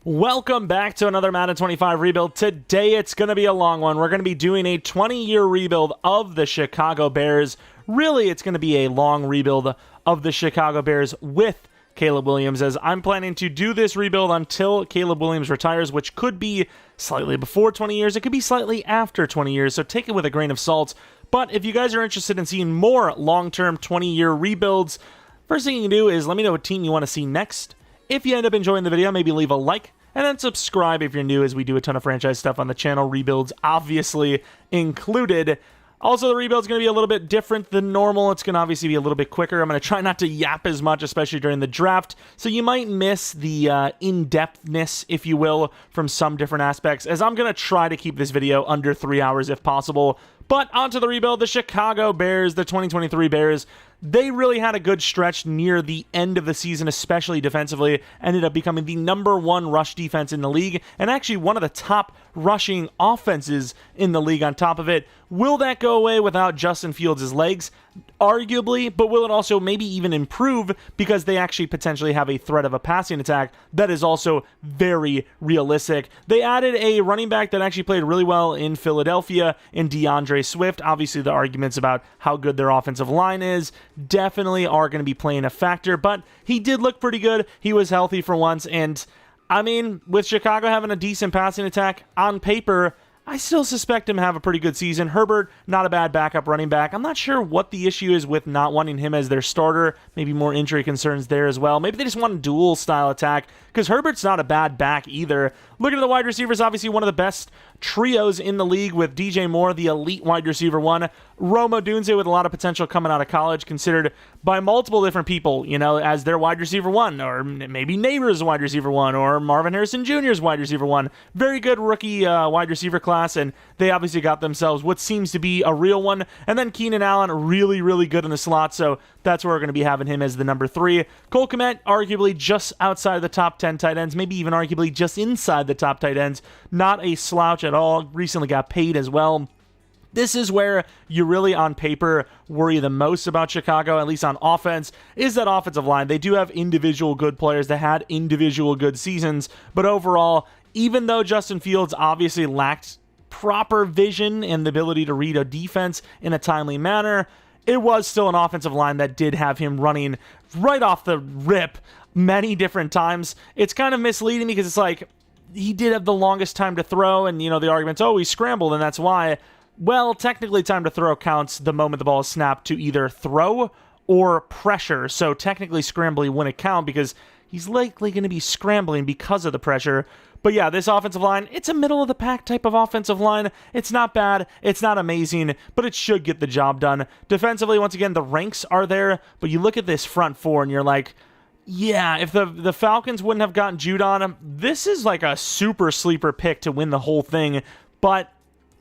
Welcome back to another Madden 25 rebuild. Today it's going to be a long one. We're going to be doing a 20-year rebuild of the Chicago Bears. Really, it's going to be a long rebuild of the Chicago Bears with Caleb Williams, as I'm planning to do this rebuild until Caleb Williams retires, which could be slightly before 20 years. It could be slightly after 20 years, so take it with a grain of salt. But if you guys are interested in seeing more long-term 20-year rebuilds, first thing you can do is let me know what team you want to see next. If you end up enjoying the video, maybe leave a like, and then subscribe if you're new, as we do a ton of franchise stuff on the channel, rebuilds obviously included. Also, the rebuild's going to be a little bit different than normal. It's going to obviously be a little bit quicker. I'm going to try not to yap as much, especially during the draft, so you might miss the in-depthness, if you will, from some different aspects, as I'm going to try to keep this video under 3 hours if possible. But onto the rebuild, the Chicago Bears, the 2023 Bears. They really had a good stretch near the end of the season, especially defensively. Ended up becoming the #1 rush defense in the league, and actually one of the top rushing offenses in the league on top of it. Will that go away without Justin Fields' legs? Arguably, but will it also maybe even improve because they actually potentially have a threat of a passing attack that is also very realistic. They added a running back that actually played really well in Philadelphia in DeAndre Swift. Obviously, the arguments about how good their offensive line is definitely are going to be playing a factor, but he did look pretty good. He was healthy for once, and I mean, with Chicago having a decent passing attack on paper, I still suspect him to have a pretty good season. Herbert, not a bad backup running back. I'm not sure what the issue is with not wanting him as their starter. Maybe more injury concerns there as well. Maybe they just want a dual style attack, because Herbert's not a bad back either. Looking at the wide receivers, obviously one of the best trios in the league with DJ Moore, the elite wide receiver one. Rome Odunze with a lot of potential coming out of college, considered by multiple different people, you know, as their wide receiver one, or maybe Neighbors wide receiver one, or Marvin Harrison Jr.'s wide receiver one. Very good rookie wide receiver class, and they obviously got themselves what seems to be a real one. And then Keenan Allen, really, really good in the slot, so that's where we're going to be having him as the #3. Cole Kmet, arguably just outside of the top 10 tight ends, maybe even arguably just inside the top tight ends. Not a slouch at all. Recently got paid as well. This is where you really, on paper, worry the most about Chicago, at least on offense, is that offensive line. They do have individual good players that had individual good seasons, but overall, even though Justin Fields obviously lacked proper vision and the ability to read a defense in a timely manner, it was still an offensive line that did have him running right off the rip many different times. It's kind of misleading because it's like, he did have the longest time to throw, and, you know, the argument's, oh, he scrambled, and that's why. Well, technically, time to throw counts the moment the ball is snapped to either throw or pressure. So technically, scrambling wouldn't count because he's likely going to be scrambling because of the pressure. But yeah, this offensive line, it's a middle-of-the-pack type of offensive line. It's not bad. It's not amazing, but it should get the job done. Defensively, once again, the ranks are there, but you look at this front four, and you're like, yeah, if the Falcons wouldn't have gotten Judon, this is like a super sleeper pick to win the whole thing. But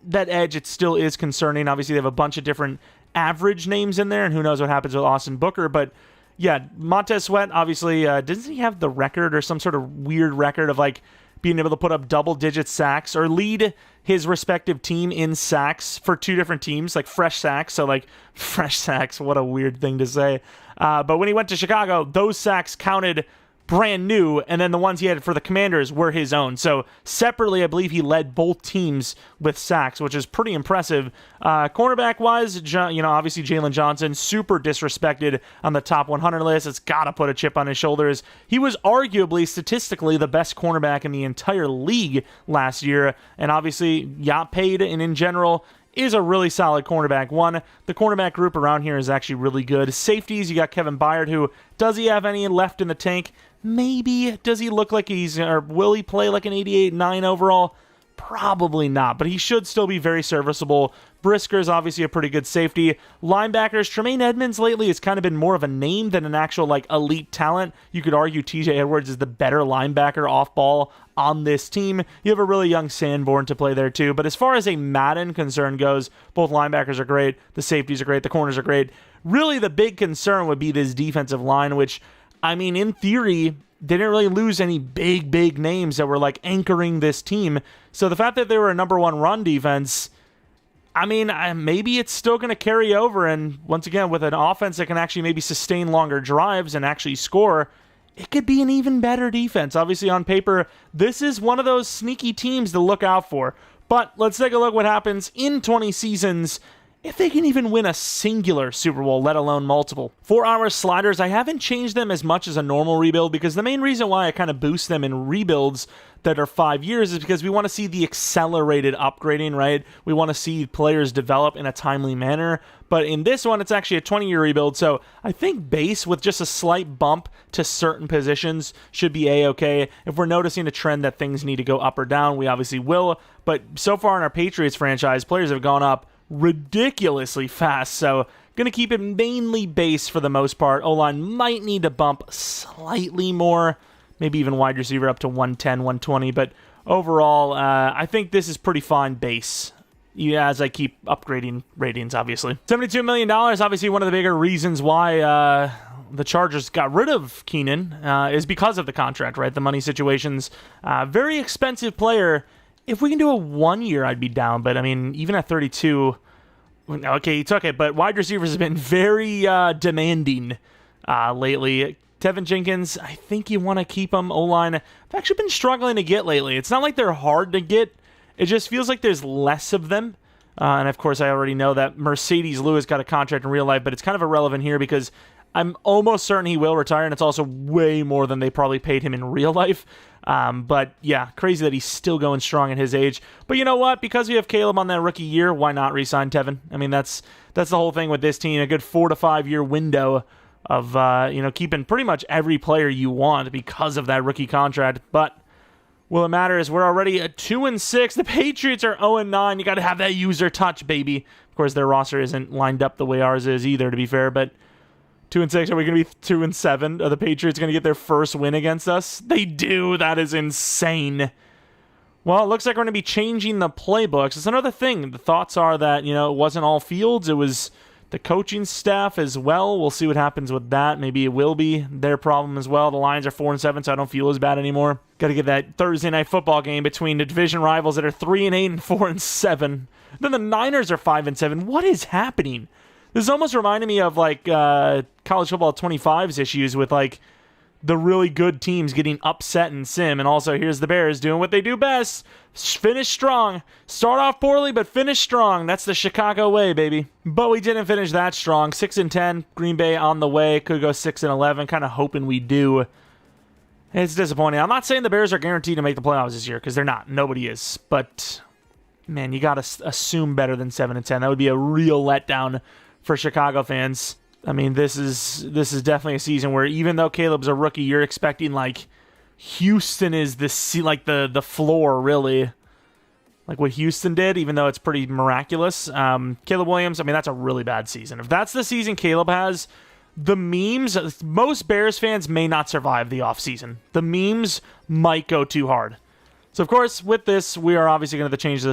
that edge, it still is concerning. Obviously, they have a bunch of different average names in there, and who knows what happens with Austin Booker. But yeah, Montez Sweat, obviously, doesn't he have the record or some sort of weird record of like being able to put up double-digit sacks or lead his respective team in sacks for two different teams, like fresh sacks. So like fresh sacks, what a weird thing to say. But when he went to Chicago, those sacks counted brand new, and then the ones he had for the Commanders were his own. So separately, I believe he led both teams with sacks, which is pretty impressive. Cornerback-wise, obviously Jalen Johnson, super disrespected on the top 100 list. It's got to put a chip on his shoulders. He was arguably, statistically, the best cornerback in the entire league last year, and obviously got paid, and in general, is a really solid cornerback one. The cornerback group around here is actually really good. Safeties, you got Kevin Byard, who, does he have any left in the tank? Maybe. Does he look like or will he play like an 88-9 overall? Probably not, but he should still be very serviceable. Brisker is obviously a pretty good safety. Linebackers, Tremaine Edmonds lately has kind of been more of a name than an actual like elite talent. You could argue TJ Edwards is the better linebacker off ball on this team. You have a really young Sanborn to play there too, but as far as a Madden concern goes, both linebackers are great, the safeties are great, the corners are great. Really the big concern would be this defensive line, which, I mean, in theory, they didn't really lose any big names that were like anchoring this team. So the fact that they were a #1 run defense, I mean, maybe it's still going to carry over. And once again, with an offense that can actually maybe sustain longer drives and actually score, it could be an even better defense. Obviously, on paper, this is one of those sneaky teams to look out for. But let's take a look what happens in 20 seasons if they can even win a singular Super Bowl, let alone multiple. For our sliders, I haven't changed them as much as a normal rebuild because the main reason why I kind of boost them in rebuilds that are 5 years is because we want to see the accelerated upgrading, right? We want to see players develop in a timely manner. But in this one, it's actually a 20-year rebuild, so I think base with just a slight bump to certain positions should be a-okay. If we're noticing a trend that things need to go up or down, we obviously will. But so far in our Patriots franchise, players have gone up ridiculously fast, so going to keep it mainly base for the most part. O-line might need to bump slightly more, maybe even wide receiver up to 110, 120, but overall, I think this is pretty fine base. Yeah, as I keep upgrading ratings, obviously. $72 million, obviously one of the bigger reasons why the Chargers got rid of Keenan is because of the contract, right? The money situations. Very expensive player. If we can do a 1 year, I'd be down, but I mean, even at 32, okay, he took it, but wide receivers have been very demanding lately. Tevin Jenkins, I think you want to keep him. O-line, I've actually been struggling to get lately. It's not like they're hard to get. It just feels like there's less of them. And of course, I already know that Mercedes Lewis got a contract in real life, but it's kind of irrelevant here because I'm almost certain he will retire, and it's also way more than they probably paid him in real life. But yeah, crazy that he's still going strong at his age. But you know what? Because we have Caleb on that rookie year, why not re-sign Tevin? I mean, that's the whole thing with this team. A good 4 to 5 year window of keeping pretty much every player you want because of that rookie contract. But will it matter? Is we're already at 2-6. The Patriots are 0-9. You got to have that user touch, baby. Of course, their roster isn't lined up the way ours is either, to be fair. But 2-6. Are we going to be 2-7? Are the Patriots going to get their first win against us? They do. That is insane. Well, it looks like we're going to be changing the playbooks. It's another thing. The thoughts are that, it wasn't all Fields. It was the coaching staff as well. We'll see what happens with that. Maybe it will be their problem as well. The Lions are 4-7, so I don't feel as bad anymore. Got to get that Thursday night football game between the division rivals that are 3-8 and 4-7. Then the Niners are 5-7. What is happening? This almost reminded me of college football 25's issues with the really good teams getting upset in sim. And also here's the Bears doing what they do best. Finish strong. Start off poorly, but finish strong. That's the Chicago way, baby. But we didn't finish that strong. 6-10. Green Bay on the way. Could go 6-11. Kind of hoping we do. It's disappointing. I'm not saying the Bears are guaranteed to make the playoffs this year, because they're not. Nobody is. But, man, you got to assume better than 7-10. That would be a real letdown for Chicago fans. I mean, this is definitely a season where even though Caleb's a rookie, you're expecting Houston is the floor, really. Like what Houston did, even though it's pretty miraculous. Caleb Williams, I mean, that's a really bad season. If that's the season Caleb has, the memes, most Bears fans may not survive the offseason. The memes might go too hard. So, of course, with this, we are obviously going to change the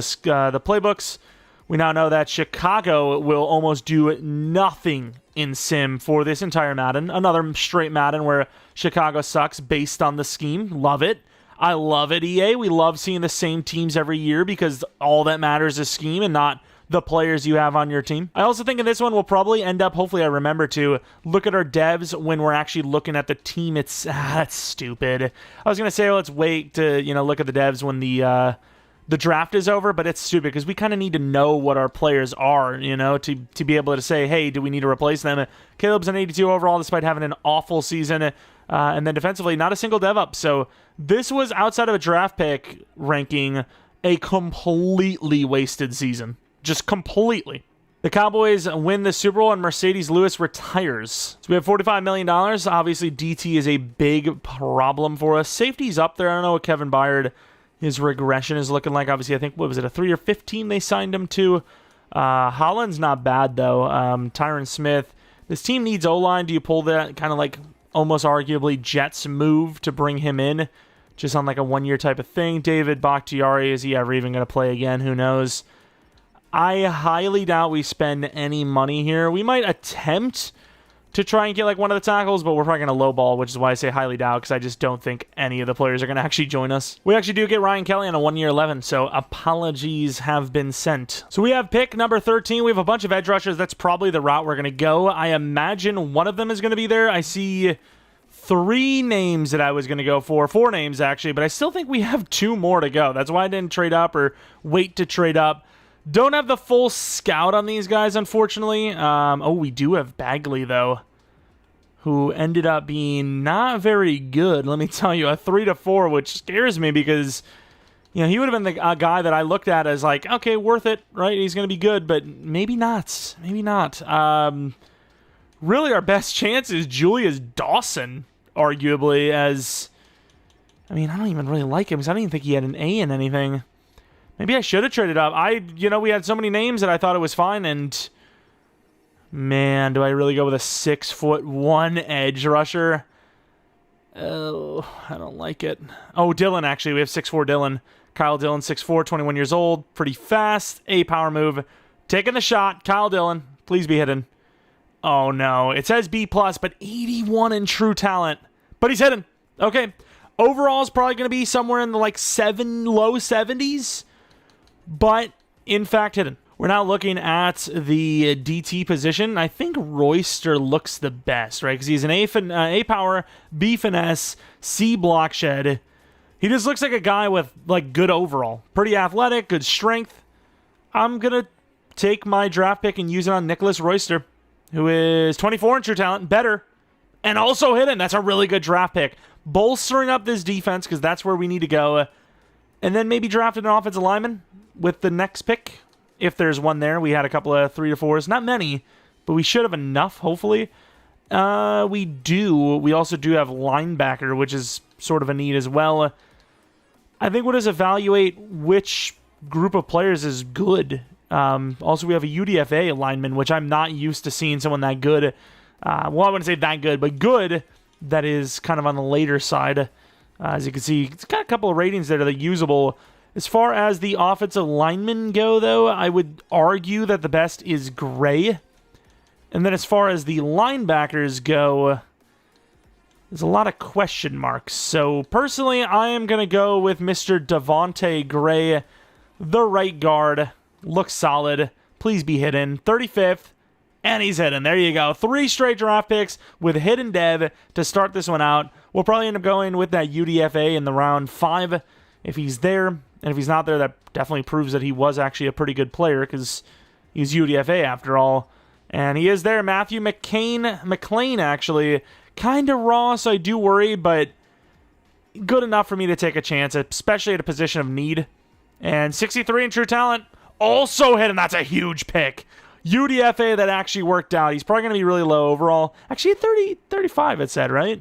playbooks. We now know that Chicago will almost do nothing in sim for this entire Madden. Another straight Madden where Chicago sucks based on the scheme. Love it. I love it, EA. We love seeing the same teams every year because all that matters is scheme and not the players you have on your team. I also think in this one we'll probably end up, hopefully I remember to, look at our devs when we're actually looking at the team. That's stupid. I was going to say, let's wait to, look at the devs when the draft is over, but it's stupid because we kind of need to know what our players are, to be able to say, hey, do we need to replace them? Caleb's an 82 overall despite having an awful season, and then defensively, not a single dev up. So this was, outside of a draft pick ranking, a completely wasted season. Just completely. The Cowboys win the Super Bowl and Mercedes Lewis retires. So we have $45 million. Obviously, DT is a big problem for us. Safety's up there. I don't know what Kevin Byard, his regression is looking like. Obviously, I think, what was it, a 3 or 15 they signed him to? Holland's not bad, though. Tyron Smith. This team needs O-line. Do you pull that kind of almost arguably Jets move to bring him in? Just on a 1 year type of thing. David Bakhtiari, is he ever even going to play again? Who knows? I highly doubt we spend any money here. We might attempt to try and get one of the tackles, but we're probably going to lowball, which is why I say highly doubt, because I just don't think any of the players are going to actually join us. We actually do get Ryan Kelly on a 1 year 11, so apologies have been sent. So we have pick number 13. We have a bunch of edge rushers. That's probably the route we're going to go. I imagine one of them is going to be there. I see 3 names that I was going to go for. 4 names, actually, but I still think we have 2 more to go. That's why I didn't trade up or wait to trade up. Don't have the full scout on these guys, unfortunately. Oh, we do have Bagley, though, who ended up being not very good. Let me tell you, a 3-4, which scares me because, you know, he would have been the guy that I looked at as like, okay, worth it, right? He's going to be good, but maybe not. Maybe not. Really, our best chance is Julius Dawson, arguably, as... I mean, I don't even really like him because I don't even think he had an A in anything. Maybe I should have traded up. We had so many names that I thought it was fine, and... Man, do I really go with a 6'1" edge rusher? Oh, I don't like it. Oh, Dylan, actually. We have 6'4" Dylan. Kyle Dillon, 6'4", 21 years old. Pretty fast. A power move. Taking the shot. Kyle Dillon. Please be hidden. Oh, no. It says B+, but 81 in true talent. But he's hidden. Okay. Overall is probably going to be somewhere in the, low 70s. But, in fact, hidden. We're now looking at the DT position. I think Royster looks the best, right? Because he's an A power, B finesse, C block shed. He just looks like a guy with, good overall. Pretty athletic, good strength. I'm going to take my draft pick and use it on Nicholas Royster, who is 24 in true talent, better, and also hidden. That's a really good draft pick. Bolstering up this defense, because that's where we need to go. And then maybe drafting an offensive lineman with the next pick. If there's one there. We had a couple of 3-4s. Not many, but we should have enough, hopefully. We do. We also do have linebacker, which is sort of a need as well. I think we'll just evaluate which group of players is good. Also, we have a UDFA lineman, which I'm not used to seeing someone that good. Well, I wouldn't say that good, but good. That is kind of on the later side. As you can see, it's got a couple of ratings there that are usable. As far as the offensive linemen go, though, I would argue that the best is Gray. And then as far as the linebackers go, there's a lot of question marks. So, personally, I am going to go with Mr. Devontae Gray, the right guard. Looks solid. Please be hidden. 35th. And he's hidden. There you go. 3 straight draft picks with hidden dev to start this one out. We'll probably end up going with that UDFA in the round 5 if he's there. And if he's not there, that definitely proves that he was actually a pretty good player because he's UDFA after all. And he is there. Matthew McLean, actually. Kind of raw, so I do worry, but good enough for me to take a chance, especially at a position of need. And 63 in true talent. Also hit, and that's a huge pick. UDFA that actually worked out. He's probably going to be really low overall. Actually, 35 it said, right?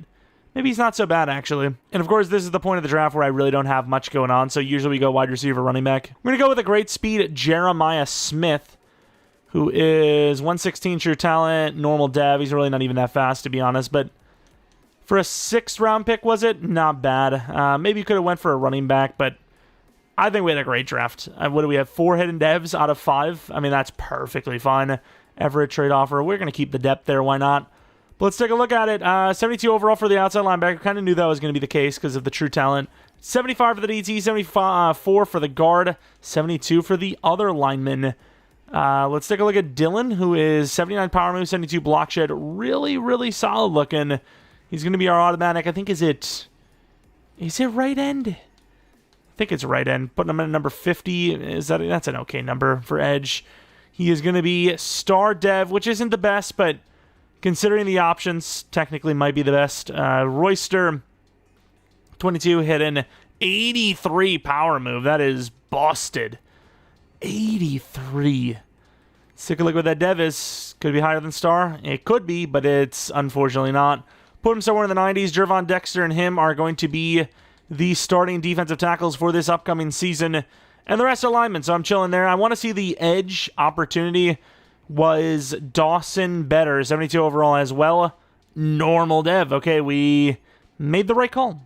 Maybe he's not so bad, actually. And, of course, this is the point of the draft where I really don't have much going on, so usually we go wide receiver, running back. We're going to go with a great speed, Jeremiah Smith, who is 116 true talent, normal dev. He's really not even that fast, to be honest, but for a 6th-round pick, was it? Not bad. Maybe you could have went for a running back, but I think we had a great draft. What do we have, 4 hidden devs out of 5? I mean, that's perfectly fine. Everett trade offer. We're going to keep the depth there. Why not? But let's take a look at it. 72 overall for the outside linebacker. Kind of knew that was going to be the case because of the true talent. 75 for the DT, 74 for the guard, 72 for the other lineman. Let's take a look at Dylan, who is 79 power move, 72 block shed. Really, really solid looking. He's going to be our automatic. I think, is it right end? I think it's right end. Putting him at number 50. That's an okay number for edge. He is going to be star dev, which isn't the best, but considering the options, technically might be the best. Royster, 22 hidden, 83 power move. That is busted. 83. Let's take a look what that dev is. Could be higher than star. It could be, but it's unfortunately not. Put him somewhere in the 90s. Jervon Dexter and him are going to be the starting defensive tackles for this upcoming season. And the rest are linemen, so I'm chilling there. I want to see the edge opportunity. Was Dawson better? 72 overall as well. Normal dev. Okay, we made the right call.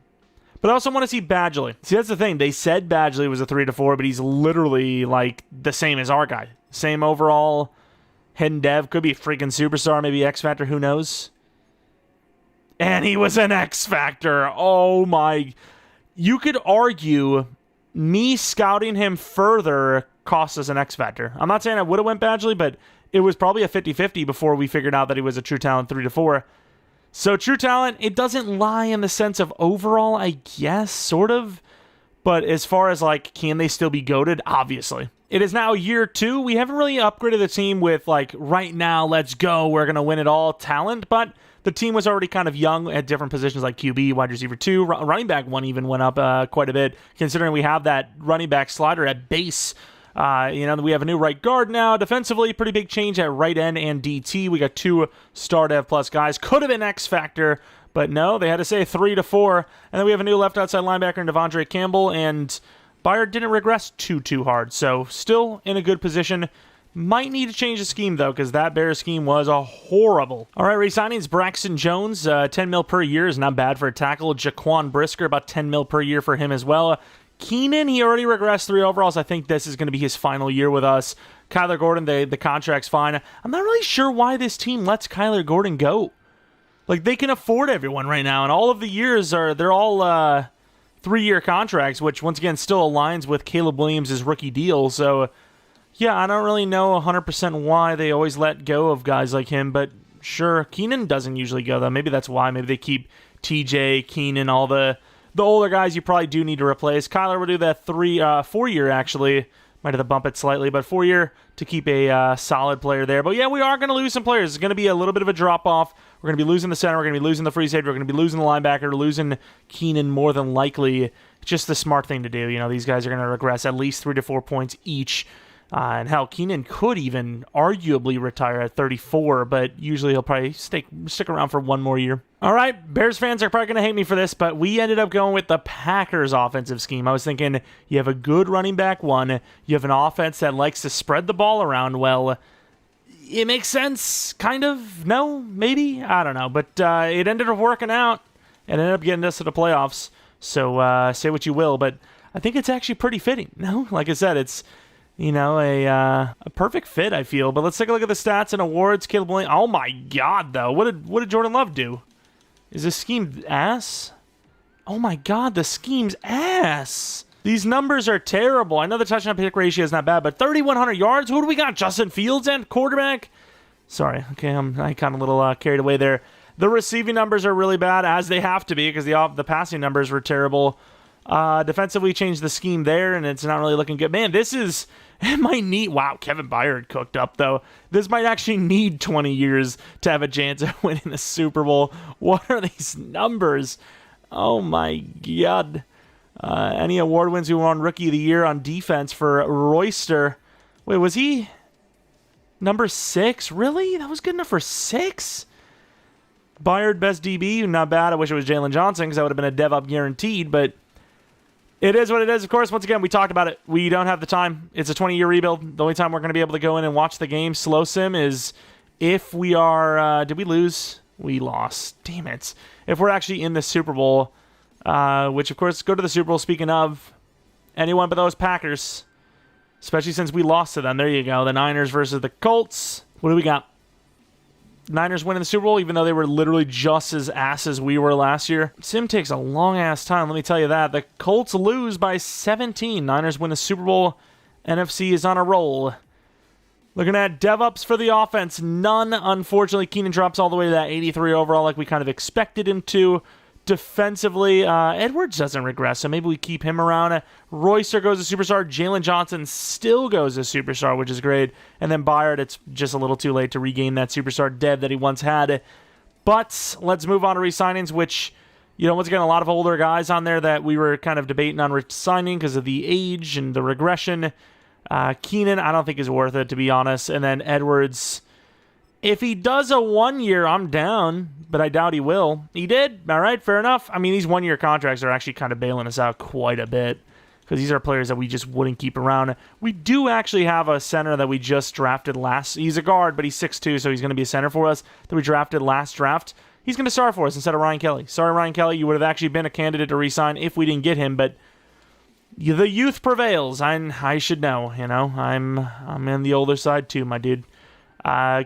But I also want to see Badgley. See, that's the thing. They said Badgley was a 3-4, but he's literally like the same as our guy. Same overall. Hidden dev. Could be a freaking superstar. Maybe X Factor. Who knows? And he was an X Factor. Oh my. You could argue me scouting him further cost us an X Factor. I'm not saying I would have went Badgley, but it was probably a 50-50 before we figured out that he was a true talent 3-4. So true talent, it doesn't lie in the sense of overall, I guess, sort of. But as far as, like, can they still be goated? Obviously. It is now year 2. We haven't really upgraded the team with, like, right now, let's go, we're going to win it all talent. But the team was already kind of young at different positions like QB, wide receiver 2. Running back 1 even went up quite a bit, considering we have that running back slider at base. We have a new right guard now. Defensively, pretty big change at right end and DT. We got 2 star dev plus guys. Could have been X Factor, but no, they had to say 3 to 4. And then we have a new left outside linebacker in Devondre Campbell, and Byard didn't regress too hard. So still in a good position. Might need to change the scheme, though, because that Bears scheme was horrible. All right, re-signings. Braxton Jones, $10 million per year is not bad for a tackle. Jaquan Brisker, about $10 million per year for him as well. Keenan, he already regressed 3 overalls. I think this is going to be his final year with us. Kyler Gordon, the contract's fine. I'm not really sure why this team lets Kyler Gordon go. Like, they can afford everyone right now, and all of the years they're all 3-year contracts, which, once again, still aligns with Caleb Williams' rookie deal. So, yeah, I don't really know 100% why they always let go of guys like him, but sure, Keenan doesn't usually go, though. Maybe that's why. Maybe they keep TJ, Keenan, all the older guys you probably do need to replace. Kyler will do that 4-year, actually. Might have to bump it slightly, but 4-year to keep a solid player there. But yeah, we are going to lose some players. It's going to be a little bit of a drop-off. We're going to be losing the center. We're going to be losing the free safety. We're going to be losing the linebacker, losing Keenan more than likely. It's just the smart thing to do. You know, these guys are going to regress at least 3 to 4 points each. And hell, Keenan could even arguably retire at 34, but usually he'll probably stick around for 1 more year. All right, Bears fans are probably going to hate me for this, but we ended up going with the Packers offensive scheme. I was thinking you have a good running back 1, you have an offense that likes to spread the ball around well. It makes sense, kind of. No, maybe, I don't know, but it ended up working out and ended up getting us to the playoffs. So say what you will, but I think it's actually pretty fitting. No, like I said, it's a perfect fit, I feel. But let's take a look at the stats and awards. Caleb Williams. Oh my God, though, what did Jordan Love do? Is this scheme ass? Oh my God, the scheme's ass. These numbers are terrible. I know the touchdown pick ratio is not bad, but 3,100 yards. Who do we got? Justin Fields and quarterback. Sorry, okay, I kind of a little carried away there. The receiving numbers are really bad, as they have to be, because the passing numbers were terrible. Defensively changed the scheme there, and it's not really looking good. Man, it might need... Wow, Kevin Byard cooked up, though. This might actually need 20 years to have a chance of winning the Super Bowl. What are these numbers? Oh, my God. Any award wins who won Rookie of the Year on defense for Royster. Wait, was he number 6? Really? That was good enough for 6? Byard, best DB. Not bad. I wish it was Jalen Johnson, because that would have been a dev up guaranteed, but... It is what it is. Of course, once again, we talked about it. We don't have the time. It's a 20-year rebuild. The only time we're going to be able to go in and watch the game, slow sim, is if we are... did we lose? We lost. Damn it. If we're actually in the Super Bowl, which, of course, go to the Super Bowl. Speaking of, anyone but those Packers, especially since we lost to them. There you go. The Niners versus the Colts. What do we got? Niners winning the Super Bowl, even though they were literally just as ass as we were last year. Sim takes a long-ass time, let me tell you that. The Colts lose by 17. Niners win the Super Bowl. NFC is on a roll. Looking at dev-ups for the offense. None, unfortunately. Keenan drops all the way to that 83 overall like we kind of expected him to. Defensively, Edwards doesn't regress, so maybe we keep him around. Royster goes to superstar. Jalen Johnson still goes to superstar, which is great. And then Byard, it's just a little too late to regain that superstar dev that he once had. But let's move on to re-signings, which, once again, a lot of older guys on there that we were kind of debating on re-signing because of the age and the regression. Keenan, I don't think is worth it, to be honest. And then Edwards... If he does a 1-year, I'm down, but I doubt he will. He did. All right, fair enough. I mean, these 1-year contracts are actually kind of bailing us out quite a bit because these are players that we just wouldn't keep around. We do actually have a center that we just drafted last. He's a guard, but he's 6'2", so he's going to be a center for us that we drafted last draft. He's going to start for us instead of Ryan Kelly. Sorry, Ryan Kelly. You would have actually been a candidate to re-sign if we didn't get him, but the youth prevails. I should know, I'm in the older side too, my dude.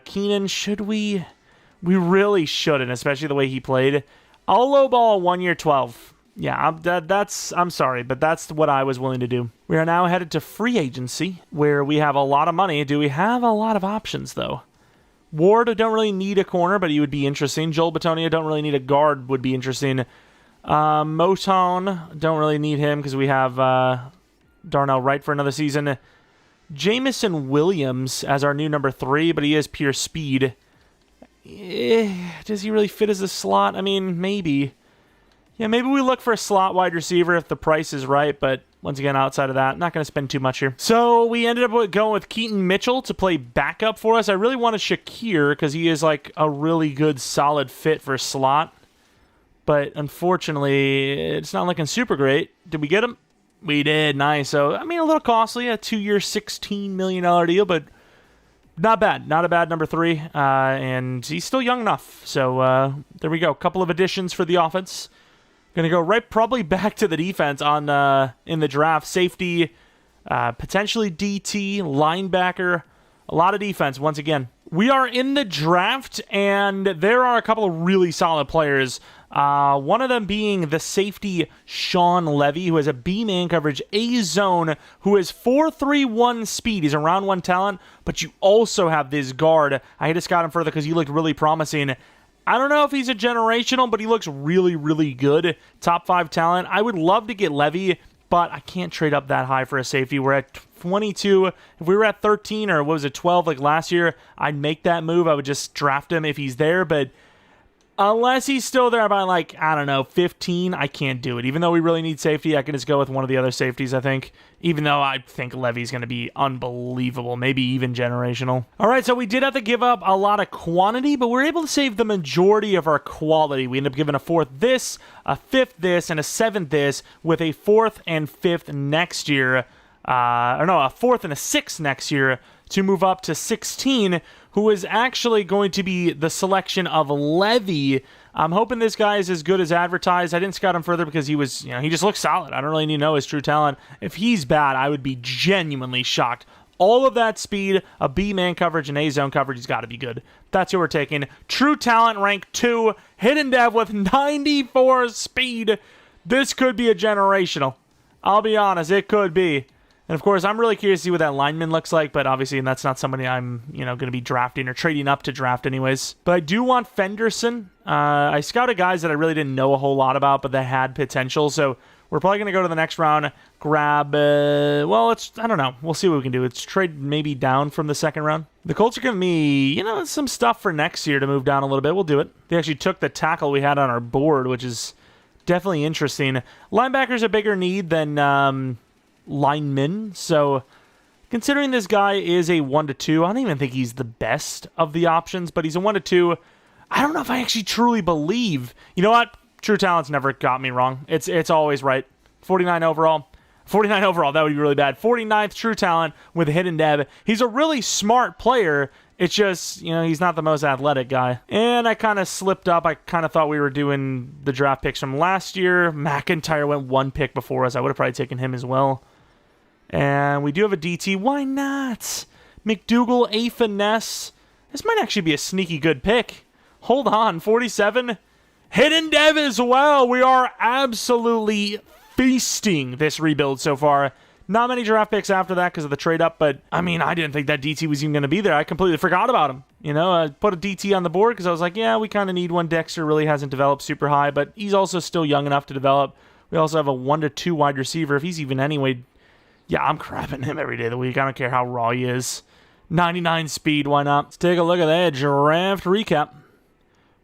Keenan, should we? We really shouldn't, especially the way he played. I'll lowball a 1-year 12. Yeah, I'm sorry, but that's what I was willing to do. We are now headed to free agency, where we have a lot of money. Do we have a lot of options, though? Ward, don't really need a corner, but he would be interesting. Joel Bitonio, don't really need a guard, would be interesting. Moton, don't really need him because we have Darnell Wright for another season. Jamison Williams as our new number 3, but he is pure speed. Does he really fit as a slot? I mean, maybe. Yeah, maybe we look for a slot wide receiver if the price is right, but once again, outside of that, not going to spend too much here. So we ended up going with Keaton Mitchell to play backup for us. I really wanted Shakir because he is like a really good, solid fit for slot. But unfortunately, it's not looking super great. Did we get him? We did. Nice. So, I mean, a little costly. A 2-year, $16 million deal, but not bad. Not a bad number 3. And he's still young enough. So, there we go. Couple of additions for the offense. Going to go right probably back to the defense on in the draft. Safety, potentially DT, linebacker. A lot of defense once again. We are in the draft, and there are a couple of really solid players. One of them being the safety Sean Levy, who has a B-man coverage, A-zone, who has 4.31 speed. He's a round 1 talent, but you also have this guard. I just got him further because he looked really promising. I don't know if he's a generational, but he looks really, really good. Top 5 talent. I would love to get Levy, but I can't trade up that high for a safety. We're at 22. If we were at 13 or what was it, 12 like last year, I'd make that move. I would just draft him if he's there, but unless he's still there by like, I don't know, 15, I can't do it. Even though we really need safety, I can just go with one of the other safeties, I think. Even though I think Levy's going to be unbelievable, maybe even generational. All right, so we did have to give up a lot of quantity, but we're able to save the majority of our quality. We ended up giving a 4th this, a 5th this, and a 7th this, with a 4th and 5th next year. A 4th and a 6th next year to move up to 16, who is actually going to be the selection of Levy. I'm hoping this guy is as good as advertised. I didn't scout him further because he was, he just looks solid. I don't really need to know his true talent. If he's bad, I would be genuinely shocked. All of that speed, a B-man coverage, and A-zone coverage, he's got to be good. That's who we're taking. True talent, rank 2, hidden dev with 94 speed. This could be a generational. I'll be honest, it could be. And, of course, I'm really curious to see what that lineman looks like, but obviously that's not somebody I'm, going to be drafting or trading up to draft anyways. But I do want Fenderson. I scouted guys that I really didn't know a whole lot about, but that had potential. So we're probably going to go to the next round, grab, I don't know. We'll see what we can do. Let's trade maybe down from the second round. The Colts are giving me, some stuff for next year to move down a little bit. We'll do it. They actually took the tackle we had on our board, which is definitely interesting. Linebacker's a bigger need than linemen, so considering this guy is a 1-2, I don't even think he's the best of the options, but he's a 1-2. I don't know if I actually truly believe. You know what? True talent's never got me wrong. It's always right. 49 overall. 49 overall, that would be really bad. 49th true talent with hidden dev. He's a really smart player. It's just, he's not the most athletic guy. And I kind of slipped up. I kind of thought we were doing the draft picks from last year. McIntyre went 1 pick before us. I would have probably taken him as well. And we do have a DT. Why not? McDougal, a finesse. This might actually be a sneaky good pick. Hold on, 47. Hidden dev as well. We are absolutely feasting this rebuild so far. Not many draft picks after that because of the trade up, but I didn't think that DT was even going to be there. I completely forgot about him. I put a DT on the board because I was like, yeah, we kind of need one. Dexter really hasn't developed super high, but he's also still young enough to develop. We also have a 1-2 wide receiver. If he's even anyway, yeah, I'm crapping him every day of the week. I don't care how raw he is. 99 speed, why not? Let's take a look at that draft recap.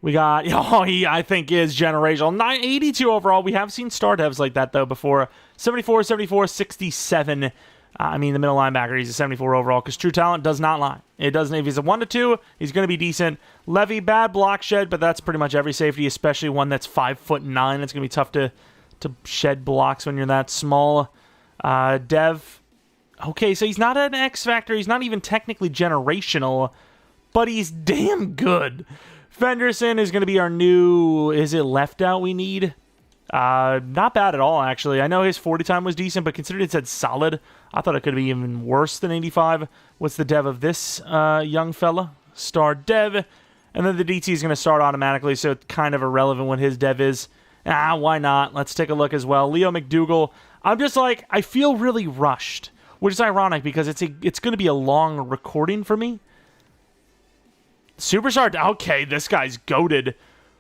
We got, he, I think, is generational. 82 overall. We have seen star devs like that, though, before. 74, 74, 67. The middle linebacker, he's a 74 overall, because true talent does not lie. It doesn't. If he's a 1-2, he's going to be decent. Levy, bad block shed, but that's pretty much every safety, especially one that's 5'9". It's going to be tough to shed blocks when you're that small. Dev, okay, so he's not an X Factor. He's not even technically generational, but he's damn good. Fenderson is going to be our new, is it left out we need? Not bad at all, actually. I know his 40 time was decent, but considering it said solid, I thought it could be even worse than 85. What's the dev of this young fella? Star dev. And then the DT is going to start automatically, so it's kind of irrelevant what his dev is. Why not? Let's take a look as well. Leo McDougal. I'm just like, I feel really rushed, which is ironic because it's going to be a long recording for me. Superstar, okay, this guy's goated.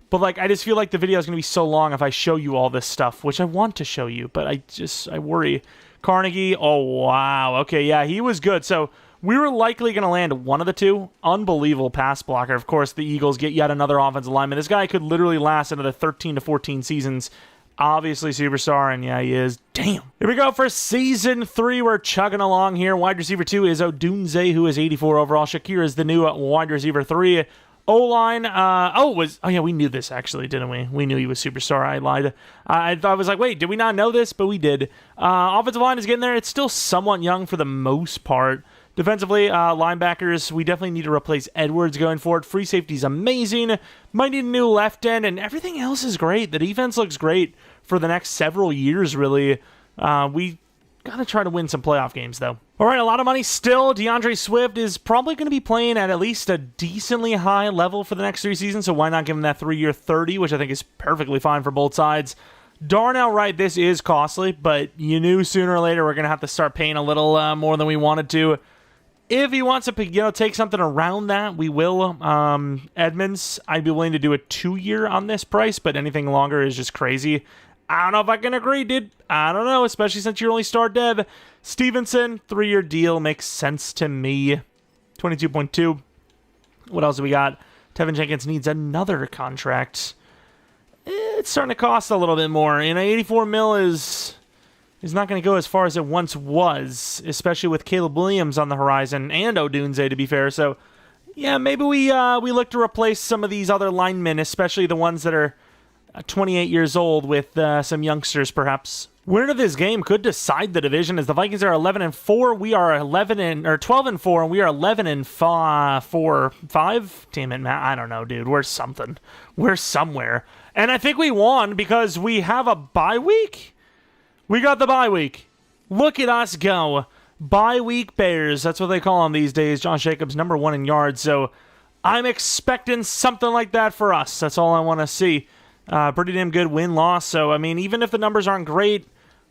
But, like, I just feel like the video is going to be so long if I show you all this stuff, which I want to show you, but I worry. Carnegie, oh, wow. Okay, yeah, he was good. So, we were likely going to land one of the two. Unbelievable pass blocker. Of course, the Eagles get yet another offensive lineman. This guy could literally last another 13 to 14 seasons. Obviously, superstar, and yeah, he is. Damn. Here we go for Season 3. We're chugging along here. Wide receiver 2 is Odunze, who is 84 overall. Shakir is the new wide receiver 3. O-line, oh yeah, we knew this actually, didn't we? We knew he was superstar. I lied. I was like, wait, did we not know this? But we did. Offensive line is getting there. It's still somewhat young for the most part. Defensively, linebackers, we definitely need to replace Edwards going forward. Free safety's amazing. Might need a new left end, and everything else is great. The defense looks great for the next several years, really. We got to try to win some playoff games, though. All right, a lot of money still. DeAndre Swift is probably going to be playing at least a decently high level for the next 3 seasons, so why not give him that 3-year 30, which I think is perfectly fine for both sides. Darnell Wright, this is costly, but you knew sooner or later we're going to have to start paying a little more than we wanted to. If he wants to, take something around that, we will. Edmonds, I'd be willing to do a 2-year on this price, but anything longer is just crazy. I don't know if I can agree, dude. I don't know, especially since you're only star dev. Stevenson, 3-year deal makes sense to me. 22.2. What else do we got? Tevin Jenkins needs another contract. It's starting to cost a little bit more. 84 mil is not going to go as far as it once was, especially with Caleb Williams on the horizon and Odunze, to be fair. So, yeah, maybe we look to replace some of these other linemen, especially the ones that are 28 years old, with some youngsters, perhaps. Winner of this game could decide the division, as the Vikings are 11-4. We are 12-4, and we are 11-4-5. Damn it, Matt. I don't know, dude. We're something. We're somewhere. And I think we won because we have a bye week. We got the bye week. Look at us go. Bye week Bears. That's what they call them these days. Josh Jacobs, number 1 in yards. So I'm expecting something like that for us. That's all I want to see. Pretty damn good win-loss. So, I mean, even if the numbers aren't great,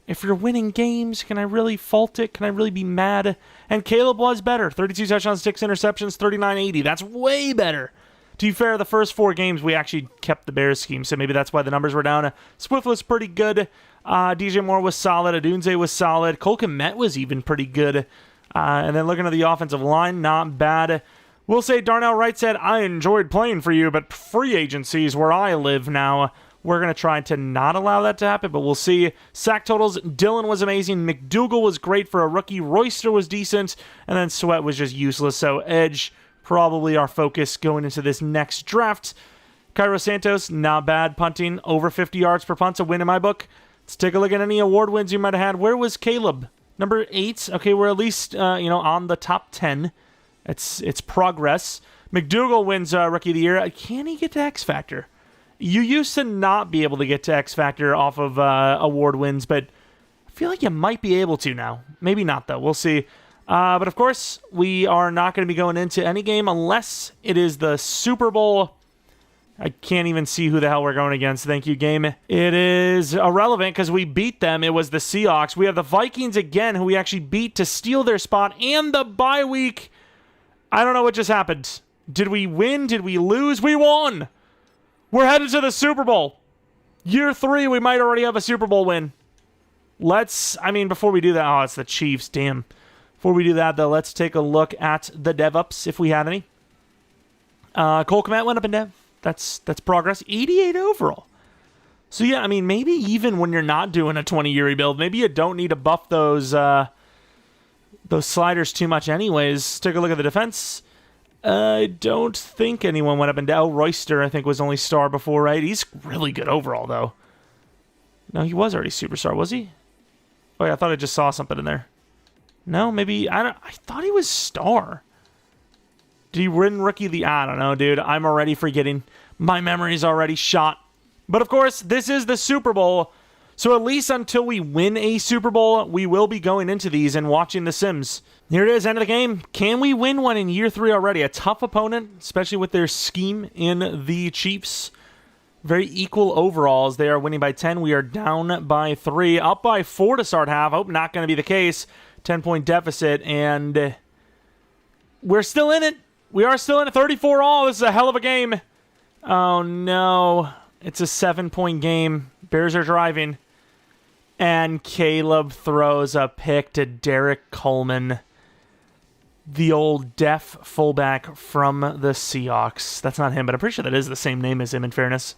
if you're winning games, can I really fault it? Can I really be mad? And Caleb was better. 32 touchdowns, 6 interceptions, 39-80. That's way better. To be fair, the first 4 games, we actually kept the Bears scheme, so maybe that's why the numbers were down. Swift was pretty good. DJ Moore was solid. Odunze was solid. Cole Kmet was even pretty good. And then looking at the offensive line, not bad. We'll say Darnell Wright said, I enjoyed playing for you, but free agency is where I live now. We're going to try to not allow that to happen, but we'll see. Sack totals, Dillon was amazing. McDougal was great for a rookie. Royster was decent. And then Sweat was just useless. So edge, probably our focus going into this next draft. Cairo Santos, not bad. Punting, over 50 yards per punt's a win in my book. Let's take a look at any award wins you might have had. Where was Caleb? Number 8. Okay, we're at least on the top 10. It's progress. McDougal wins Rookie of the Year. Can he get to X Factor? You used to not be able to get to X Factor off of award wins, but I feel like you might be able to now. Maybe not, though. We'll see. But, of course, we are not going to be going into any game unless it is the Super Bowl. I can't even see who the hell we're going against. Thank you, game. It is irrelevant because we beat them. It was the Seahawks. We have the Vikings again, who we actually beat to steal their spot, and the bye week. I don't know what just happened. Did we win? Did we lose? We won! We're headed to the Super Bowl. Year 3, we might already have a Super Bowl win. Before we do that, it's the Chiefs, damn. Before we do that, though, let's take a look at the dev-ups, if we have any. Cole Kmet went up in dev. That's progress. 88 overall. So, yeah, maybe even when you're not doing a 20-year rebuild, maybe you don't need to buff those sliders too much anyways. Let's take a look at the defense. I don't think anyone went up and down. Royster, I think, was only star before, right? He's really good overall, though. No, he was already superstar, was he? Oh, yeah, I thought I just saw something in there. No, maybe, I thought he was star. Did he win Rookie of the... I don't know, dude. I'm already forgetting. My memory's already shot. But, of course, this is the Super Bowl. So at least until we win a Super Bowl, we will be going into these and watching The Sims. Here it is, end of the game. Can we win one in year 3 already? A tough opponent, especially with their scheme in the Chiefs. Very equal overalls. They are winning by 10. We are down by 3. Up by 4 to start half. Hope not going to be the case. 10-point deficit, and we're still in it. We are still in a 34 all. This is a hell of a game. Oh, no. It's a 7-point game. Bears are driving. And Caleb throws a pick to Derek Coleman, the old deaf fullback from the Seahawks. That's not him, but I'm pretty sure that is the same name as him, in fairness.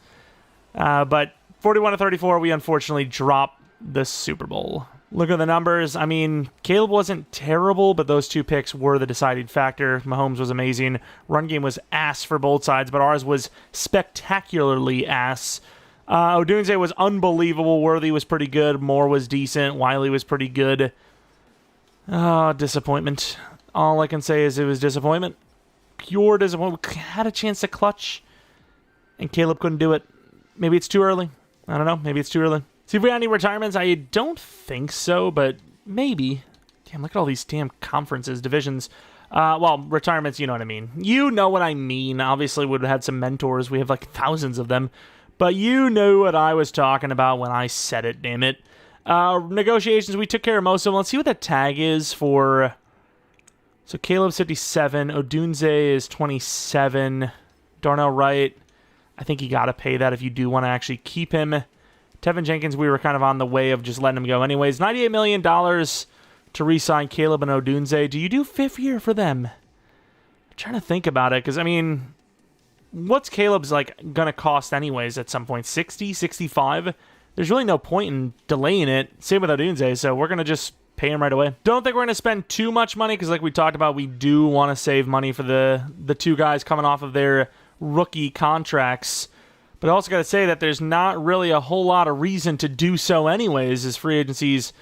But 41-34, we unfortunately drop the Super Bowl. Look at the numbers. I mean, Caleb wasn't terrible, but those 2 picks were the deciding factor. Mahomes was amazing. Run game was ass for both sides, but ours was spectacularly ass. Odunze was unbelievable. Worthy was pretty good. Moore was decent. Wiley was pretty good. Oh, disappointment. All I can say is it was disappointment. Pure disappointment. We had a chance to clutch, and Caleb couldn't do it. Maybe it's too early. I don't know. Maybe it's too early. See if we got any retirements. I don't think so, but maybe. Damn, look at all these damn conferences, divisions. Well, retirements, you know what I mean. You know what I mean. Obviously, we would have had some mentors. We have like thousands of them. But you knew what I was talking about when I said it, damn it. Negotiations, we took care of most of them. Let's see what the tag is for... So Caleb's 57. Odunze is 27. Darnell Wright, I think you got to pay that if you do want to actually keep him. Tevin Jenkins, we were kind of on the way of just letting him go anyways. $98 million to re-sign Caleb and Odunze. Do you do 5th year for them? I'm trying to think about it, because, I mean, what's Caleb's, like, going to cost anyways at some point? 60, 65? There's really no point in delaying it. Same with Odunze, so we're going to just pay him right away. Don't think we're going to spend too much money, because like we talked about, we do want to save money for the 2 guys coming off of their rookie contracts. But I also got to say that there's not really a whole lot of reason to do so anyways, as free agency's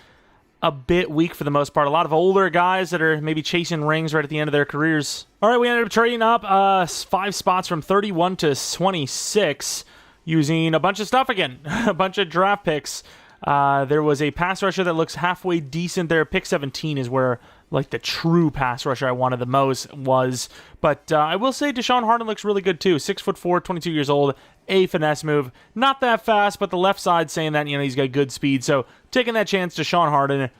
a bit weak for the most part. A lot of older guys that are maybe chasing rings right at the end of their careers. All right, we ended up trading up 5 spots from 31 to 26 using a bunch of stuff again, a bunch of draft picks. There was a pass rusher that looks halfway decent there. Pick 17 is where like the true pass rusher I wanted the most was. But I will say Deshaun Harden looks really good too. 6'4", 22 years old. A finesse move. Not that fast, but the left side saying that, you know, he's got good speed. So taking that chance, Deshaun Harden,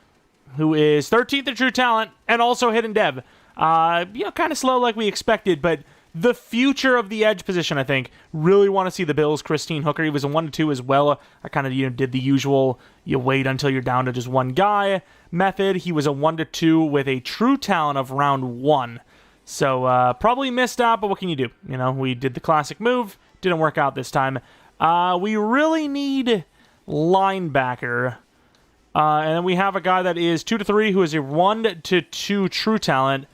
who is 13th in true talent and also hidden dev. You know, kind of slow like we expected, but the future of the edge position, I think. Really want to see the Bills. Christine Hooker, he was a 1-2 as well. I kind of did the usual, you wait until you're down to just one guy method. He was a 1-2 with a true talent of round 1. So probably missed out, but what can you do? You know, we did the classic move. Didn't work out this time. We really need linebacker. And then we have a guy that is 2-3 who is a 1-2 true talent.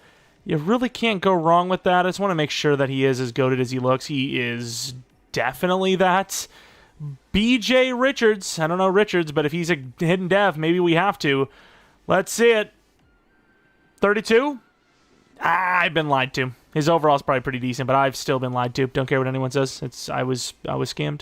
You really can't go wrong with that. I just want to make sure that he is as goated as he looks. He is definitely that. BJ Richards. I don't know Richards, but if he's a hidden dev, maybe we have to. Let's see it. 32? I've been lied to. His overall is probably pretty decent, but I've still been lied to. Don't care what anyone says. I was scammed.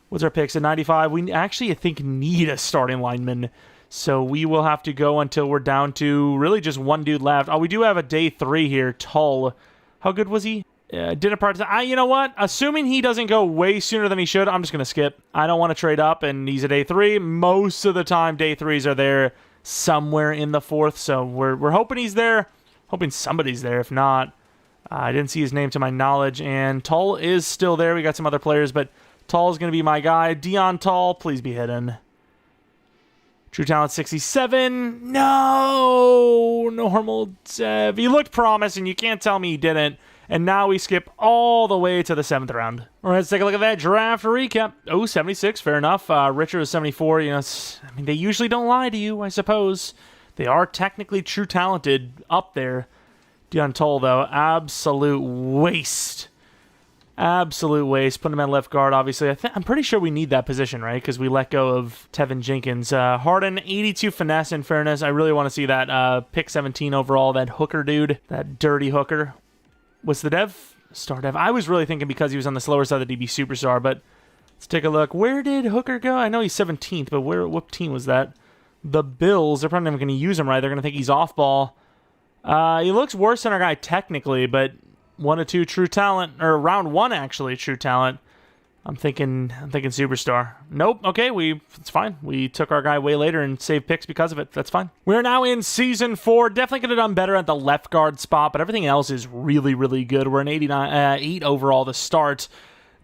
What's our picks at 95? We actually, I think, need a starting lineman. So we will have to go until we're down to really just one dude left. Oh, we do have a day 3 here. Tull. How good was he? Didn't part. You know what? Assuming he doesn't go way sooner than he should, I'm just going to skip. I don't want to trade up, and he's a day 3. Most of the time, day 3s are there somewhere in the 4th. So we're hoping he's there. Hoping somebody's there. If not, I didn't see his name to my knowledge. And Tull is still there. We got some other players, but Tull is going to be my guy. Dion Tull, please be hidden. True talent 67. No! Normal dev. He looked promising. You can't tell me he didn't. And now we skip all the way to the 7th round. All right, let's take a look at that draft recap. Oh, 76. Fair enough. Richard was 74. You know, I mean, they usually don't lie to you, I suppose. They are technically true talented up there. Dion Tull, though, absolute waste. Absolute waste. Put him at left guard, obviously. I'm pretty sure we need that position, right? Because we let go of Tevin Jenkins. Harden, 82 finesse, in fairness. I really want to see that pick 17 overall, that hooker dude, that dirty hooker. What's the dev? Star dev. I was really thinking because he was on the slower side that he'd be superstar, but let's take a look. Where did Hooker go? I know he's 17th, but what team was that? The Bills. They're probably never going to use him right. They're going to think he's off ball. He looks worse than our guy technically, but 1-2 true talent, or round 1 actually true talent. I'm thinking superstar. Nope. Okay, it's fine. We took our guy way later and saved picks because of it. That's fine. We're now in season 4. Definitely could have done better at the left guard spot, but everything else is really, really good. We're an 8 overall to start.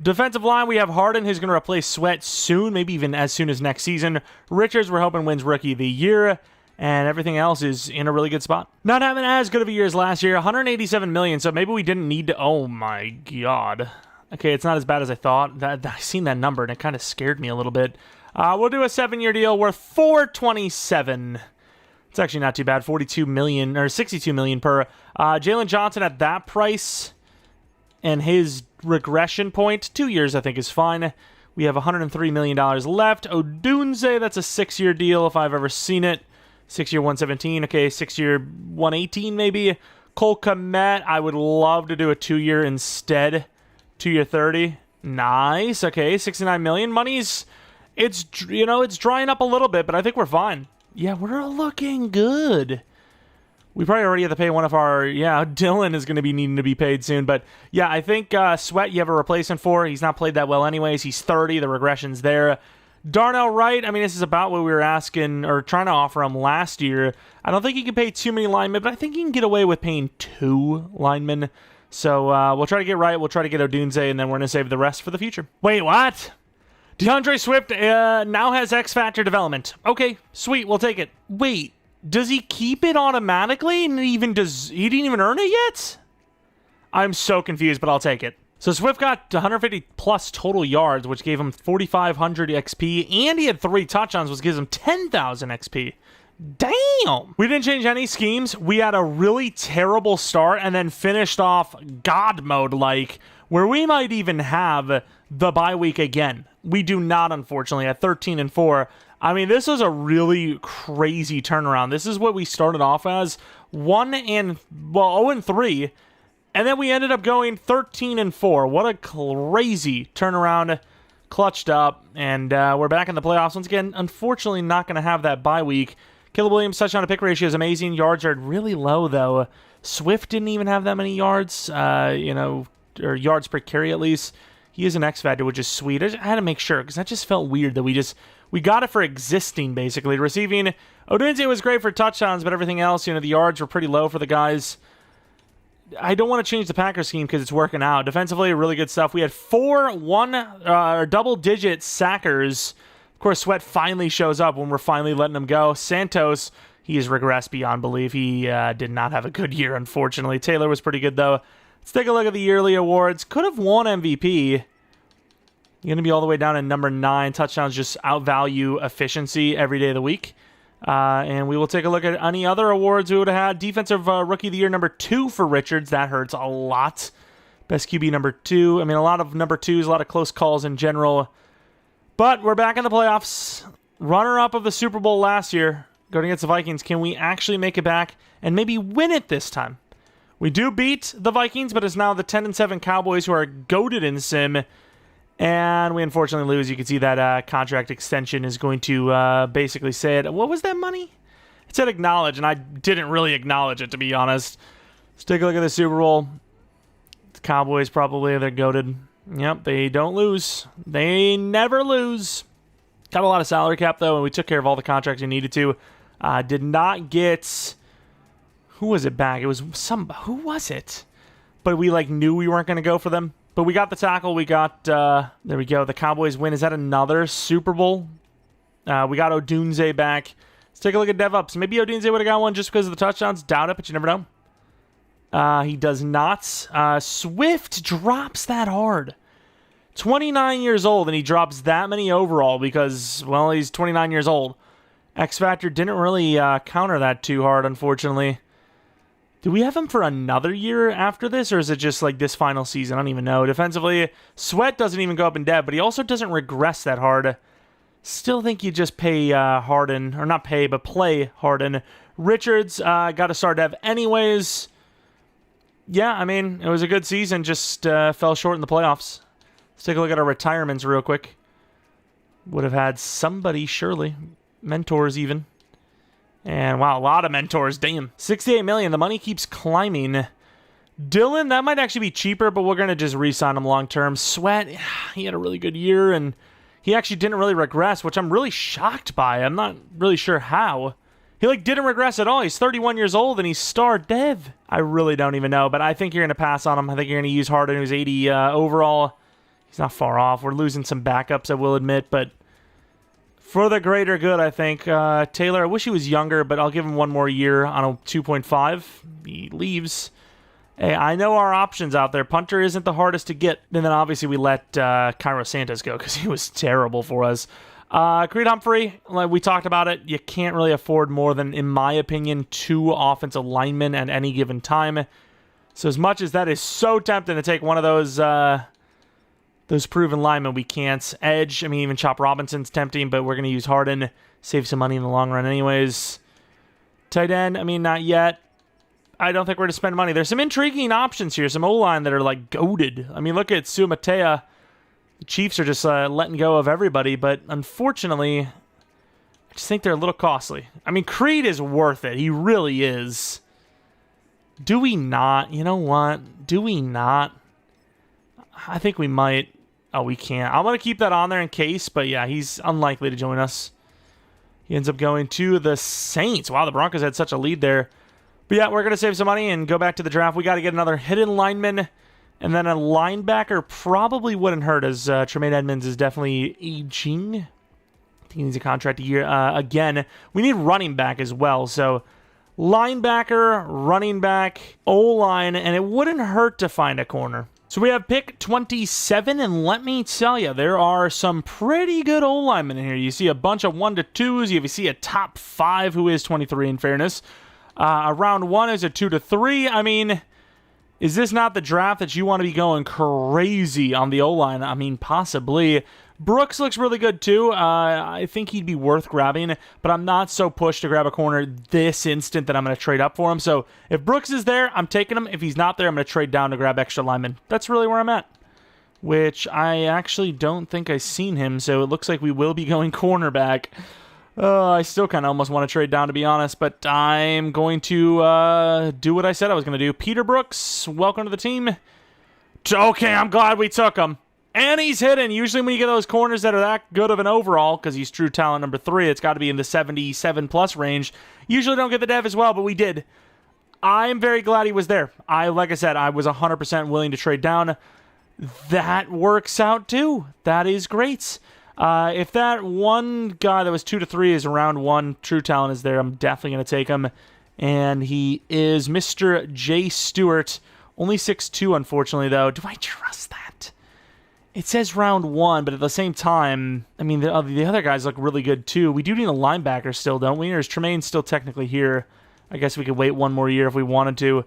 Defensive line, we have Harden, who's going to replace Sweat soon, maybe even as soon as next season. Richards, we're hoping wins Rookie of the Year, and everything else is in a really good spot. Not having as good of a year as last year, 187 million, so maybe we didn't need to... Oh my god. Okay, it's not as bad as I thought. I seen that number, and it kind of scared me a little bit. We'll do a 7-year deal worth $427. It's actually not too bad. 42 million, or 62 million per. Jalen Johnson at that price, and his regression point, 2 years I think is fine. We have $103 million left. Odunze, that's a 6-year deal if I've ever seen it. 6-year 117. Okay, 6-year 118 maybe. Cole Kmet, I would love to do a 2-year instead. 2-year 30. Nice. Okay, 69 million. Money's, it's drying up a little bit, but I think we're fine. Yeah, we're looking good. We probably already have to pay one of our... Yeah, Dylan is going to be needing to be paid soon. But yeah, I think Sweat you have a replacement for. He's not played that well anyways. He's 30. The regression's there. Darnell Wright, I mean, this is about what we were asking or trying to offer him last year. I don't think he can pay too many linemen, but I think he can get away with paying 2 linemen. So we'll try to get Wright. We'll try to get Odunze, and then we're going to save the rest for the future. Wait, what? DeAndre Swift now has X Factor development. Okay, sweet. We'll take it. Wait. Does he keep it automatically? And he didn't even earn it yet? I'm so confused, but I'll take it. So Swift got 150 plus total yards, which gave him 4,500 XP, and he had 3 touchdowns, which gives him 10,000 XP. Damn! We didn't change any schemes. We had a really terrible start and then finished off God mode like, where we might even have the bye week again. We do not, unfortunately, at 13-4. I mean, this was a really crazy turnaround. This is what we started off as 0-3, and then we ended up going 13-4. What a crazy turnaround. Clutched up, and we're back in the playoffs once again. Unfortunately, not going to have that bye week. Caleb Williams' touchdown to pick ratio is amazing. Yards are really low, though. Swift didn't even have that many yards, or yards per carry at least. He is an X Factor, which is sweet. I had to make sure, because that just felt weird that we got it for existing, basically. Receiving, Odunze was great for touchdowns, but everything else, the yards were pretty low for the guys. I don't want to change the Packers scheme because it's working out. Defensively, really good stuff. We had 4 double-digit sackers. Of course, Sweat finally shows up when we're finally letting him go. Santos, he has regressed beyond belief. He did not have a good year, unfortunately. Taylor was pretty good, though. Let's take a look at the yearly awards. Could have won MVP. You're going to be all the way down at number 9. Touchdowns just outvalue efficiency every day of the week. And we will take a look at any other awards we would have had. Defensive Rookie of the Year, number 2 for Richards. That hurts a lot. Best QB, number 2. I mean, a lot of number 2s, a lot of close calls in general. But we're back in the playoffs. Runner-up of the Super Bowl last year, going against the Vikings. Can we actually make it back and maybe win it this time? We do beat the Vikings, but it's now the 10-7 Cowboys who are goated in sim. And we unfortunately lose. You can see that contract extension is going to basically say it. What was that money? It said acknowledge, and I didn't really acknowledge it, to be honest. Let's take a look at the Super Bowl. The Cowboys probably, they're goated. Yep, they don't lose. They never lose. Got a lot of salary cap, though, and we took care of all the contracts we needed to. Did not get... Who was it back? It was who was it? But we knew we weren't going to go for them. But we got the tackle. We got, there we go. The Cowboys win. Is that another Super Bowl? We got Odunze back. Let's take a look at DevUps. Maybe Odunze would have got one just because of the touchdowns. Doubt it, but you never know. He does not. Swift drops that hard. 29 years old, and he drops that many overall because, well, he's 29 years old. X Factor didn't really counter that too hard, unfortunately. Do we have him for another year after this, or is it just this final season? I don't even know. Defensively, Sweat doesn't even go up in dev, but he also doesn't regress that hard. Still think you just pay Harden, or not pay, but play Harden. Richards got to start dev anyways. Yeah, I mean, it was a good season, just fell short in the playoffs. Let's take a look at our retirements real quick. Would have had somebody, surely. Mentors even. And wow, a lot of mentors, damn. 68 million, the money keeps climbing. Dylan, that might actually be cheaper, but we're going to just re-sign him long-term. Sweat, he had a really good year, and he actually didn't really regress, which I'm really shocked by. I'm not really sure how. He, didn't regress at all. He's 31 years old, and he's star dev. I really don't even know, but I think you're going to pass on him. I think you're going to use Harden, who's 80 overall. He's not far off. We're losing some backups, I will admit, but for the greater good, I think. Taylor, I wish he was younger, but I'll give him one more year on a 2.5. He leaves. Hey, I know our options out there. Punter isn't the hardest to get. And then obviously we let Cairo Santos go because he was terrible for us. Creed Humphrey, like we talked about it, you can't really afford more than, in my opinion, 2 offensive linemen at any given time. So as much as that is so tempting to take one of those proven linemen, we can't. Edge, I mean, even Chop Robinson's tempting, but we're going to use Harden. Save some money in the long run anyways. Tight end, I mean, not yet. I don't think we're going to spend money. There's some intriguing options here. Some O-line that are, goated. I mean, look at Sumatea. The Chiefs are just letting go of everybody, but unfortunately, I just think they're a little costly. I mean, Creed is worth it. He really is. Do we not? You know what? Do we not? I think we might. Oh, we can't. I'm going to keep that on there in case, but yeah, he's unlikely to join us. He ends up going to the Saints. Wow, the Broncos had such a lead there. But yeah, we're going to save some money and go back to the draft. We got to get another hidden lineman, and then a linebacker probably wouldn't hurt, as Tremaine Edmonds is definitely aging. I think he needs a contract a year. Again, we need running back as well. So linebacker, running back, O-line, and it wouldn't hurt to find a corner. So we have pick 27, and let me tell you, there are some pretty good O-linemen in here. You see a bunch of 1-2s. You see a top 5 who is 23 in fairness. Round 1 is a 2-3. I mean, is this not the draft that you want to be going crazy on the O-line? I mean, possibly. Brooks looks really good too. I think he'd be worth grabbing, but I'm not so pushed to grab a corner this instant that I'm going to trade up for him. So if Brooks is there, I'm taking him. If he's not there, I'm going to trade down to grab extra lineman. That's really where I'm at, which I actually don't think I've seen him, so it looks like we will be going cornerback. I still kind of almost want to trade down, to be honest, but I'm going to do what I said I was going to do. Peter Brooks, welcome to the team. Okay, I'm glad we took him. And he's hidden. Usually when you get those corners that are that good of an overall, because he's true talent number 3, it's got to be in the 77-plus range. Usually don't get the dev as well, but we did. I'm very glad he was there. Like I said, I was 100% willing to trade down. That works out, too. That is great. If that one guy that was 2-3 is around 1, true talent is there, I'm definitely going to take him. And he is Mr. J. Stewart. Only 6'2", unfortunately, though. Do I trust that? It says round 1, but at the same time, I mean, the other guys look really good, too. We do need a linebacker still, don't we? Or is Tremaine still technically here? I guess we could wait one more year if we wanted to.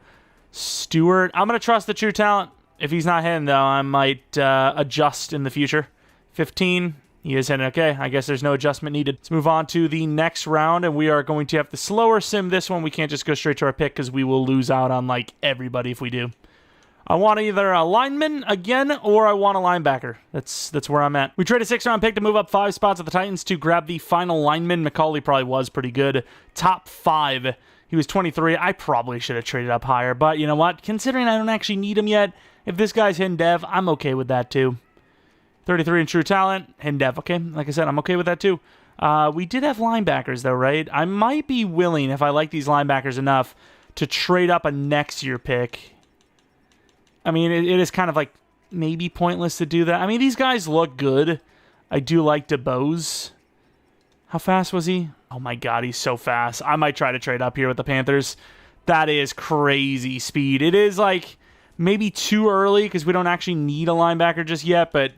Stewart. I'm going to trust the true talent. If he's not hidden, though, I might adjust in the future. 15. He is hidden. Okay, I guess there's no adjustment needed. Let's move on to the next round, and we are going to have to slower sim this one. We can't just go straight to our pick because we will lose out on, everybody if we do. I want either a lineman again, or I want a linebacker. That's where I'm at. We trade a 6th-round pick to move up 5 spots at the Titans to grab the final lineman. McCauley probably was pretty good. Top 5. He was 23. I probably should have traded up higher, but you know what? Considering I don't actually need him yet, if this guy's hidden dev, I'm okay with that too. 33 in true talent, hidden dev. Okay, like I said, I'm okay with that too. We did have linebackers though, right? I might be willing, if I like these linebackers enough, to trade up a next year pick. I mean, it is kind of maybe pointless to do that. I mean, these guys look good. I do like DeBose. How fast was he? Oh my god, he's so fast. I might try to trade up here with the Panthers. That is crazy speed. It is maybe too early because we don't actually need a linebacker just yet, but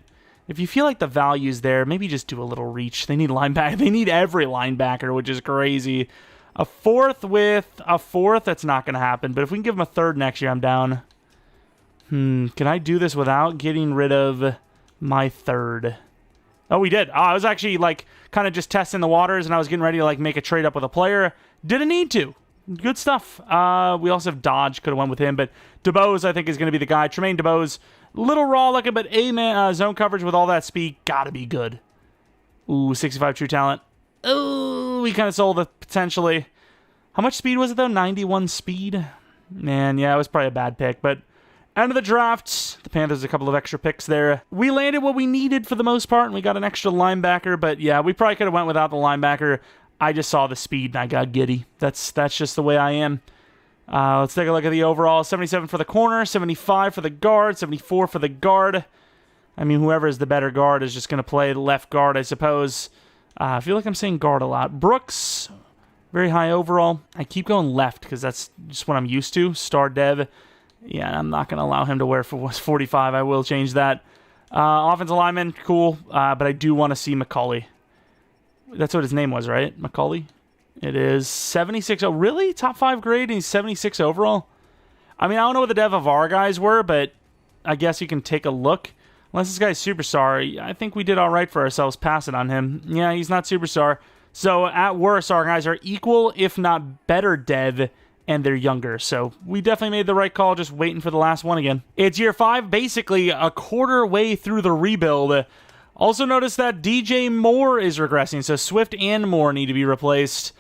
if you feel like the value's there, maybe just do a little reach. They need linebacker. They need every linebacker, which is crazy. A 4th with a 4th, that's not going to happen. But if we can give them a 3rd next year, I'm down. Can I do this without getting rid of my 3rd? Oh, we did. I was actually kind of just testing the waters, and I was getting ready to make a trade up with a player. Didn't need to. Good stuff. We also have Dodge. Could have went with him, but DeBose I think is going to be the guy. Tremaine DeBose. Little raw looking, but man, zone coverage with all that speed, gotta be good. Ooh, 65 true talent. Ooh, we kind of sold it potentially. How much speed was it though? 91 speed. Man, yeah, it was probably a bad pick, but end of the draft, the Panthers a couple of extra picks there. We landed what we needed for the most part, and we got an extra linebacker, but yeah, we probably could have went without the linebacker. I just saw the speed, and I got giddy. That's just the way I am. Let's take a look at the overall. 77 for the corner, 75 for the guard, 74 for the guard. I mean, whoever is the better guard is just going to play the left guard, I suppose. I feel like I'm saying guard a lot. Brooks, very high overall. I keep going left because that's just what I'm used to. Star Dev. Yeah, I'm not going to allow him to wear 45. I will change that. Offensive lineman, cool. But I do want to see McCauley. That's what his name was, right? McCauley? It is 76. Oh, really? Top 5 grade and he's 76 overall? I mean, I don't know what the Dev of our guys were, but I guess you can take a look. Unless this guy's superstar, I think we did all right for ourselves passing on him. Yeah, he's not superstar. So at worst, our guys are equal, if not better Dev, and they're younger. So we definitely made the right call, just waiting for the last one again. It's year 5, basically a quarter way through the rebuild. Also notice that DJ Moore is regressing, so Swift and Moore need to be replaced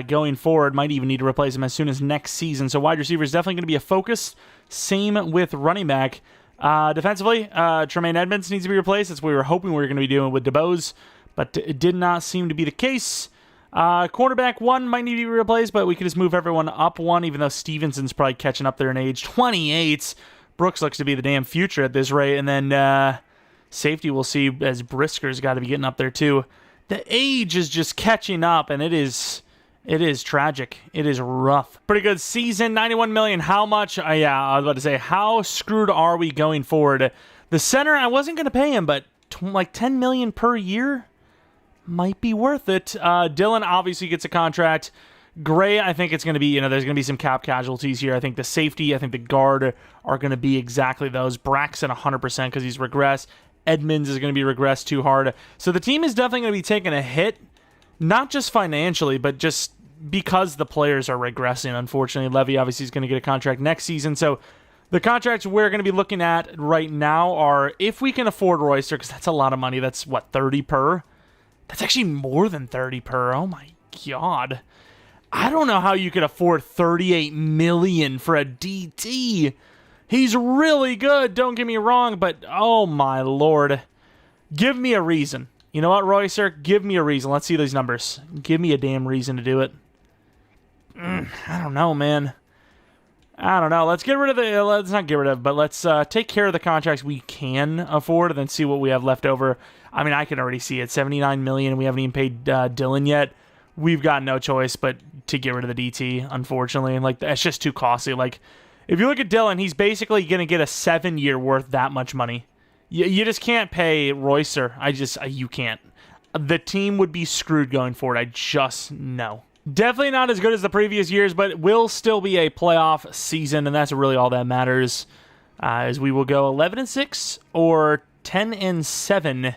going forward. Might even need to replace him as soon as next season. So wide receiver is definitely going to be a focus. Same with running back. Defensively, Tremaine Edmonds needs to be replaced. That's what we were hoping we were going to be doing with DeBose, but it did not seem to be the case. Cornerback 1 might need to be replaced, but we could just move everyone up 1, even though Stevenson's probably catching up there in age. 28. Brooks looks to be the damn future at this rate, and then safety we'll see as Brisker's got to be getting up there too. The age is just catching up, and it is tragic. It is rough. Pretty good season, 91 million. How much? Yeah, I was about to say, how screwed are we going forward? The center, I wasn't going to pay him, but like 10 million per year might be worth it. Dylan obviously gets a contract. Gray, I think it's going to be, there's going to be some cap casualties here. I think the safety, I think the guard are going to be exactly those. Braxton 100% because he's regressed. Edmonds is going to be regressed too hard. So the team is definitely going to be taking a hit, not just financially, but just because the players are regressing, unfortunately. Levy obviously is going to get a contract next season. So the contracts we're going to be looking at right now are, if we can afford Royster, because that's a lot of money. That's, 30 per? That's actually more than 30 per. Oh, my God. I don't know how you could afford $38 million for a DT. He's really good, don't get me wrong, but oh, my Lord. Give me a reason. You know what, Royster? Give me a reason. Let's see these numbers. Give me a damn reason to do it. I don't know, man. I don't know. Let's get rid of the... Let's not get rid of, but let's take care of the contracts we can afford and then see what we have left over. I mean, I can already see it. $79 million, and we haven't even paid Dylan yet. We've got no choice but to get rid of the DT, unfortunately. Like, that's just too costly. Like, if you look at Dylan, he's basically going to get a 7-year worth that much money. You just can't pay Royster. You can't. The team would be screwed going forward. I just know. Definitely not as good as the previous years, but it will still be a playoff season, and that's really all that matters. As we will go 11-6 or 10-7.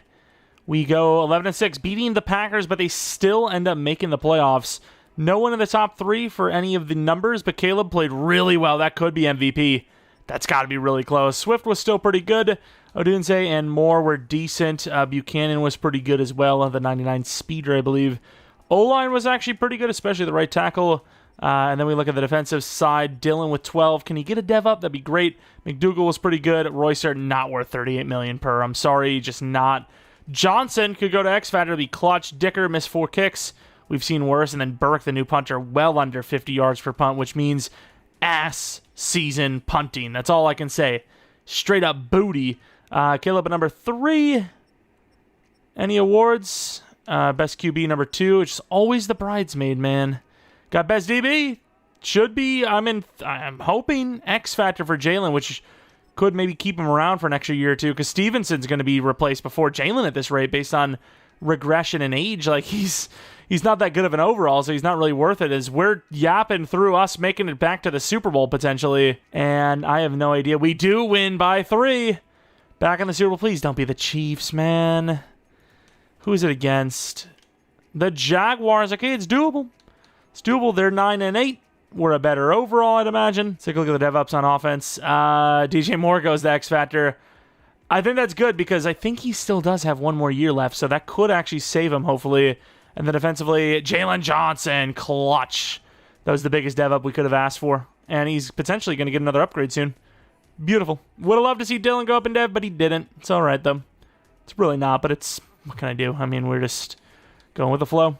We go 11-6, beating the Packers, but they still end up making the playoffs. No one in the top 3 for any of the numbers, but Caleb played really well. That could be MVP. That's got to be really close. Swift was still pretty good. Odunze and Moore were decent. Buchanan was pretty good as well. The 99 speeder, I believe. O-line was actually pretty good, especially the right tackle. And then we look at the defensive side. Dylan with 12. Can he get a dev up? That'd be great. McDougal was pretty good. Royster, not worth $38 million per. I'm sorry, just not. Johnson could go to X Factor, be clutch. Dicker missed 4 kicks. We've seen worse. And then Burke, the new punter, well under 50 yards per punt, which means ass season punting. That's all I can say. Straight up booty. Caleb at number 3. Any awards? Best QB number 2, which is always the bridesmaid, man. Got best DB. Should be, I'm hoping X Factor for Jalen, which could maybe keep him around for an extra year or two, because Stevenson's going to be replaced before Jalen at this rate based on regression and age. Like, he's not that good of an overall, so he's not really worth it, as we're yapping through us making it back to the Super Bowl potentially, and I have no idea. We do win by 3. Back in the Super Bowl. Please don't be the Chiefs, man. Who is it against? The Jaguars. Okay, it's doable. It's doable. They're 9-8. We're a better overall, I'd imagine. Let's take a look at the DevOps on offense. DJ Moore goes to X Factor. I think that's good because I think he still does have 1 more year left, so that could actually save him, hopefully. And then defensively, Jalen Johnson, clutch. That was the biggest dev up we could have asked for. And he's potentially going to get another upgrade soon. Beautiful. Would have loved to see Dylan go up in dev, but he didn't. It's all right, though. It's really not, but it's... What can I do? I mean, we're just going with the flow.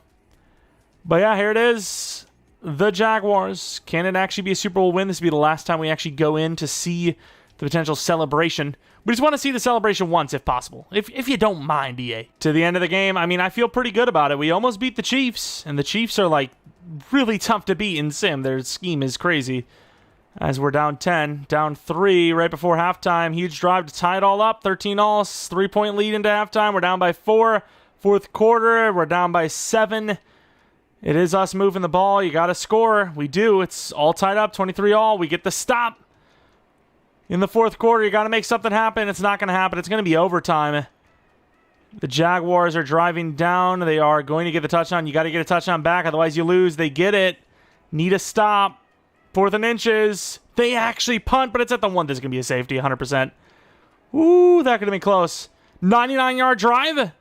But yeah, here it is. The Jaguars. Can it actually be a Super Bowl win? This will be the last time we actually go in to see the potential celebration. We just want to see the celebration once, if possible. If you don't mind, EA. To the end of the game, I mean, I feel pretty good about it. We almost beat the Chiefs, and the Chiefs are, like, really tough to beat in Sim. Their scheme is crazy. As we're down 10, down 3 right before halftime. Huge drive to tie it all up. 13-all, 3-point lead into halftime. We're down by 4. Fourth quarter, we're down by 7. It is us moving the ball. You got to score. We do. It's all tied up, 23-all. We get the stop. In the fourth quarter, you got to make something happen. It's not going to happen. It's going to be overtime. The Jaguars are driving down. They are going to get the touchdown. You got to get a touchdown back, otherwise you lose. They get it. Need a stop. 4th and inches. They actually punt, but it's at the 1. There's going to be a safety, 100%. Ooh, that could have been close. 99-yard drive.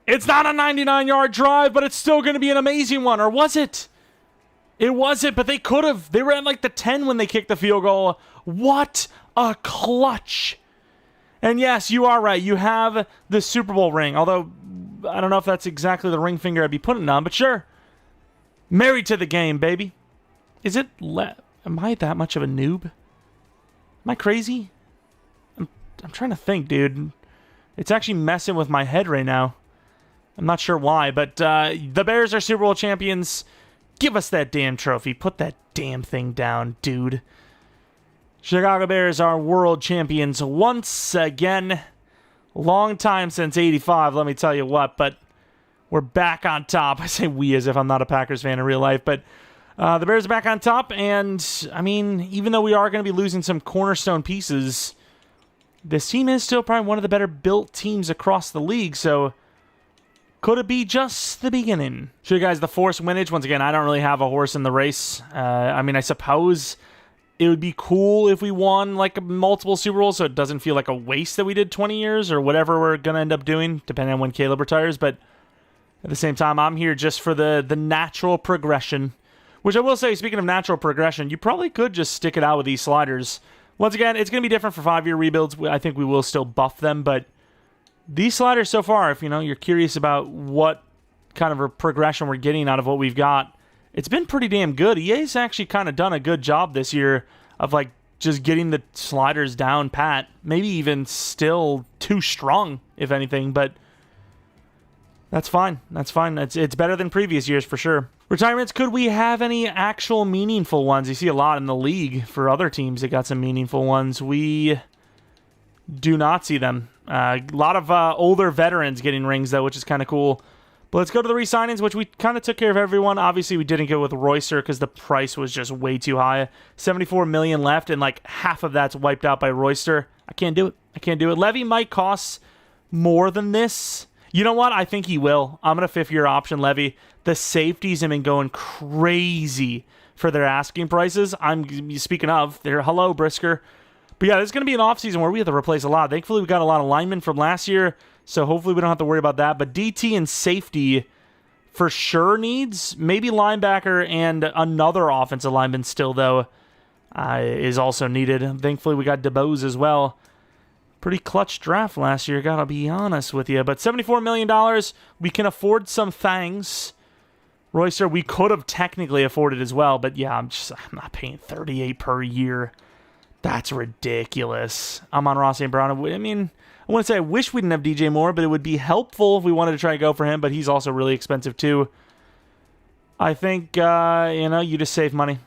It's not a 99-yard drive, but it's still going to be an amazing one. Or was it? It wasn't, but they could have. They were at like the 10 when they kicked the field goal. What a clutch. And yes, you are right. You have the Super Bowl ring. Although, I don't know if that's exactly the ring finger I'd be putting it on, but sure. Married to the game, baby. Is it... Am I that much of a noob? Am I crazy? I'm trying to think, dude. It's actually messing with my head right now. I'm not sure why, but the Bears are Super Bowl champions. Give us that damn trophy. Put that damn thing down, dude. Chicago Bears are world champions once again. Long time since 85, let me tell you what, but we're back on top. I say we as if I'm not a Packers fan in real life, but the Bears are back on top, and, I mean, even though we are going to be losing some cornerstone pieces, this team is still probably one of the better built teams across the league, so could it be just the beginning? Show you guys the force winage. Once again, I don't really have a horse in the race. I mean, I suppose it would be cool if we won like multiple Super Bowls so it doesn't feel like a waste that we did 20 years or whatever we're going to end up doing, depending on when Caleb retires. But at the same time, I'm here just for the natural progression. Which I will say, speaking of natural progression, you probably could just stick it out with these sliders. Once again, it's going to be different for 5-year rebuilds. I think we will still buff them, but these sliders so far, if you're curious about what kind of a progression we're getting out of what we've got, it's been pretty damn good. EA's actually kind of done a good job this year of like just getting the sliders down pat. Maybe even still too strong, if anything, but that's fine. That's fine. It's better than previous years for sure. Retirements, could we have any actual meaningful ones? You see a lot in the league for other teams that got some meaningful ones. We do not see them. A lot of older veterans getting rings, though, which is kind of cool. But let's go to the re-signings, which we kind of took care of everyone. Obviously, we didn't go with Royster because the price was just way too high. $74 million left, and like half of that's wiped out by Royster. I can't do it. I can't do it. Levy might cost more than this. You know what? I think he will. I'm going to 5th-year option Levy. The safeties have been going crazy for their asking prices. I'm speaking of, hello, Brisker. But yeah, this is going to be an offseason where we have to replace a lot. Thankfully, we got a lot of linemen from last year, so hopefully we don't have to worry about that. But DT and safety for sure needs. Maybe linebacker and another offensive lineman still, though, is also needed. Thankfully, we got DeBose as well. Pretty clutch draft last year, gotta be honest with you. But $74 million, we can afford some things. Royster, we could have technically afforded as well, but yeah, I'm not paying $38 per year. That's ridiculous. I'm on Ross St. Brown. I mean, I want to say I wish we didn't have DJ Moore, but it would be helpful if we wanted to try to go for him, but he's also really expensive too. I think, you just save money.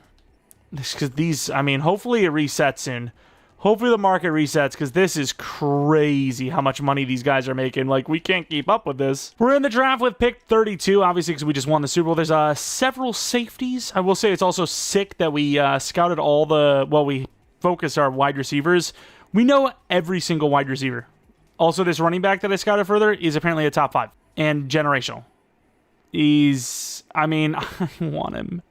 Because these, I mean, hopefully it resets soon. Hopefully the market resets, because this is crazy how much money these guys are making. Like, we can't keep up with this. We're in the draft with pick 32, obviously, because we just won the Super Bowl. There's several safeties. I will say it's also sick that we scouted all the, we focused our wide receivers. We know every single wide receiver. Also, this running back that I scouted further is apparently a top 5 and generational. I want him,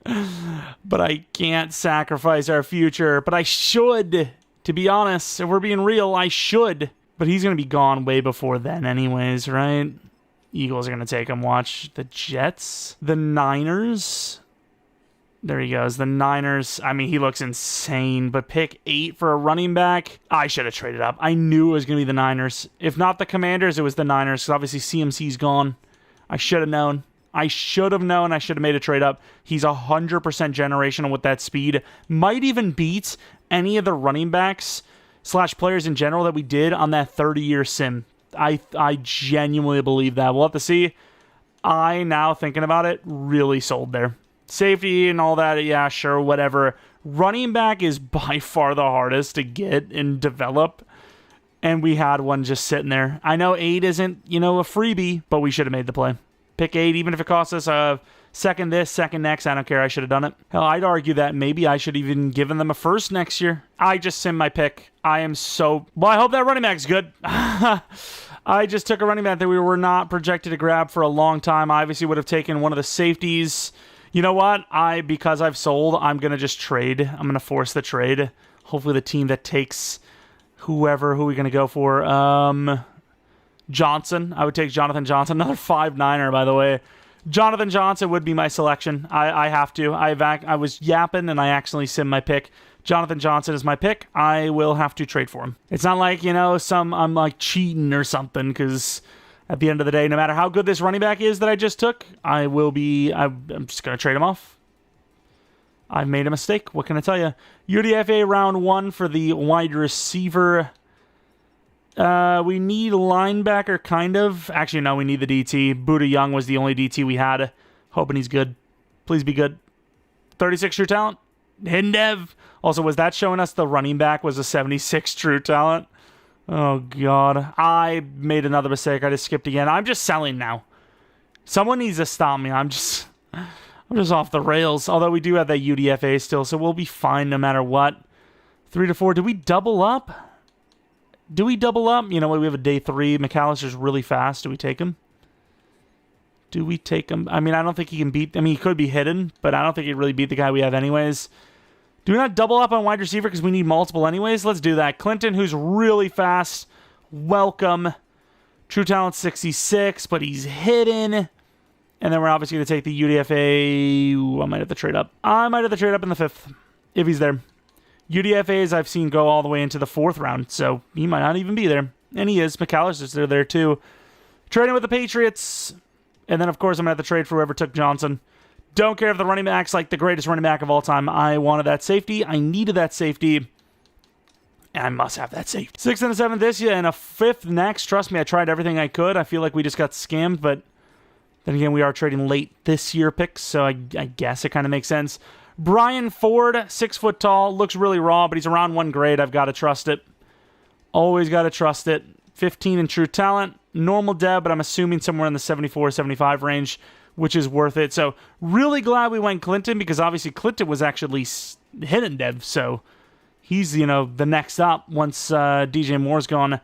but I can't sacrifice our future, but I should. To be honest, if we're being real, I should. But he's going to be gone way before then anyways, right? Eagles are going to take him. Watch. The Jets. The Niners. There he goes. The Niners. I mean, he looks insane, but pick 8 for a running back. I should have traded up. I knew it was going to be the Niners. If not the Commanders, it was the Niners, because obviously CMC's gone. I should have known. I should have known. I should have made a trade up. He's 100% generational with that speed. Might even beat any of the running backs / players in general that we did on that 30-year sim. I genuinely believe that. We'll have to see. I, now thinking about it, really sold there. Safety and all that, yeah, sure, whatever. Running back is by far the hardest to get and develop, and we had one just sitting there. I know 8 isn't, a freebie, but we should have made the play. Pick 8, even if it costs us a second this, second next, I don't care, I should have done it. Hell, I'd argue that maybe I should have even given them a first next year. I just simmed my pick. I am so... Well, I hope that running back's good. I just took a running back that we were not projected to grab for a long time. I obviously would have taken one of the safeties. You know what? Because I've sold, I'm going to just trade. I'm going to force the trade. Hopefully the team that takes who are we going to go for? Johnson. I would take Jonathan Johnson. Another 5'9"er, by the way. Jonathan Johnson would be my selection. I have to. I was yapping, and I accidentally simmed my pick. Jonathan Johnson is my pick. I will have to trade for him. It's not like, I'm like cheating or something, because... At the end of the day, no matter how good this running back is that I just took, I'm just going to trade him off. I've made a mistake. What can I tell you? UDFA round 1 for the wide receiver. We need linebacker, kind of. Actually, no, we need the DT. Buddha Young was the only DT we had. Hoping he's good. Please be good. 36 true talent. Hidden dev. Also, was that showing us the running back was a 76 true talent? Oh, God. I made another mistake. I just skipped again. I'm just selling now. Someone needs to stop me. I'm just off the rails. Although we do have that UDFA still, so we'll be fine no matter what. 3 to 4. Do we double up? You know what? We have a day 3. McAllister's really fast. Do we take him? I mean, I don't think he can beat... I mean, he could be hidden, but I don't think he'd really beat the guy we have anyways. Do we not double up on wide receiver because we need multiple anyways? Let's do that. Clinton, who's really fast. Welcome. True talent 66, but he's hidden. And then we're obviously going to take the UDFA. Ooh, I might have to trade up. In the 5th, if he's there. UDFAs I've seen go all the way into the 4th round, so he might not even be there. And he is. McAllister's there too. Trading with the Patriots. And then, of course, I'm going to have to trade for whoever took Johnson. Don't care if the running back's like the greatest running back of all time. I wanted that safety. I needed that safety. And I must have that safety. 6th and a 7th this year and a 5th next. Trust me, I tried everything I could. I feel like we just got scammed, but then again, we are trading late this year picks, so I guess it kind of makes sense. Brian Ford, 6 foot tall, looks really raw, but he's around 1 grade. I've got to trust it. Always got to trust it. 15 in true talent. Normal dev, but I'm assuming somewhere in the 74, 75 range, which is worth it. So really glad we went Clinton, because obviously Clinton was actually hidden dev, so he's, the next up once DJ Moore's gone.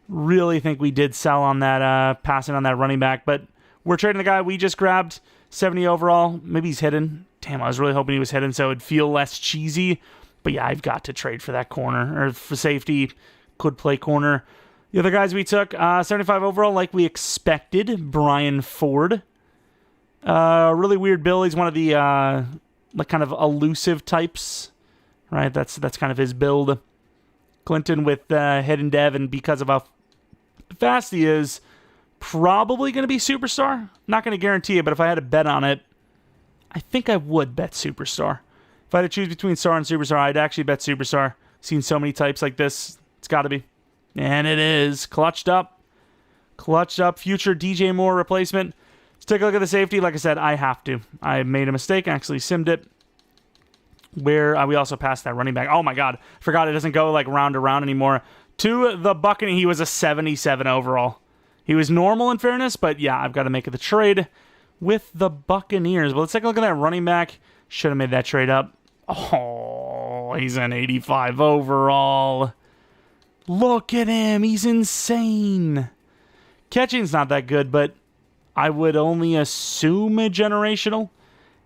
Really think we did sell on that, passing on that running back, but we're trading the guy we just grabbed, 70 overall. Maybe he's hidden. Damn, I was really hoping he was hidden so it'd feel less cheesy. But yeah, I've got to trade for that corner, or for safety. Could play corner. The other guys we took, 75 overall, like we expected. Brian Ford. Really weird build. He's one of the like kind of elusive types, right? That's kind of his build. Clinton with hidden dev, and because of how fast he is, probably going to be superstar. Not going to guarantee it, but if I had to bet on it, I think I would bet superstar. If I had to choose between star and superstar, I'd actually bet superstar. Seen so many types like this. It's got to be. And it is. Clutched up. Future DJ Moore replacement. Let's take a look at the safety. Like I said, I have to. I made a mistake. Actually simmed it. Where we also passed that running back. Oh my God. Forgot it doesn't go like round to round anymore. To the Buccaneers, he was a 77 overall. He was normal in fairness, but yeah, I've got to make the trade with the Buccaneers. But let's take a look at that running back. Should have made that trade up. Oh, he's an 85 overall. Look at him. He's insane. Catching's not that good, but I would only assume a generational.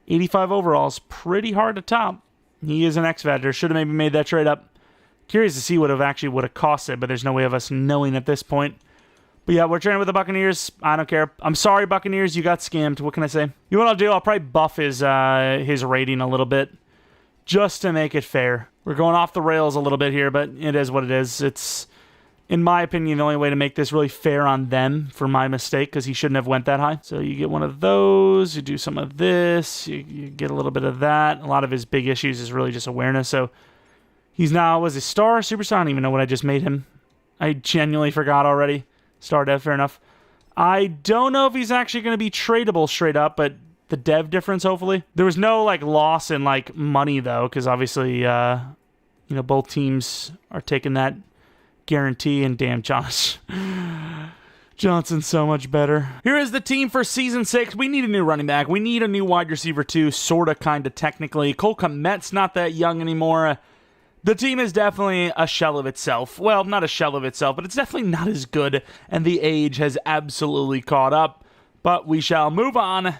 85 overall is pretty hard to top. He is an X-Factor. Should have maybe made that trade up. Curious to see what it would have cost it, but there's no way of us knowing at this point. But yeah, we're training with the Buccaneers. I don't care. I'm sorry, Buccaneers. You got scammed. What can I say? You know what I'll do? I'll probably buff his rating a little bit just to make it fair. We're going off the rails a little bit here, but it is what it is. It's, in my opinion, the only way to make this really fair on them for my mistake, because he shouldn't have went that high. So you get one of those. You do some of this. You get a little bit of that. A lot of his big issues is really just awareness. So he's now, was a star, superstar? I don't even know what I just made him. I genuinely forgot already. Star dev, fair enough. I don't know if he's actually going to be tradable straight up, but the dev difference, hopefully. There was no, like, loss in, like, money, though, because obviously, both teams are taking that guarantee, and damn, Johnson's so much better. Here is the team for Season 6. We need a new running back. We need a new wide receiver, too, sort of, kind of, technically. Cole Kmet's not that young anymore. The team is definitely a shell of itself. Well, not a shell of itself, but it's definitely not as good, and the age has absolutely caught up. But we shall move on,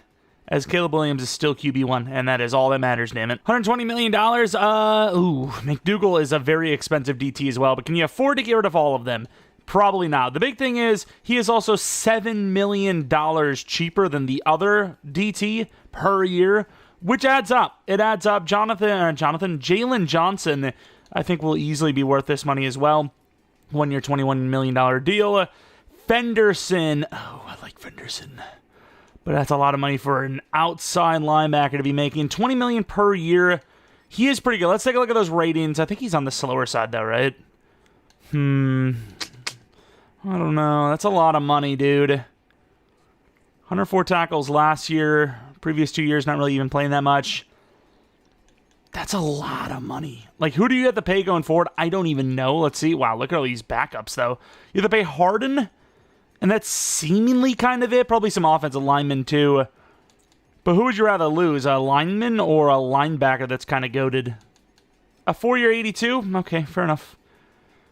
as Caleb Williams is still QB1, and that is all that matters, damn it. $120 million. McDougal is a very expensive DT as well, but can you afford to get rid of all of them? Probably not. The big thing is, he is also $7 million cheaper than the other DT per year, which adds up. It adds up. Jalen Johnson, I think, will easily be worth this money as well. 1 year, $21 million deal. Fenderson. Oh, I like Fenderson. But that's a lot of money for an outside linebacker to be making. $20 million per year. He is pretty good. Let's take a look at those ratings. I think he's on the slower side, though, right? I don't know. That's a lot of money, dude. 104 tackles last year. Previous 2 years, not really even playing that much. That's a lot of money. Like, who do you have to pay going forward? I don't even know. Let's see. Wow, look at all these backups, though. You have to pay Harden, and that's seemingly kind of it. Probably some offensive linemen, too. But who would you rather lose, a lineman or a linebacker that's kind of goated? A 4-year 82? Okay, fair enough.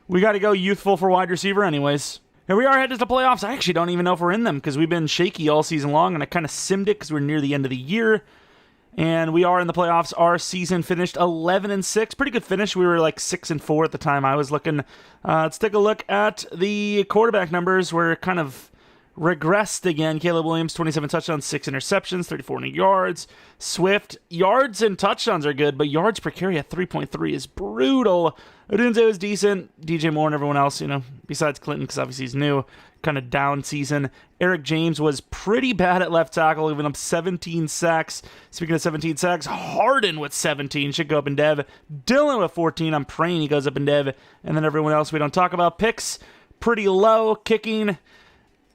We got to go youthful for wide receiver anyways. Here we are headed to the playoffs. I actually don't even know if we're in them because we've been shaky all season long, and I kind of simmed it because we're near the end of the year. And we are in the playoffs. Our season finished 11-6. Pretty good finish. We were like 6-4 at the time I was looking. Let's take a look at the quarterback numbers. We're kind of regressed again. Caleb Williams, 27 touchdowns, 6 interceptions, 3,400 yards. Swift, yards and touchdowns are good, but yards per carry at 3.3 is brutal. Odunze was decent. DJ Moore and everyone else, besides Clinton, because obviously he's new, kind of down season. Eric James was pretty bad at left tackle, even up 17 sacks. Speaking of 17 sacks, Harden with 17 should go up in dev. Dylan with 14. I'm praying he goes up in dev. And then everyone else we don't talk about. Picks, pretty low. Kicking,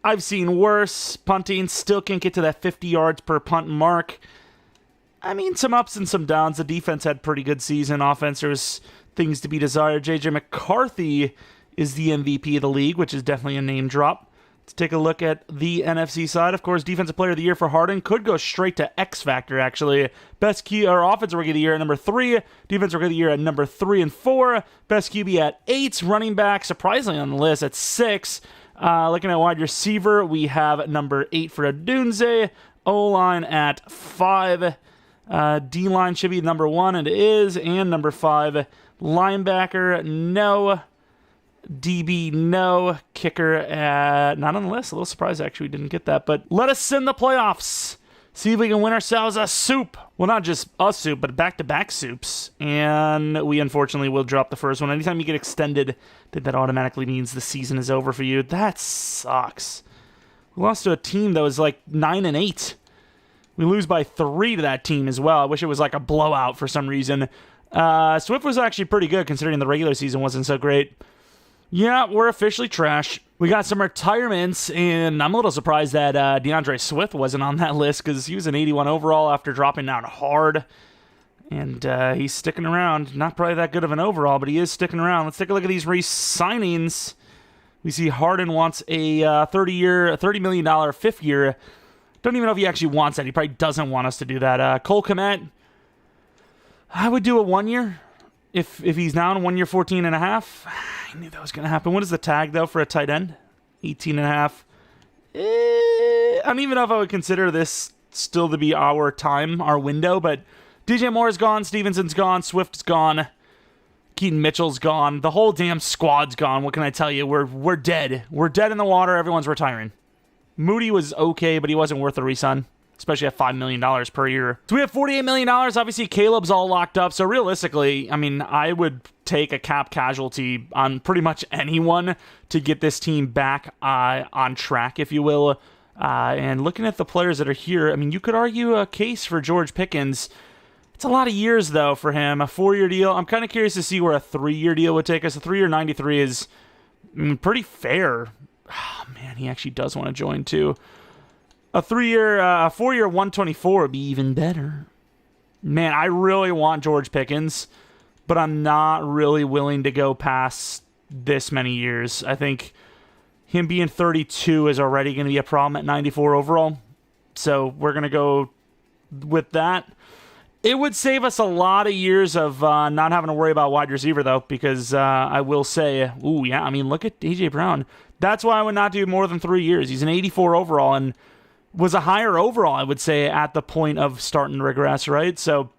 I've seen worse. Punting, still can't get to that 50 yards per punt mark. I mean, some ups and some downs. The defense had pretty good season. Offense, there's things to be desired. J.J. McCarthy is the MVP of the league, which is definitely a name drop. Let's take a look at the NFC side. Of course, Defensive Player of the Year for Harden could go straight to X Factor, actually. Best Offensive Rookie of the Year at number 3. Defensive Rookie of the Year at number 3 and 4. Best QB at 8. Running back, surprisingly on the list, at 6. Looking at wide receiver, we have number 8 for Odunze. O-line at 5. D-line should be number 1, and it is. And number 5. Linebacker, no. DB, no. Kicker, not on the list. A little surprised, actually, we didn't get that. But let us in the playoffs. See if we can win ourselves a soup. Well, not just a soup, but back-to-back soups. And we, unfortunately, will drop the first one. Anytime you get extended, that automatically means the season is over for you. That sucks. We lost to a team that was like 9-8. We lose by 3 to that team as well. I wish it was like a blowout for some reason. Swift was actually pretty good considering the regular season wasn't so great. Yeah, we're officially trash. We got some retirements, and I'm a little surprised that DeAndre Swift wasn't on that list because he was an 81 overall after dropping down hard. And he's sticking around. Not probably that good of an overall, but he is sticking around. Let's take a look at these re-signings. We see Harden wants a $30 million fifth year. Don't even know if he actually wants that. He probably doesn't want us to do that. Cole Kmet, I would do a 1 year. If he's now in 1 year, 14 and a half. I knew that was going to happen. What is the tag, though, for a tight end? 18 and a half. I don't even know if I would consider this still to be our time, our window, but DJ Moore is gone, Stevenson's gone, Swift's gone. Keaton Mitchell's gone. The whole damn squad's gone. What can I tell you? We're dead. We're dead in the water. Everyone's retiring. Moody was okay, but he wasn't worth the re-sign, especially at $5 million per year. So we have $48 million. Obviously, Caleb's all locked up. So realistically, I mean, I would take a cap casualty on pretty much anyone to get this team back on track, if you will. And looking at the players that are here, I mean, you could argue a case for George Pickens. It's a lot of years, though, for him. A 4-year deal. I'm kind of curious to see where a 3-year deal would take us. A 3-year 93 is pretty fair. Oh, man, he actually does want to join, too. A 4-year 124 would be even better. Man, I really want George Pickens, but I'm not really willing to go past this many years. I think him being 32 is already going to be a problem at 94 overall. So we're going to go with that. It would save us a lot of years of not having to worry about wide receiver, though, because I will say, ooh, yeah, I mean, look at A.J. Brown. That's why I would not do more than 3 years. He's an 84 overall and was a higher overall, I would say, at the point of starting to regress, right? So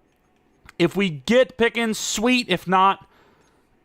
if we get Pickens, sweet. If not,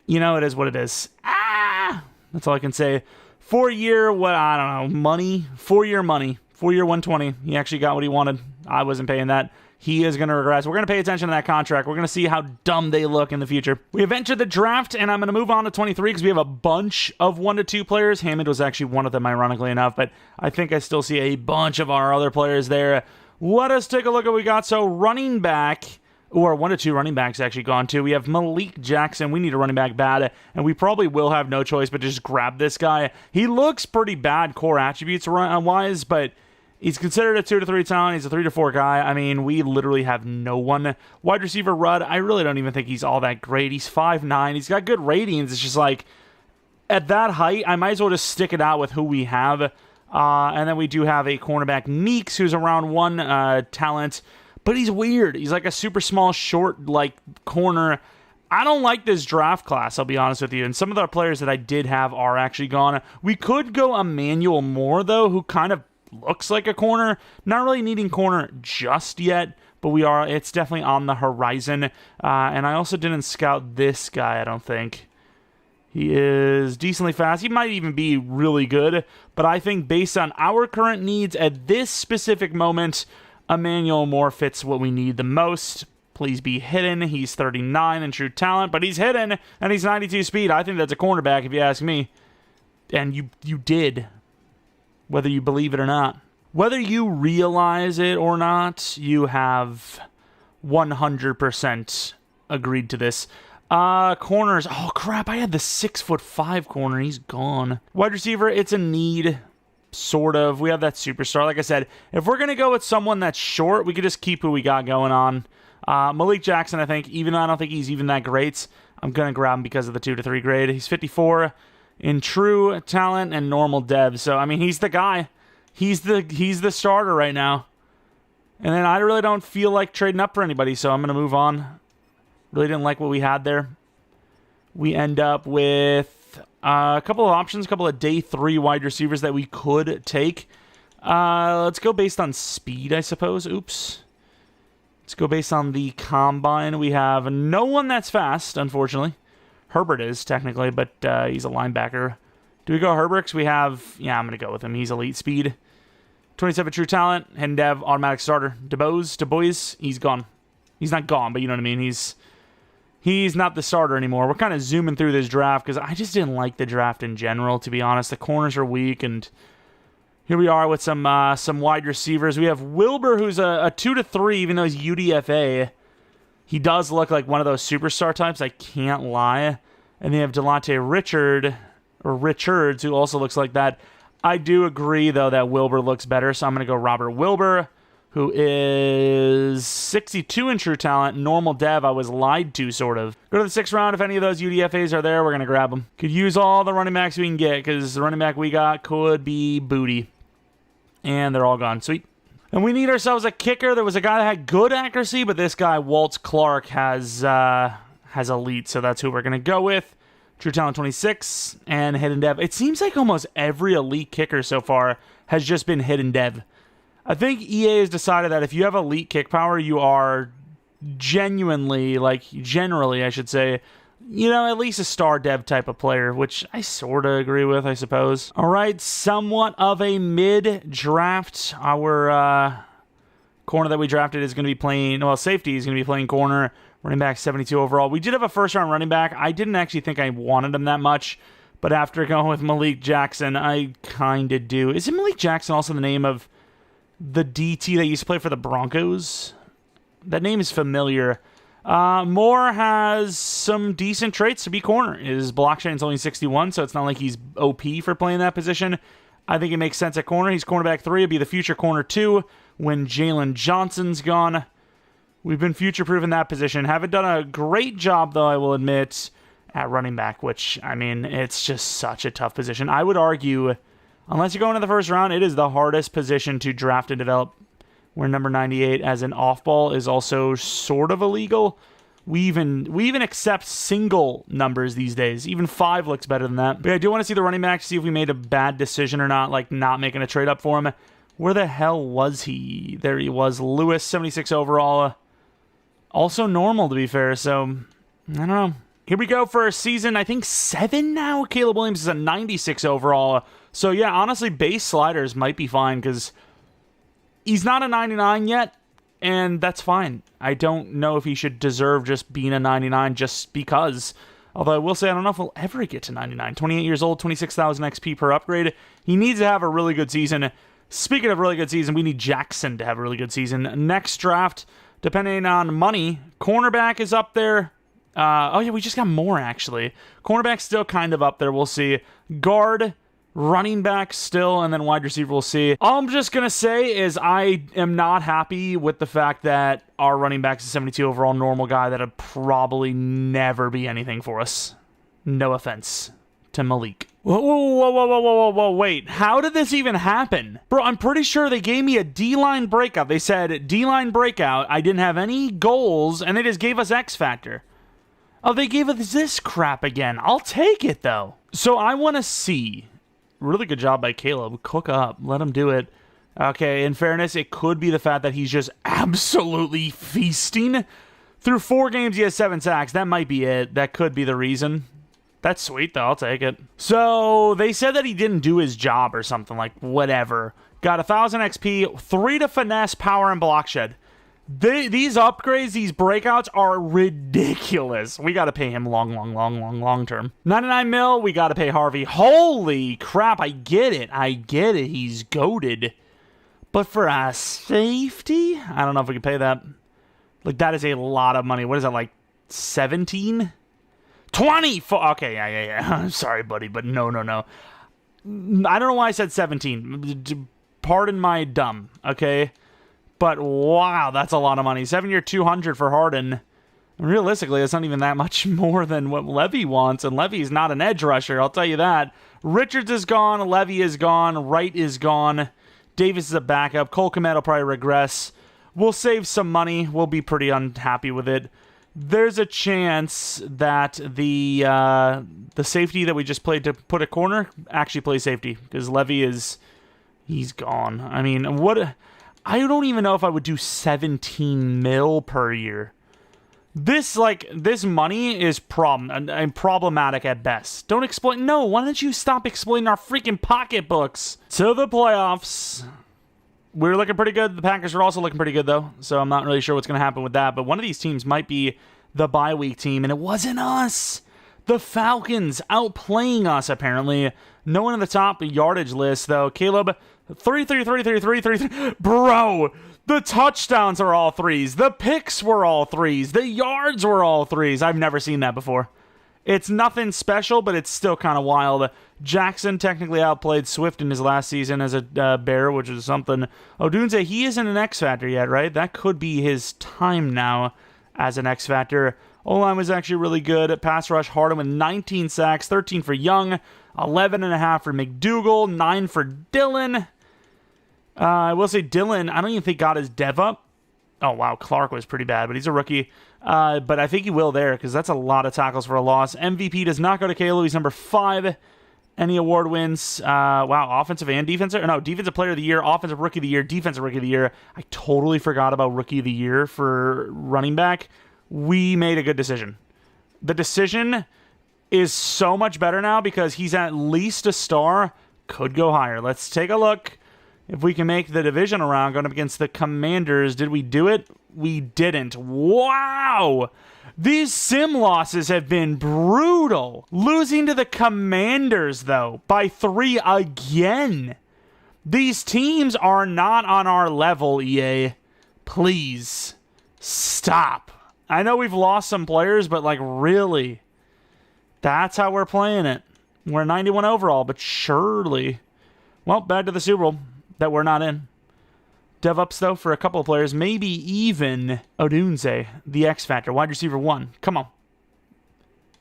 you know, it is what it is. That's all I can say. 4-year, what, I don't know, money. 4-year money. 4-year 120. He actually got what he wanted. I wasn't paying that. He is going to regress. We're going to pay attention to that contract. We're going to see how dumb they look in the future. We have entered the draft, and I'm going to move on to 23 because we have a bunch of 1 to 2 players. Hammond was actually one of them, ironically enough, but I think I still see a bunch of our other players there. Let us take a look at what we got. So running back, or 1 to 2 running backs actually gone too. We have Malik Jackson. We need a running back bad, and we probably will have no choice but to just grab this guy. He looks pretty bad core attributes wise, but he's considered a 2 to 3 talent. He's a 3 to 4 guy. I mean, we literally have no one. Wide receiver Rudd, I really don't even think he's all that great. He's 5'9". He's got good ratings. It's just like, at that height, I might as well just stick it out with who we have. And then we do have a cornerback, Meeks, who's around 1 talent. But he's weird. He's like a super small, short, like, corner. I don't like this draft class, I'll be honest with you. And some of the players that I did have are actually gone. We could go Emmanuel Moore, though, who kind of looks like a corner. Not really needing corner just yet, but we are. It's definitely on the horizon. And I also didn't scout this guy, I don't think. He is decently fast. He might even be really good, but I think based on our current needs at this specific moment, Emmanuel Moore fits what we need the most. Please be hidden. He's 39 in true talent, but he's hidden, and he's 92 speed. I think that's a cornerback, if you ask me. And you did. Whether you believe it or not. Whether you realize it or not, you have 100% agreed to this. Corners. Oh, crap. I had the 6'5" corner. He's gone. Wide receiver, it's a need. Sort of. We have that superstar. Like I said, if we're going to go with someone that's short, we could just keep who we got going on. Malik Jackson, I think, even though I don't think he's even that great, I'm going to grab him because of the 2 to 3 grade. He's 54. In true talent and normal dev. So, I mean, he's the guy. He's the starter right now. And then I really don't feel like trading up for anybody, so I'm going to move on. Really didn't like what we had there. We end up with a couple of options, a couple of day 3 wide receivers that we could take. Let's go based on speed, I suppose. Oops. Let's go based on the combine. We have no one that's fast, unfortunately. Herbert is, technically, but he's a linebacker. Do we go Herbert? 'Cause we have... Yeah, I'm going to go with him. He's elite speed. 27 true talent. Hidden dev, automatic starter. DeBois, he's gone. He's not gone, but you know what I mean. He's not the starter anymore. We're kind of zooming through this draft because I just didn't like the draft in general, to be honest. The corners are weak, and here we are with some wide receivers. We have Wilbur, who's a 2 to 3, even though he's UDFA. He does look like one of those superstar types, I can't lie. And they have Delonte Richards, who also looks like that. I do agree, though, that Wilbur looks better, so I'm going to go Robert Wilbur, who is 62 in true talent, normal dev. I was lied to, sort of. Go to the 6th round. If any of those UDFAs are there, we're going to grab them. Could use all the running backs we can get, because the running back we got could be booty. And they're all gone. Sweet. And we need ourselves a kicker. There was a guy that had good accuracy, but this guy, Waltz Clark, has elite, so that's who we're going to go with. True talent 26, and hidden dev. It seems like almost every elite kicker so far has just been hidden dev. I think EA has decided that if you have elite kick power, you are generally, I should say, you know, at least a star dev type of player, which I sort of agree with, I suppose. All right, somewhat of a mid-draft. Our corner that we drafted is going to be playing, well, safety is going to be playing corner, running back 72 overall. We did have a first-round running back. I didn't actually think I wanted him that much, but after going with Malik Jackson, I kind of do. Is it Malik Jackson also the name of the DT that used to play for the Broncos? That name is familiar. Moore has some decent traits to be corner. His block sharing's only 61, so it's not like he's OP for playing that position. I think it makes sense at corner. He's cornerback 3. He'll be the future corner 2 when Jalen Johnson's gone. We've been future-proofing that position. Haven't done a great job, though, I will admit, at running back, which, I mean, it's just such a tough position. I would argue, unless you're going in the first round, it is the hardest position to draft and develop, where number 98 as an off-ball is also sort of illegal. We even accept single numbers these days. Even 5 looks better than that. But I do want to see the running back to see if we made a bad decision or not, like not making a trade up for him. Where the hell was he? There he was. Lewis, 76 overall. Also normal, to be fair, so I don't know. Here we go for a season, I think 7 now. Caleb Williams is a 96 overall. So yeah, honestly, base sliders might be fine because he's not a 99 yet, and that's fine. I don't know if he should deserve just being a 99 just because. Although I will say, I don't know if he'll ever get to 99. 28 years old, 26,000 XP per upgrade. He needs to have a really good season. Speaking of really good season, we need Jackson to have a really good season. Next draft, depending on money, cornerback is up there. Oh yeah, we just got more, actually. Cornerback's still kind of up there, we'll see. Guard, running back still, and then wide receiver we'll see. All I'm just going to say is I am not happy with the fact that our running back's a 72 overall normal guy that'll probably never be anything for us. No offense to Malik. Whoa, wait. How did this even happen? Bro, I'm pretty sure they gave me a D-line breakout. They said D-line breakout. I didn't have any goals, and they just gave us X Factor. Oh, they gave us this crap again. I'll take it, though. So I want to see. Really good job by Caleb. Cook up. Let him do it. Okay, in fairness, it could be the fact that he's just absolutely feasting. Through 4 games, he has 7 sacks. That might be it. That could be the reason. That's sweet, though. I'll take it. So they said that he didn't do his job or something, like whatever. Got 1,000 XP, 3 to finesse, power, and block shed. These upgrades, these breakouts are ridiculous. We got to pay him long term. 99 mil, we got to pay Harvey. Holy crap, I get it. He's goated. But for a safety, I don't know if we can pay that. Like, that is a lot of money. What is that, like 17? 20! Okay, yeah. I'm sorry, buddy, but no. I don't know why I said 17. Pardon my dumb, okay? But wow, that's a lot of money. 7-year, 200 for Harden. Realistically, it's not even that much more than what Levy wants, and Levy's not an edge rusher, I'll tell you that. Richards is gone, Levy is gone, Wright is gone, Davis is a backup, Cole Kmet will probably regress. We'll save some money. We'll be pretty unhappy with it. There's a chance that the safety that we just played to put a corner actually plays safety, because Levy he's gone. I mean, what... I don't even know if I would do 17 mil per year. This money is problematic at best. Don't exploit. No, why don't you stop exploiting our freaking pocketbooks? To the playoffs. We're looking pretty good. The Packers are also looking pretty good, though. So I'm not really sure what's going to happen with that. But one of these teams might be the bye week team, and it wasn't us. The Falcons outplaying us, apparently. No one in the top yardage list, though. Caleb... 3. Bro, the touchdowns are all 3s. The picks were all 3s. The yards were all 3s. I've never seen that before. It's nothing special, but it's still kind of wild. Jackson technically outplayed Swift in his last season as a Bear, which is something. Odunze, he isn't an X Factor yet, right? That could be his time now as an X Factor. O-line was actually really good. Pass rush, Harden with 19 sacks, 13 for Young, 11.5 for McDougal, 9 for Dillon. I will say Dillon, I don't even think got his dev up. Oh, wow, Clark was pretty bad, but he's a rookie. But I think he will there, because that's a lot of tackles for a loss. MVP does not go to Caleb. He's number 5. Any award wins? Wow, offensive and defensive? No, defensive player of the year, offensive rookie of the year, defensive rookie of the year. I totally forgot about rookie of the year for running back. We made a good decision. The decision is so much better now because he's at least a star. Could go higher. Let's take a look. If we can make the divisional round going up against the Commanders. Did we do it? We didn't. Wow! These sim losses have been brutal. Losing to the Commanders, though, by 3 again. These teams are not on our level, EA. Please, stop. I know we've lost some players, but, like, really? That's how we're playing it. We're 91 overall, but surely. Well, back to the Super Bowl that we're not in. Dev ups, though, for a couple of players. Maybe even Odunze, the X Factor, wide receiver 1. Come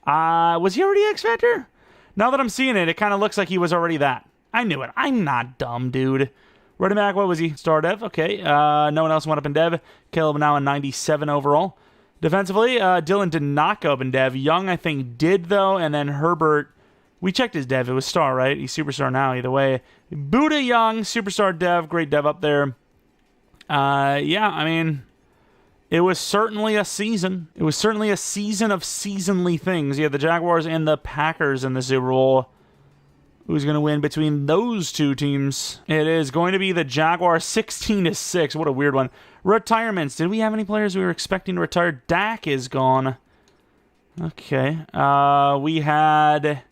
on. Was he already X Factor? Now that I'm seeing it, it kind of looks like he was already that. I knew it. I'm not dumb, dude. Running back, what was he? Star Dev? Okay. No one else went up in Dev. Caleb now in 97 overall. Defensively, Dylan did not go up in Dev. Young, I think, did, though. And then Herbert, we checked his Dev. It was Star, right? He's Superstar now, either way. Buddha Young, Superstar Dev. Great Dev up there. Yeah, I mean, it was certainly a season. It was certainly a season of seasonly things. You had the Jaguars and the Packers in the Super Bowl. Who's going to win between those two teams? It is going to be the Jaguars 16-6. What a weird one. Retirements. Did we have any players we were expecting to retire? Dak is gone. Okay. We had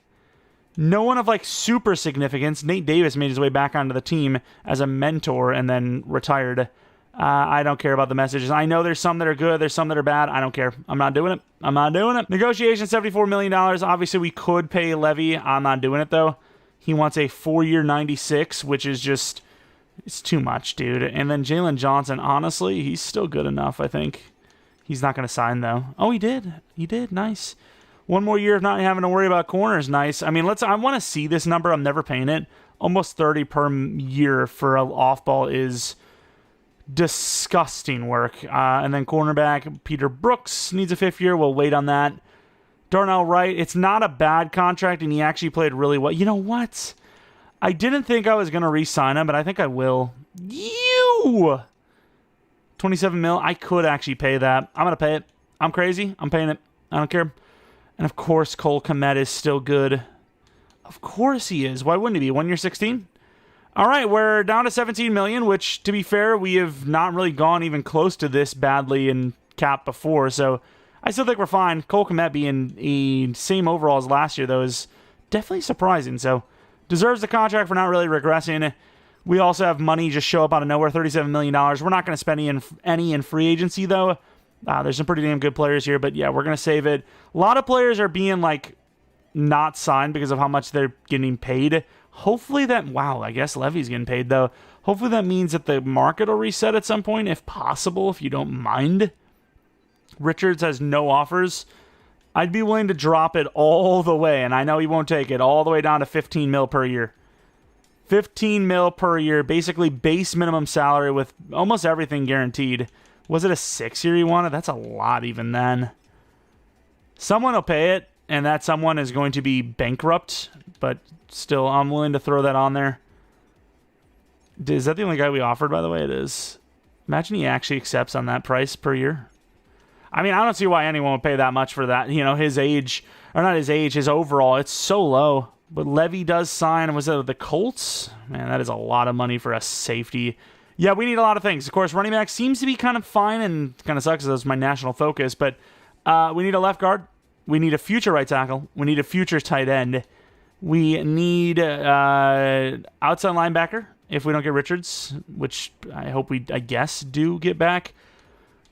no one of, like, super significance. Nate Davis made his way back onto the team as a mentor and then retired. I don't care about the messages. I know there's some that are good. There's some that are bad. I don't care. I'm not doing it. I'm not doing it. Negotiation, $74 million. Obviously, we could pay Levy. I'm not doing it, though. He wants a 4-year 96, which is just, it's too much, dude. And then Jalen Johnson, honestly, he's still good enough, I think. He's not going to sign, though. Oh, he did. He did. Nice. One more year of not having to worry about corners. Nice. I mean, I want to see this number. I'm never paying it. Almost 30 per year for an off-ball is disgusting work. And then cornerback, Peter Brooks needs a 5th year. We'll wait on that. Darnell Wright, it's not a bad contract, and he actually played really well. You know what? I didn't think I was going to re-sign him, but I think I will. 27 mil. I could actually pay that. I'm going to pay it. I'm crazy. I'm paying it. I don't care. And, of course, Cole Kmet is still good. Of course he is. Why wouldn't he be? 1 year 16? All right, we're down to 17 million, which, to be fair, we have not really gone even close to this badly in cap before, so I still think we're fine. Cole Kmet being the same overall as last year, though, is definitely surprising. So, deserves the contract for not really regressing. We also have money just show up out of nowhere, $37 million. We're not going to spend any in free agency, though. There's some pretty damn good players here, but yeah, we're going to save it. A lot of players are being, like, not signed because of how much they're getting paid. Hopefully that, wow, I guess Levy's getting paid, though. Hopefully that means that the market will reset at some point, if possible, if you don't mind. Richards has no offers. I'd be willing to drop it all the way, and I know he won't take it, all the way down to 15 mil per year. 15 mil per year, basically base minimum salary with almost everything guaranteed. Was it a 6-year he wanted? That's a lot even then. Someone will pay it, and that someone is going to be bankrupt, but still, I'm willing to throw that on there. Is that the only guy we offered, by the way? It is. Imagine he actually accepts on that price per year. I mean, I don't see why anyone would pay that much for that. You know, his age, or not his age, his overall, it's so low. But Levy does sign, was it the Colts? Man, that is a lot of money for a safety. Yeah, we need a lot of things. Of course, running back seems to be kind of fine and kind of sucks because that's my national focus. But we need a left guard. We need a future right tackle. We need a future tight end. We need outside linebacker if we don't get Richards, which I hope I guess, do get back.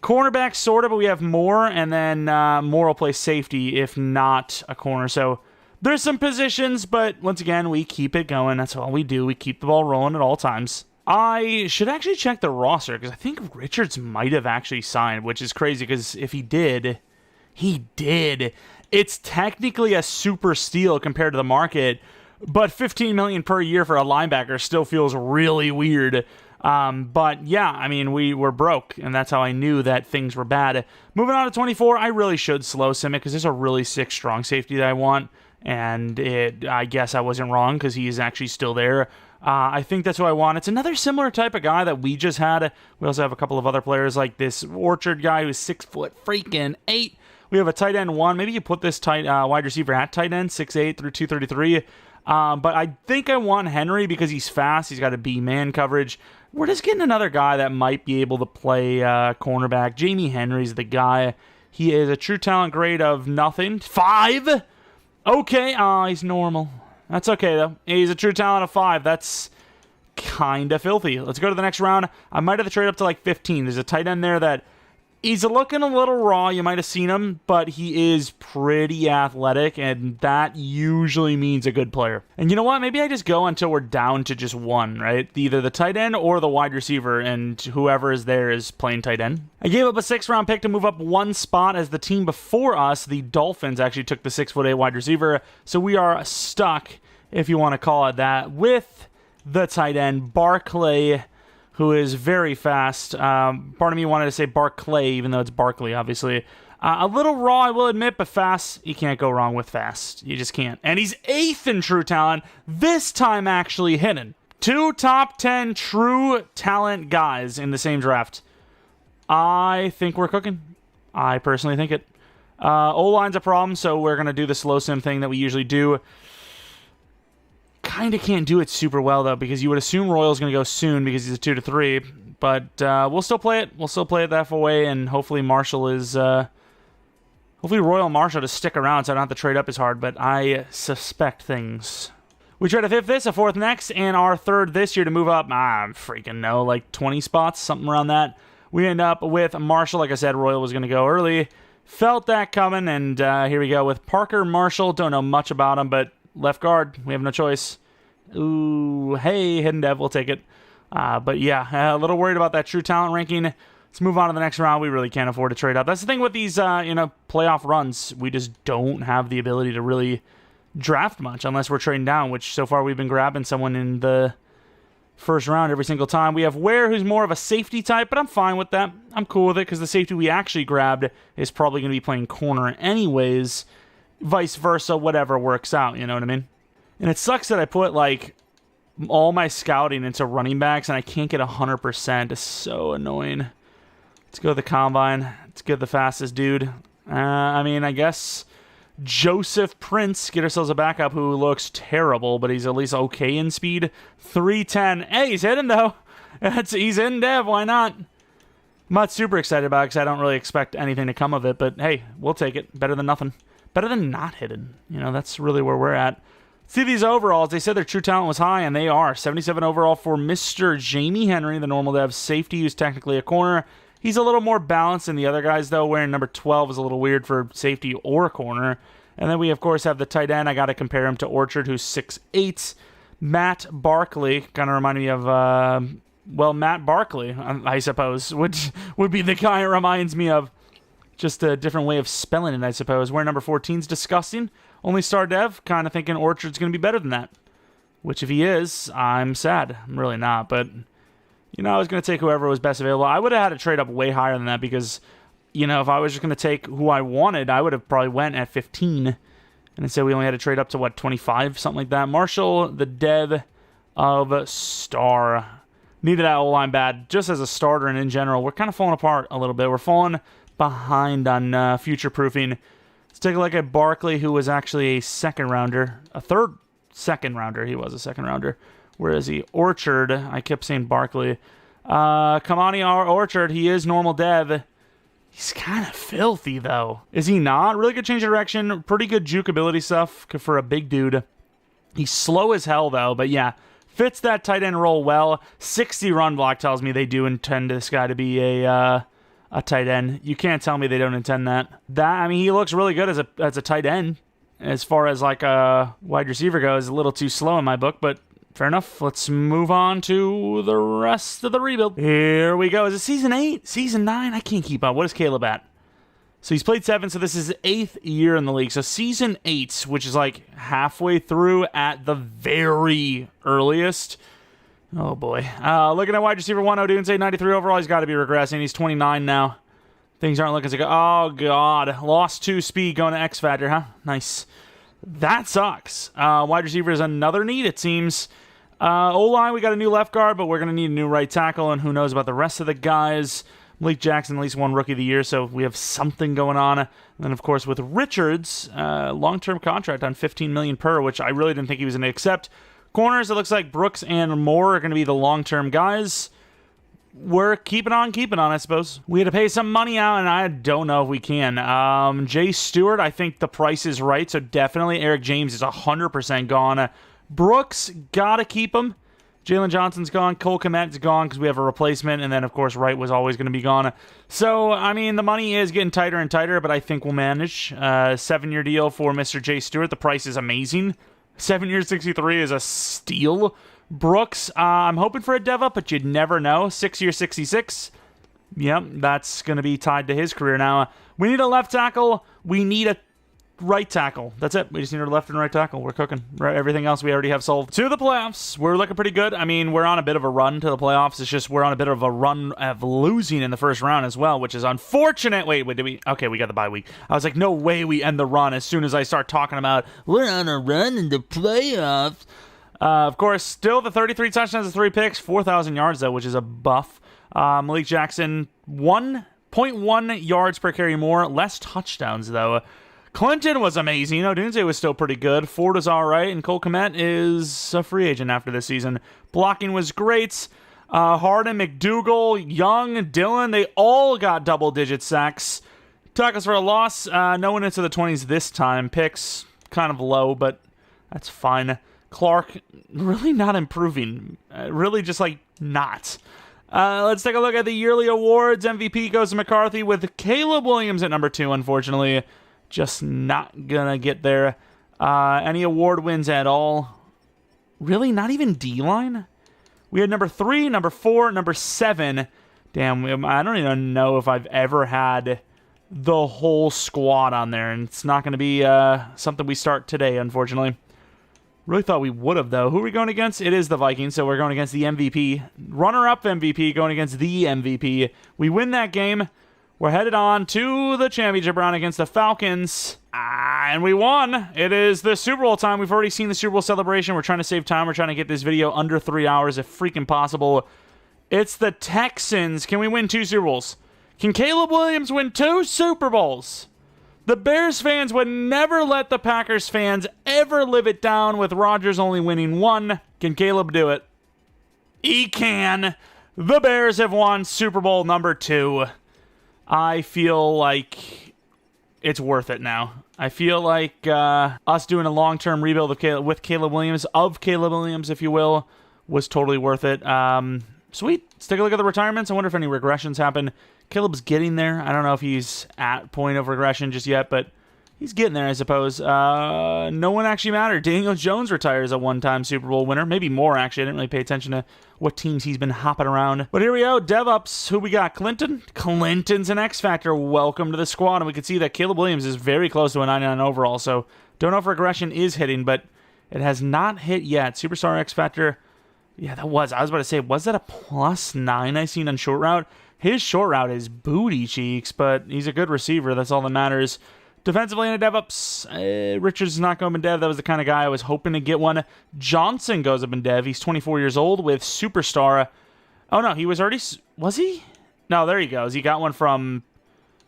Cornerback, sort of, but we have Moore, and then Moore will play safety if not a corner. So there's some positions, but once again, we keep it going. That's all we do. We keep the ball rolling at all times. I should actually check the roster, because I think Richards might have actually signed, which is crazy, because if he did, he did. It's technically a super steal compared to the market, but $15 million per year for a linebacker still feels really weird. But yeah, I mean, we were broke, and that's how I knew that things were bad. Moving on to 24, I really should slow sim it because there's a really sick strong safety that I want, and I guess I wasn't wrong because he is actually still there. I think that's what I want. It's another similar type of guy that we just had. We also have a couple of other players like this Orchard guy who's 6'8", We have a tight end 1. Maybe you put this wide receiver at tight end, 6'8" through 233. But I think I want Henry because he's fast. He's got a B-man coverage. We're just getting another guy that might be able to play cornerback. Jamie Henry's the guy. He is a true talent grade of nothing. 5? Okay, he's normal. That's okay, though. He's a true talent of 5. That's kind of filthy. Let's go to the next round. I might have to trade up to like 15. There's a tight end there that he's looking a little raw. You might have seen him, but he is pretty athletic, and that usually means a good player. And you know what? Maybe I just go until we're down to just one, right? Either the tight end or the wide receiver, and whoever is there is playing tight end. I gave up a 6th-round pick to move up one spot as the team before us, the Dolphins, actually took the 6'8" wide receiver. So we are stuck, if you want to call it that, with the tight end, Barkley, who is very fast. Part of me wanted to say Barclay, even though it's Barkley, obviously. A little raw, I will admit, but fast. You can't go wrong with fast. You just can't. And he's 8th in true talent, this time actually hidden. 2 top 10 true talent guys in the same draft. I think we're cooking. I personally think it. O-line's a problem, so we're going to do the slow sim thing that we usually do. Kind of can't do it super well, though, because you would assume Royal's going to go soon because he's a 2-3. But we'll still play it. We'll still play it that way, and hopefully Marshall is... hopefully Royal and Marshall just stick around so I don't have to trade up as hard, but I suspect things. We tried a 5th this, a 4th next, and our 3rd this year to move up, I freaking know, like 20 spots, something around that. We end up with Marshall. Like I said, Royal was going to go early. Felt that coming, and here we go with Parker Marshall. Don't know much about him, but left guard, we have no choice. Ooh, hey, hidden dev, we'll take it. But yeah, a little worried about that true talent ranking. Let's move on to the next round. We really can't afford to trade up. That's the thing with these, playoff runs. We just don't have the ability to really draft much unless we're trading down, which so far we've been grabbing someone in the first round every single time. We have Ware, who's more of a safety type, but I'm fine with that. I'm cool with it because the safety we actually grabbed is probably going to be playing corner anyways. Vice versa, whatever works out, you know what I mean? And it sucks that I put, like, all my scouting into running backs and I can't get 100%. It's so annoying. Let's go to the combine. Let's get the fastest dude. I guess Joseph Prince. Get ourselves a backup who looks terrible, but he's at least okay in speed. 310. Hey, he's hidden, though. He's in dev. Why not? I'm not super excited about it because I don't really expect anything to come of it, but hey, we'll take it. Better than nothing. Better than not hidden. You know, that's really where we're at. See these overalls. They said their true talent was high, and they are. 77 overall for Mr. Jamie Henry, the normal dev safety, who's technically a corner. He's a little more balanced than the other guys, though. Wearing number 12 is a little weird for safety or corner. And then we, of course, have the tight end. I got to compare him to Orchard, who's 6'8". Matt Barkley kind of reminded me of, Matt Barkley, I suppose, which would be the guy it reminds me of. Just a different way of spelling it, I suppose. Where number 14 is disgusting. Only star dev, kind of thinking Orchard's going to be better than that. Which, if he is, I'm sad. I'm really not, but, I was going to take whoever was best available. I would have had to trade up way higher than that because, if I was just going to take who I wanted, I would have probably went at 15. And instead, we only had to trade up to, 25, something like that. Marshall, the dev of star. Needed that O-line bad. Just as a starter and in general, we're kind of falling apart a little bit. We're falling behind on future-proofing. Let's take a look at Barkley, who was actually a second-rounder. Second-rounder. He was a second-rounder. Where is he? Orchard. I kept saying Barkley. Kamani Orchard. He is normal dev. He's kind of filthy, though. Is he not? Really good change of direction. Pretty good juke ability stuff for a big dude. He's slow as hell, though. But yeah, fits that tight end role well. 60 run block tells me they do intend this guy to be a tight end. You can't tell me they don't intend that. He looks really good as a tight end. As far as like a wide receiver goes, a little too slow in my book, but fair enough. Let's move on to the rest of the rebuild. Here we go. Is it season 8? Season 9? I can't keep up. What is Caleb at? So he's played 7, so this is his 8th year in the league. So season 8, which is like halfway through at the very earliest. Oh, boy. Looking at wide receiver 1, Odunze, 93 overall. He's got to be regressing. He's 29 now. Things aren't looking so good. Oh, God. Lost 2 speed going to X Factor, huh? Nice. That sucks. Wide receiver is another need, it seems. O-line, we got a new left guard, but we're going to need a new right tackle, and who knows about the rest of the guys. Malik Jackson, at least one Rookie of the Year, so we have something going on. And then, of course, with Richards, long-term contract on $15 million per, which I really didn't think he was going to accept. Corners, it looks like Brooks and Moore are going to be the long-term guys. We're keeping on, I suppose. We had to pay some money out, and I don't know if we can. Jay Stewart, I think the price is right, so definitely. Eric James is 100% gone. Brooks, gotta keep him. Jalen Johnson's gone. Cole Kmet's gone because we have a replacement. And then, of course, Wright was always going to be gone. So, I mean, the money is getting tighter and tighter, but I think we'll manage. 7-year deal for Mr. Jay Stewart. The price is amazing. 7 years, 63 is a steal. Brooks, I'm hoping for a dev up, but you'd never know. 6 year, 66. Yep, that's going to be tied to his career now. We need a left tackle. We need a right tackle. That's it. We just need our left and right tackle. We're cooking. Everything else we already have solved. To the playoffs. We're looking pretty good. I mean, we're on a bit of a run to the playoffs. It's just we're on a bit of a run of losing in the first round as well, which is unfortunate. Wait, did we? Okay, we got the bye week. I was like, no way we end the run as soon as I start talking about we're on a run in the playoffs. Of course, still the 33 touchdowns and 3 picks, 4,000 yards, though, which is a buff. Malik Jackson, 1.1 yards per carry more, less touchdowns, though. Clinton was amazing. Odunze was still pretty good. Ford was all right, and Cole Kmet is a free agent after this season. Blocking was great. Harden, McDougal, Young, Dillon, they all got double-digit sacks. Tackles for a loss. No one into the 20s this time. Picks, kind of low, but that's fine. Clark, really not improving. Really just, like, not. Let's take a look at the yearly awards. MVP goes to McCarthy with Caleb Williams at number 2, unfortunately. Just not gonna get there. Any award wins at all? Really? Not even D-line? We had number 3, number 4, number 7. Damn, I don't even know if I've ever had the whole squad on there, and it's not going to be something we start today, unfortunately. Really thought we would have, though. Who are we going against? It is the Vikings, so we're going against the MVP. Runner-up MVP going against the MVP. We win that game. We're headed on to the championship round against the Falcons. And we won. It is the Super Bowl time. We've already seen the Super Bowl celebration. We're trying to save time. We're trying to get this video under 3 hours if freaking possible. It's the Texans. Can we win 2 Super Bowls? Can Caleb Williams win 2 Super Bowls? The Bears fans would never let the Packers fans ever live it down with Rodgers only winning 1. Can Caleb do it? He can. The Bears have won Super Bowl number 2. I feel like it's worth it now. I feel like us doing a long-term rebuild with Caleb Williams, if you will, was totally worth it. Sweet. Let's take a look at the retirements. I wonder if any regressions happen. Caleb's getting there. I don't know if he's at point of regression just yet, but he's getting there, I suppose. No one actually mattered. Daniel Jones retires a one-time Super Bowl winner. Maybe more, actually. I didn't really pay attention to what teams he's been hopping around. But here we go. DevUps. Who we got? Clinton? Clinton's an X-Factor. Welcome to the squad. And we can see that Caleb Williams is very close to a 99 overall. So don't know if regression is hitting, but it has not hit yet. Superstar X-Factor. Yeah, that was. I was about to say, was that a +9 I seen on short route? His short route is booty cheeks, but he's a good receiver. That's all that matters. Defensively in a DevUps, Richards is not going in dev. That was the kind of guy I was hoping to get one. Johnson goes up in dev. He's 24 years old with Superstar. Oh, no, he was already... Was he? No, there he goes. He got one from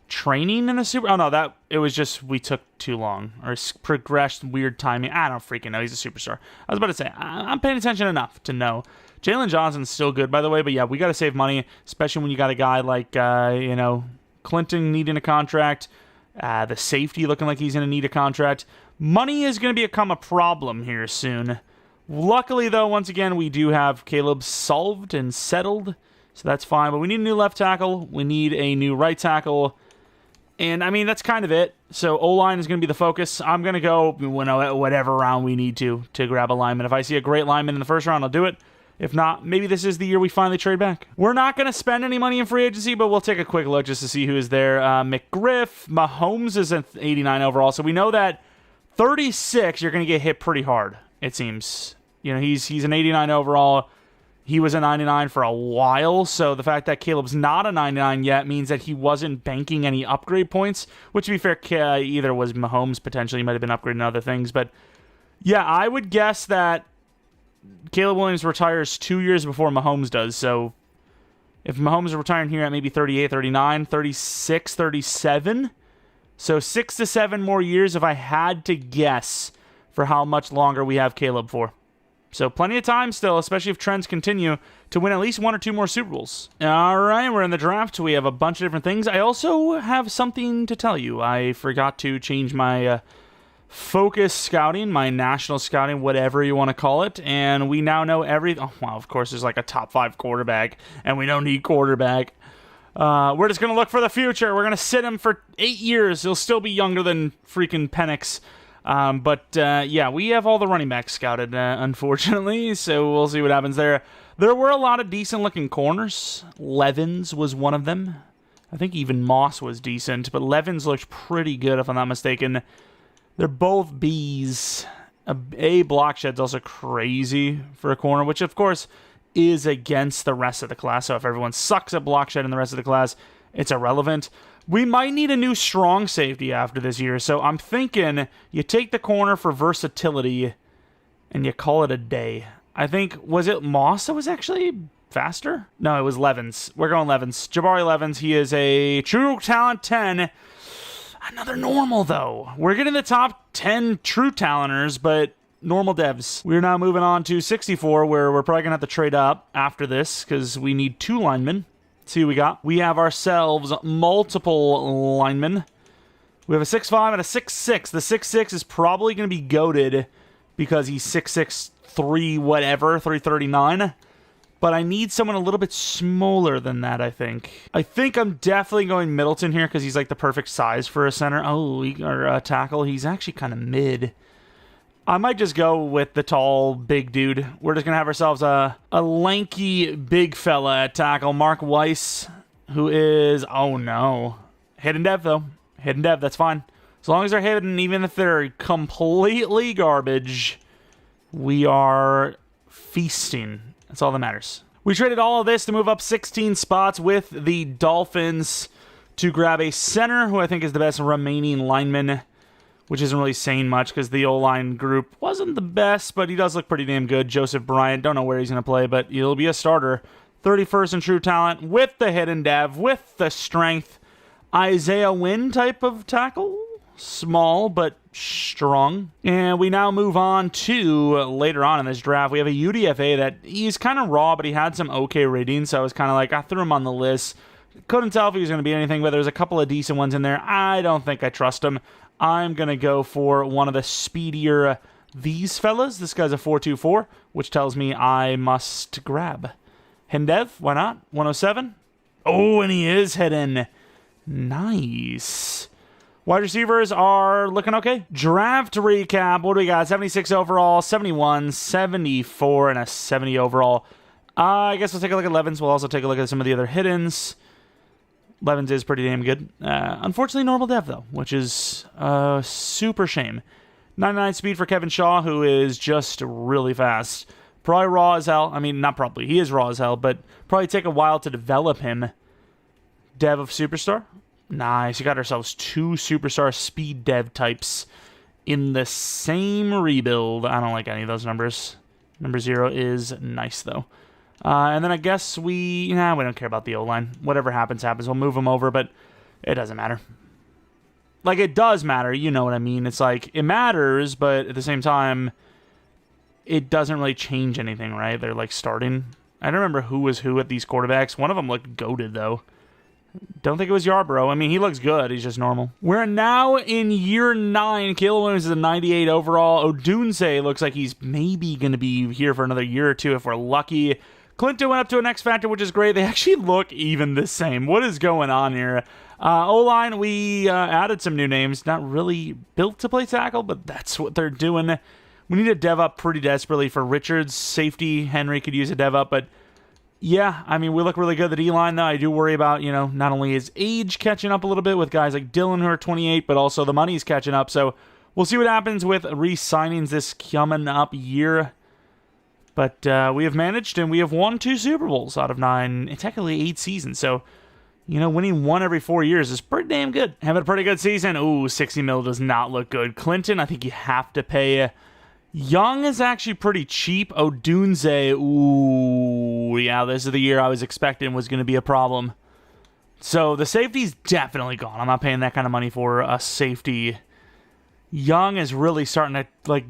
training in a Super... Oh, no, it was just we took too long. Or progressed weird timing. I don't freaking know. He's a Superstar. I was about to say, I'm paying attention enough to know. Jalen Johnson's still good, by the way. But, yeah, we got to save money, especially when you got a guy like, Clinton needing a contract. The safety looking like he's going to need a contract. Money is going to become a problem here soon. Luckily, though, once again, we do have Caleb solved and settled, so that's fine. But we need a new left tackle. We need a new right tackle. And, I mean, that's kind of it. So O-line is going to be the focus. I'm going to go whatever round we need to grab a lineman. If I see a great lineman in the first round, I'll do it. If not, maybe this is the year we finally trade back. We're not going to spend any money in free agency, but we'll take a quick look just to see who is there. McGriff, Mahomes is at 89 overall, so we know that 36, you're going to get hit pretty hard, it seems. He's an 89 overall. He was a 99 for a while, so the fact that Caleb's not a 99 yet means that he wasn't banking any upgrade points, which, to be fair, either was Mahomes potentially. He might have been upgrading other things, but yeah, I would guess that Caleb Williams retires 2 years before Mahomes does, so If Mahomes is retiring here at maybe 38, 39, 36, 37. So 6 to 7 more years if I had to guess for how much longer we have Caleb for. So plenty of time still, especially if trends continue, to win at least 1 or 2 more Super Bowls. All right, we're in the draft. We have a bunch of different things. I also have something to tell you. I forgot to change my focus scouting, my national scouting, whatever you want to call it, and we now know everything. Oh, well, of course, there's like a top 5 quarterback, and we don't need quarterback. We're just going to look for the future. We're going to sit him for 8 years. He'll still be younger than freaking Penix. Yeah, we have all the running backs scouted, unfortunately, so we'll see what happens there. There were a lot of decent-looking corners. Levens was one of them. I think even Moss was decent, but Levens looked pretty good, if I'm not mistaken. They're both Bs. A block shed's also crazy for a corner, which, of course, is against the rest of the class. So if everyone sucks at block shed in the rest of the class, it's irrelevant. We might need a new strong safety after this year, so I'm thinking you take the corner for versatility and you call it a day. I think, was it Moss that was actually faster? No, it was Levens. We're going Levens. Jabari Levens, he is a true talent 10. Another normal, though. We're getting the top 10 true talenters, but normal devs. We're now moving on to 64, where we're probably going to have to trade up after this because we need 2 linemen. Let's see what we got. We have ourselves multiple linemen. We have a 6'5 and a 6'6. The 6'6 is probably going to be goated because he's 6'6", 3 whatever, 339. But I need someone a little bit smaller than that, I think. I think I'm definitely going Middleton here because he's like the perfect size for a center. Oh, or a tackle. He's actually kind of mid. I might just go with the tall, big dude. We're just going to have ourselves a lanky, big fella at tackle. Mark Weiss, who is, oh no. Hidden dev, though. Hidden dev, that's fine. As long as they're hidden, even if they're completely garbage, we are feasting. That's all that matters. We traded all of this to move up 16 spots with the Dolphins to grab a center, who I think is the best remaining lineman, which isn't really saying much because the O-line group wasn't the best, but he does look pretty damn good. Joseph Bryant, don't know where he's going to play, but he'll be a starter. 31st in true talent with the hidden dev, with the strength. Isaiah Wynn type of tackle. Small, but strong. And we now move on to later on in this draft. We have a UDFA that he's kind of raw, but he had some okay ratings, so I was kind of like, I threw him on the list. Couldn't tell if he was going to be anything, but there's a couple of decent ones in there. I don't think I trust him. I'm going to go for one of the speedier these fellas. This guy's a 4.24, which tells me I must grab. Hendev, why not? 107. Oh, and he is hidden. Nice. Wide receivers are looking okay. Draft recap. What do we got? 76 overall, 71, 74, and a 70 overall. I guess we'll take a look at Levens. We'll also take a look at some of the other hiddens. Levens is pretty damn good. Unfortunately, normal dev, though, which is a super shame. 99 speed for Kevin Shaw, who is just really fast. Probably raw as hell. I mean, not probably. He is raw as hell, but probably take a while to develop him. Dev of Superstar. Nice. We got ourselves 2 superstar speed dev types in the same rebuild. I don't like any of those numbers. Number 0 is nice, though. And then I guess we don't care about the O-line. Whatever happens, happens. We'll move them over, but it doesn't matter. Like, it does matter. You know what I mean? It's like, it matters, but at the same time, it doesn't really change anything, right? They're, like, starting. I don't remember who was who at these quarterbacks. One of them looked goated, though. Don't think it was Yarbrough. I mean, he looks good. He's just normal. We're now in year 9. Caleb Williams is a 98 overall. Odunze looks like he's maybe going to be here for another year or 2 if we're lucky. Clinton went up to an X Factor, which is great. They actually look even the same. What is going on here? O-line, we added some new names. Not really built to play tackle, but that's what they're doing. We need a dev up pretty desperately for Richards. Safety, Henry could use a dev up, but yeah, I mean, we look really good at the D-line, though. I do worry about, not only his age catching up a little bit with guys like Dylan, who are 28, but also the money's catching up. So we'll see what happens with re-signings this coming up year. But we have managed, and we have won 2 Super Bowls out of 9, technically 8 seasons. So, winning 1 every 4 years is pretty damn good. Having a pretty good season. Ooh, 60 mil does not look good. Clinton, I think you have to pay Young is actually pretty cheap. Odunze, ooh, yeah, this is the year I was expecting was going to be a problem. So the safety's definitely gone. I'm not paying that kind of money for a safety. Young is really starting to, like,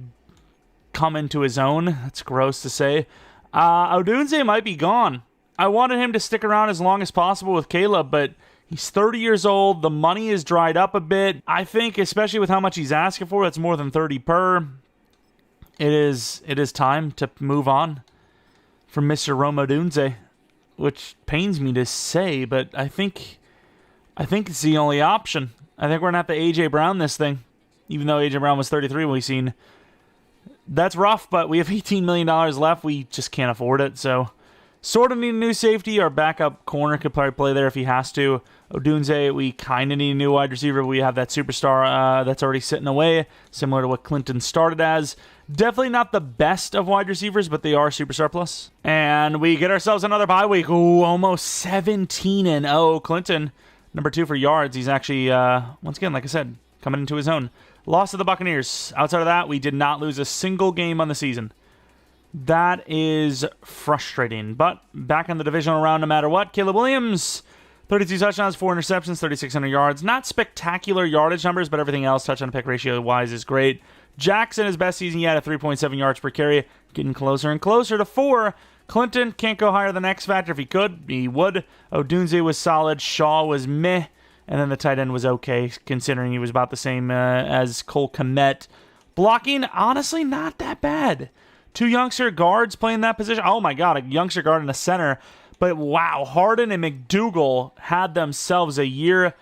come into his own. That's gross to say. Odunze might be gone. I wanted him to stick around as long as possible with Caleb, but he's 30 years old. The money is dried up a bit. I think, especially with how much he's asking for, it's more than 30 per. It is time to move on from Mr. Rome Odunze, which pains me to say, but I think it's the only option. I think we're going to have to A.J. Brown this thing, even though A.J. Brown was 33 when we seen. That's rough, but we have $18 million left. We just can't afford it, so sort of need a new safety. Our backup corner could probably play there if he has to. Odunze, we kind of need a new wide receiver. We have that superstar that's already sitting away, similar to what Clinton started as. Definitely not the best of wide receivers, but they are superstar plus. And we get ourselves another bye week. Ooh, almost 17-0. Clinton, number 2 for yards. He's actually, once again, like I said, coming into his own. Loss to the Buccaneers. Outside of that, we did not lose a single game on the season. That is frustrating. But back in the divisional round no matter what. Caleb Williams, 32 touchdowns, 4 interceptions, 3,600 yards. Not spectacular yardage numbers, but everything else, touchdown to pick ratio-wise, is great. Jackson, his best season yet at 3.7 yards per carry. Getting closer and closer to 4. Clinton can't go higher than X Factor. If he could, he would. Odunze was solid. Shaw was meh. And then the tight end was okay, considering he was about the same as Cole Kmet. Blocking, honestly, not that bad. 2 youngster guards playing that position. Oh, my God, a youngster guard and a center. But, wow, Harden and McDougal had themselves a year.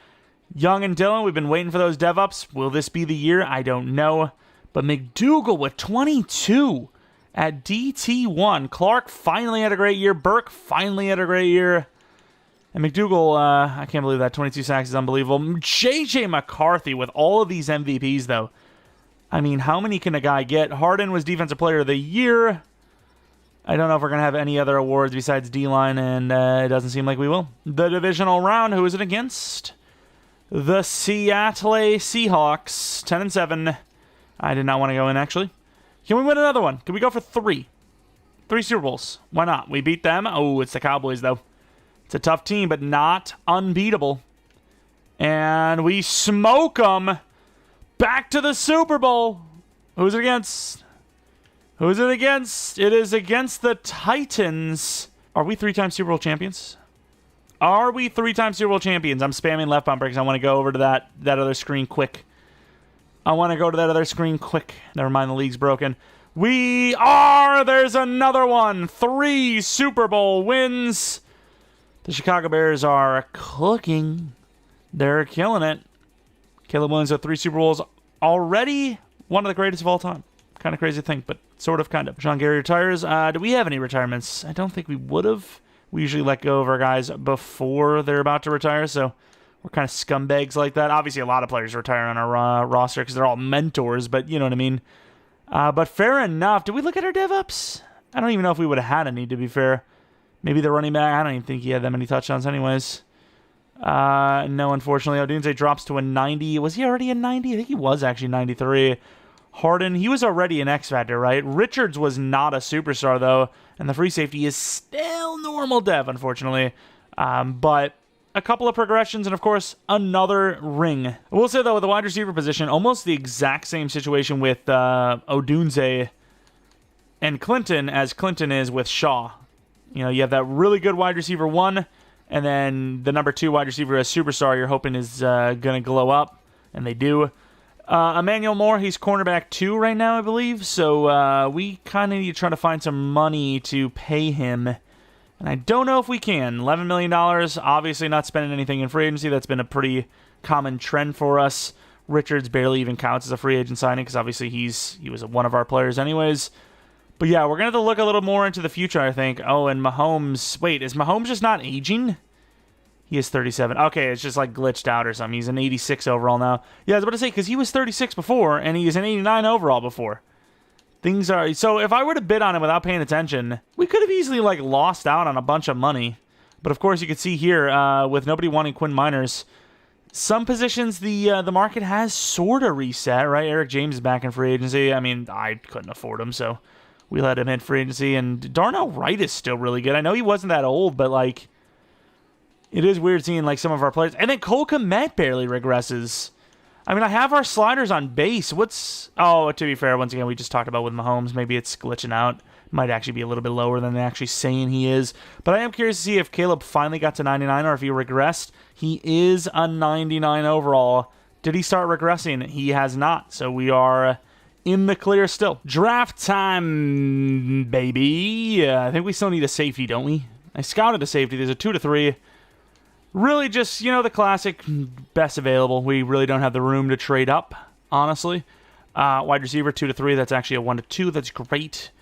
Young and Dillon, we've been waiting for those dev-ups. Will this be the year? I don't know. But McDougal with 22 at DT1. Clark finally had a great year. Burke finally had a great year. And McDougal, I can't believe that. 22 sacks is unbelievable. J.J. McCarthy with all of these MVPs, though. I mean, how many can a guy get? Harden was Defensive Player of the Year. I don't know if we're going to have any other awards besides D-line, and it doesn't seem like we will. The divisional round, who is it against? The Seattle Seahawks, 10-7. I did not want to go in, actually. Can we win another one? Can we go for 3? 3 Super Bowls. Why not? We beat them. Oh, it's the Cowboys, though. It's a tough team, but not unbeatable. And we smoke them back to the Super Bowl. Who's it against? Who's it against? It is against the Titans. Are we 3-time Super Bowl champions? Are we 3-time Super Bowl champions? I'm spamming left bumper because I want to go over to that other screen quick. Never mind, the league's broken. We are! There's another one. 3 Super Bowl wins. The Chicago Bears are cooking. They're killing it. Caleb Williams with 3 Super Bowls. Already one of the greatest of all time. Kind of crazy to think, but sort of, kind of. Sean Gary retires. Do we have any retirements? I don't think we would have. We usually let go of our guys before they're about to retire, so we're kind of scumbags like that. Obviously, a lot of players retire on our roster because they're all mentors, but you know what I mean. But fair enough. Did we look at our dev-ups? I don't even know if we would have had any, to be fair. Maybe the running back. I don't even think he had that many touchdowns anyways. No, unfortunately. Odunze drops to a 90. Was he already a 90? I think he was actually 93. Harden, he was already an X Factor, right? Richards was not a superstar, though. And the free safety is still normal dev, unfortunately. But a couple of progressions, and of course, another ring. I will say, though, with the wide receiver position, almost the exact same situation with Odunze and Clinton as Clinton is with Shaw. You know, you have that really good wide receiver 1, and then the number 2 wide receiver as superstar you're hoping is going to glow up, and they do. Emmanuel Moore, he's cornerback 2 right now, I believe, so we kind of need to try to find some money to pay him, and I don't know if we can. $11 million, obviously not spending anything in free agency. That's been a pretty common trend for us. Richards barely even counts as a free agent signing because obviously he was one of our players anyways. But yeah, we're going to have to look a little more into the future, I think. Oh, and Mahomes. Wait, is Mahomes just not aging? He is 37. Okay, it's just like glitched out or something. He's an 86 overall now. Yeah, I was about to say, because he was 36 before, and he is an 89 overall before. Things are... So if I were to bid on him without paying attention, we could have easily like lost out on a bunch of money. But of course, you can see here, with nobody wanting Quinn Miners, Some positions the market has sort of reset, right? Eric James is back in free agency. I mean, I couldn't afford him, so we let him hit free agency. And Darnell Wright is still really good. I know he wasn't that old, but, like, it is weird seeing, like, some of our players. And then Cole Kmet barely regresses. I mean, I have our sliders on base. Oh, to be fair, once again, we just talked about with Mahomes. Maybe it's glitching out. Might actually be a little bit lower than they're actually saying he is. But I am curious to see if Caleb finally got to 99 or if he regressed. He is a 99 overall. Did he start regressing? He has not. So we are in the clear still. Draft time, baby. I think we still need a safety, don't we? I scouted a safety. There's a 2 to 3. Really just, the classic best available. We really don't have the room to trade up, honestly. Wide receiver, 2 to 3. That's actually a 1 to 2. That's great.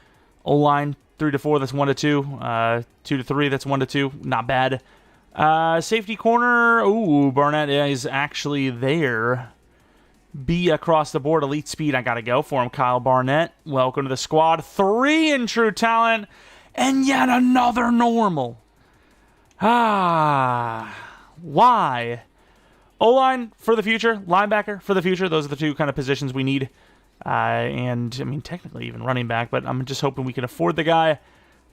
O-line, 3 to 4, that's 1 to 2. 2 to 3, that's 1 to 2. Not bad. Safety corner, ooh, Barnett is actually there. B across the board, elite speed, I gotta go for him. Kyle Barnett, welcome to the squad. 3 in true talent, and yet another normal. Why? O-line for the future, linebacker for the future. Those are the two kind of positions we need. And, I mean, technically even running back, but I'm just hoping we can afford the guy.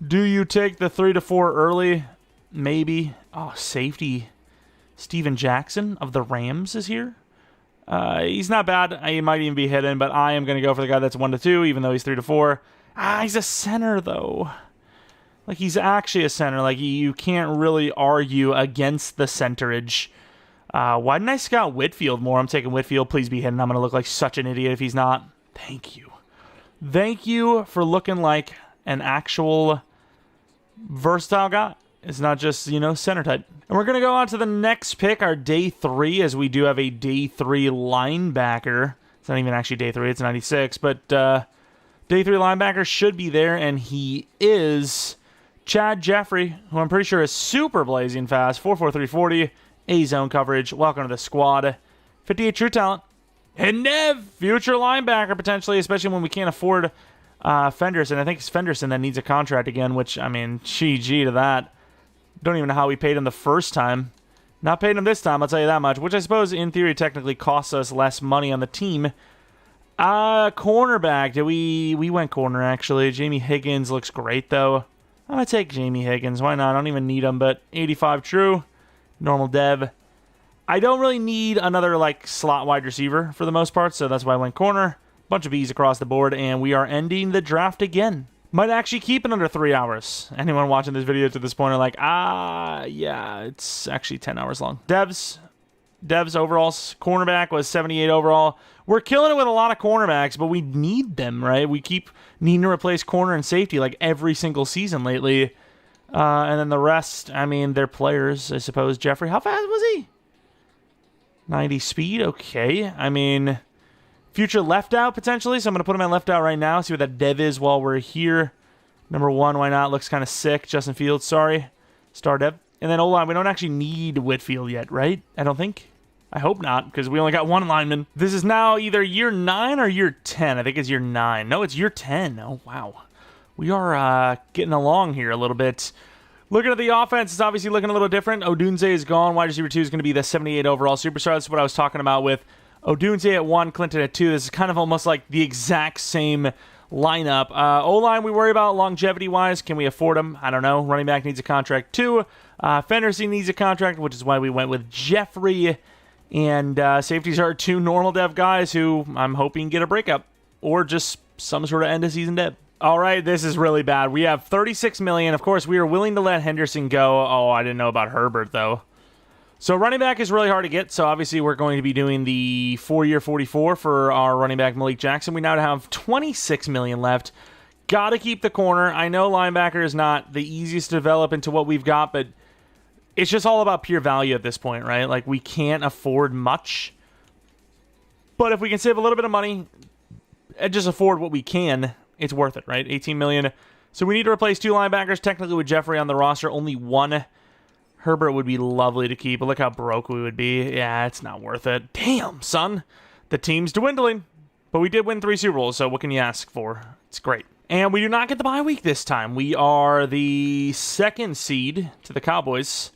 Do you take the 3 to 4 early? Maybe. Oh, safety. Steven Jackson of the Rams is here. He's not bad. He might even be hidden, but I am going to go for the guy that's 1 to 2, even though he's 3 to 4. He's a center, though. Like, he's actually a center. Like, you can't really argue against the centerage. Why didn't I scout Whitfield more? I'm taking Whitfield. Please be hidden. I'm going to look like such an idiot if he's not. Thank you. Thank you for looking like an actual versatile guy. It's not just, center type. And we're going to go on to the next pick, our day 3, as we do have a day 3 linebacker. It's not even actually day 3. It's 96. But day 3 linebacker should be there, and he is Chad Jeffrey, who I'm pretty sure is super blazing fast. 4.43 40. A-zone coverage. Welcome to the squad. 58 true talent. And Nev, future linebacker potentially, especially when we can't afford Fenderson. I think it's Fenderson that needs a contract again, which, I mean, GG to that. Don't even know how we paid him the first time. Not paid him this time, I'll tell you that much, which I suppose in theory technically costs us less money on the team. Cornerback. We went corner, actually. Jamie Higgins looks great, though. I'm going to take Jamie Higgins. Why not? I don't even need him, but 85 true. Normal dev. I don't really need another, slot wide receiver for the most part, so that's why I went corner. Bunch of B's across the board, and we are ending the draft again. Might actually keep it under 3 hours. Anyone watching this video to this point are like, yeah, it's actually 10 hours long. Devs overalls. Cornerback was 78 overall. We're killing it with a lot of cornerbacks, but we need them, right? We keep needing to replace corner and safety every single season lately. And then the rest, I mean, they're players, I suppose. Jeffrey, how fast was he? 90 speed, okay. I mean, future left out, potentially. So I'm going to put him at left out right now. See what that dev is while we're here. Number 1, why not? Looks kind of sick. Justin Fields, sorry. Star dev. And then O-line, we don't actually need Whitfield yet, right? I don't think. I hope not, because we only got 1 lineman. This is now either year 9 or year 10. I think it's year 9. No, it's year 10. Oh, wow. We are getting along here a little bit. Looking at the offense, it's obviously looking a little different. Odunze is gone. Wide receiver 2 is going to be the 78 overall superstar. That's what I was talking about with Odunze at 1, Clinton at 2. This is kind of almost like the exact same lineup. O-line, we worry about longevity-wise. Can we afford him? I don't know. Running back needs a contract too. Fenderson needs a contract, which is why we went with Jeffrey. And safeties are 2 normal dev guys who I'm hoping get a breakup or just some sort of end-of-season dev. All right, this is really bad. We have $36 million. Of course, we are willing to let Henderson go. Oh, I didn't know about Herbert, though. So running back is really hard to get, so obviously we're going to be doing the 4-year 44 for our running back, Malik Jackson. We now have $26 million left. Got to keep the corner. I know linebacker is not the easiest to develop into what we've got, but it's just all about pure value at this point, right? Like, we can't afford much. But if we can save a little bit of money and just afford what we can, it's worth it, right? $18 million. So we need to replace 2 linebackers. Technically, with Jeffrey on the roster, only 1. Herbert would be lovely to keep, but look how broke we would be. Yeah, it's not worth it. Damn, son. The team's dwindling. But we did win 3 Super Bowls, so what can you ask for? It's great. And we do not get the bye week this time. We are the 2nd seed to the Cowboys.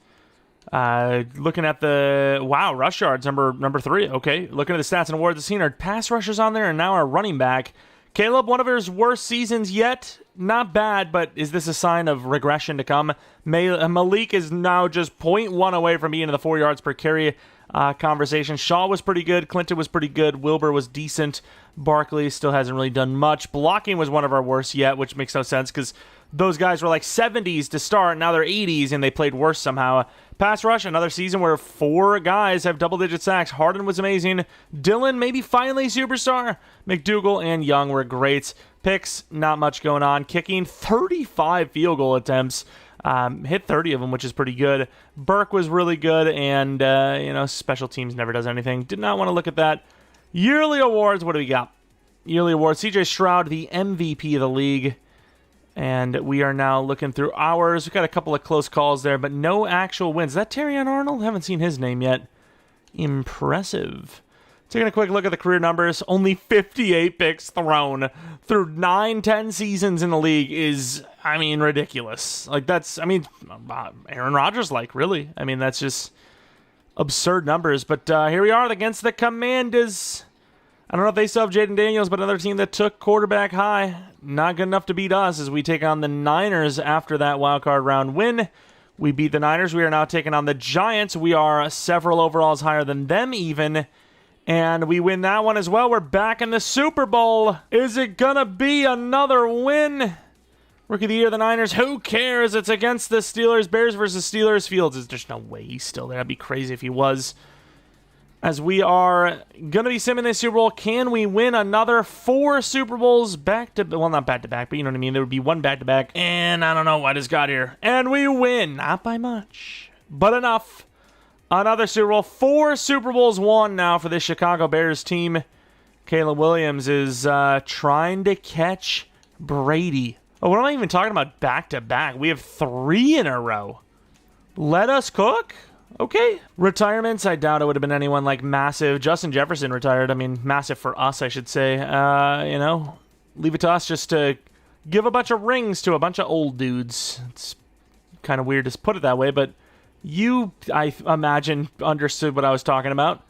Looking at the rush yards, number 3. Okay, looking at the stats and awards, the scene, our pass rushers on there, and now our running back. Caleb, one of his worst seasons yet. Not bad, but is this a sign of regression to come? Malik is now just 0.1 away from being in the 4 yards per carry conversation. Shaw was pretty good. Clinton was pretty good. Wilbur was decent. Barkley still hasn't really done much. Blocking was one of our worst yet, which makes no sense because those guys were like 70s to start. Now they're 80s, and they played worse somehow. Pass rush, another season where 4 guys have double-digit sacks. Harden was amazing. Dillon, maybe finally superstar. McDougal and Young were great. Picks, not much going on. Kicking, 35 field goal attempts. Hit 30 of them, which is pretty good. Burke was really good, and, special teams never does anything. Did not want to look at that. Yearly awards, what do we got? Yearly awards, CJ Stroud, the MVP of the league. And we are now looking through ours. We've got a couple of close calls there, but no actual wins. Is that Terrion Arnold? Haven't seen his name yet. Impressive. Taking a quick look at the career numbers. Only 58 picks thrown through 9-10 seasons in the league is, ridiculous. Aaron Rodgers-like, really. That's just absurd numbers. But here we are against the Commanders. I don't know if they still have Jaden Daniels, but another team that took quarterback high. Not good enough to beat us as we take on the Niners after that wildcard round win. We beat the Niners. We are now taking on the Giants. We are several overalls higher than them even. And we win that one as well. We're back in the Super Bowl. Is it going to be another win? Rookie of the Year, the Niners. Who cares? It's against the Steelers. Bears versus Steelers. Fields, there's no way he's still there. That'd be crazy if he was. As we are going to be simming this Super Bowl, can we win another 4 Super Bowls back-to-back? Well, not back-to-back, but you know what I mean. There would be one back-to-back. And I don't know what just got here. And we win. Not by much, but enough. Another Super Bowl. 4 Super Bowls won now for this Chicago Bears team. Caleb Williams is trying to catch Brady. Oh, what am I even talking about back-to-back? We have 3 in a row. Let us cook? Okay. Retirements, I doubt it would have been anyone like massive. Justin Jefferson retired. Massive for us, I should say. Leave it to us just to give a bunch of rings to a bunch of old dudes. It's kind of weird to put it that way, but you, I imagine, understood what I was talking about.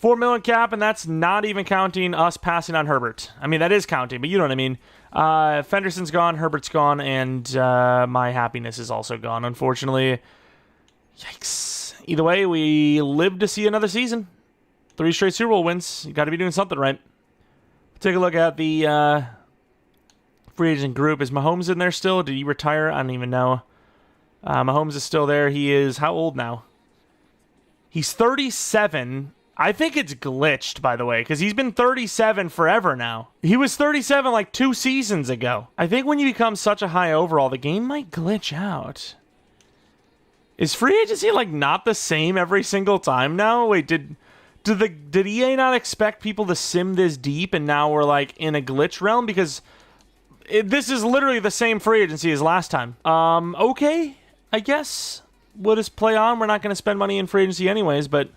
$4 million cap, and that's not even counting us passing on Herbert. That is counting, but you know what I mean. Fenderson's gone, Herbert's gone, and my happiness is also gone, unfortunately. Yikes. Either way, we live to see another season. 3 straight Super Bowl wins. You got to be doing something right. Take a look at the free agent group. Is Mahomes in there still? Did he retire? I don't even know. Mahomes is still there. He is how old now? He's 37. I think it's glitched, by the way, because he's been 37 forever now. He was 37 like 2 seasons ago. I think when you become such a high overall, the game might glitch out. Is free agency not the same every single time now? Wait, did EA not expect people to sim this deep and now we're in a glitch realm? Because this is literally the same free agency as last time. Okay, I guess we'll just play on. We're not going to spend money in free agency anyways, but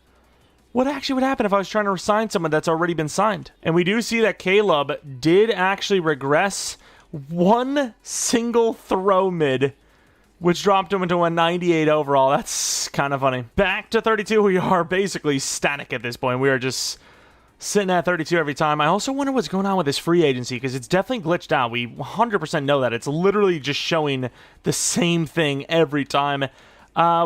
what actually would happen if I was trying to sign someone that's already been signed? And we do see that Caleb did actually regress 1 single throw mid, which dropped him into a 98 overall. That's kind of funny. Back to 32. We are basically static at this point. We are just sitting at 32 every time. I also wonder what's going on with this free agency because it's definitely glitched out. We 100% know that. It's literally just showing the same thing every time.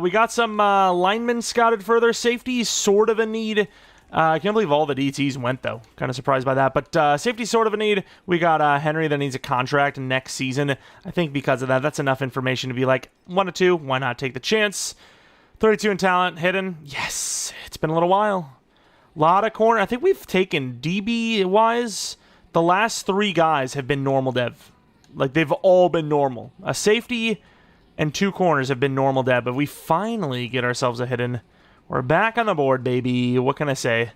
We got some linemen scouted further. Safety, sort of a need. I can't believe all the DTs went, though. Kind of surprised by that. But safety, sort of a need. We got Henry that needs a contract next season. I think because of that, that's enough information to be like, 1 or 2, why not take the chance? 32 in talent, hidden. Yes, it's been a little while. A lot of corner. I think we've taken DB-wise, the last 3 guys have been normal dev. They've all been normal. A safety and 2 corners have been normal dev, but we finally get ourselves a hidden. We're back on the board, baby. What can I say?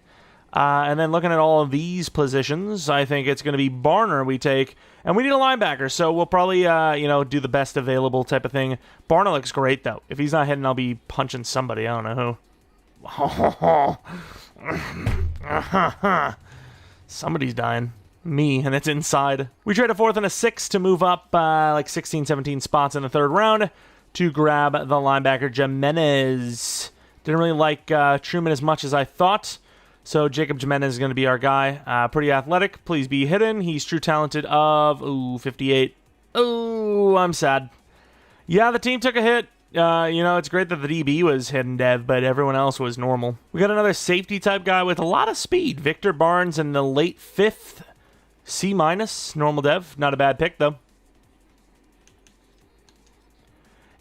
And then looking at all of these positions, I think it's going to be Barner we take. And we need a linebacker, so we'll probably, do the best available type of thing. Barner looks great, though. If he's not hitting, I'll be punching somebody. I don't know who. Somebody's dying. Me, and it's inside. We trade a 4th and a 6th to move up 16, 17 spots in the 3rd round. to grab the linebacker, Jimenez. Didn't really like Truman as much as I thought. So Jacob Jimenez is going to be our guy. Pretty athletic. Please be hidden. He's true talented of, 58. Oh, I'm sad. Yeah, the team took a hit. It's great that the DB was hidden dev, but everyone else was normal. We got another safety type guy with a lot of speed. Victor Barnes in the late 5th. C-, normal dev. Not a bad pick, though.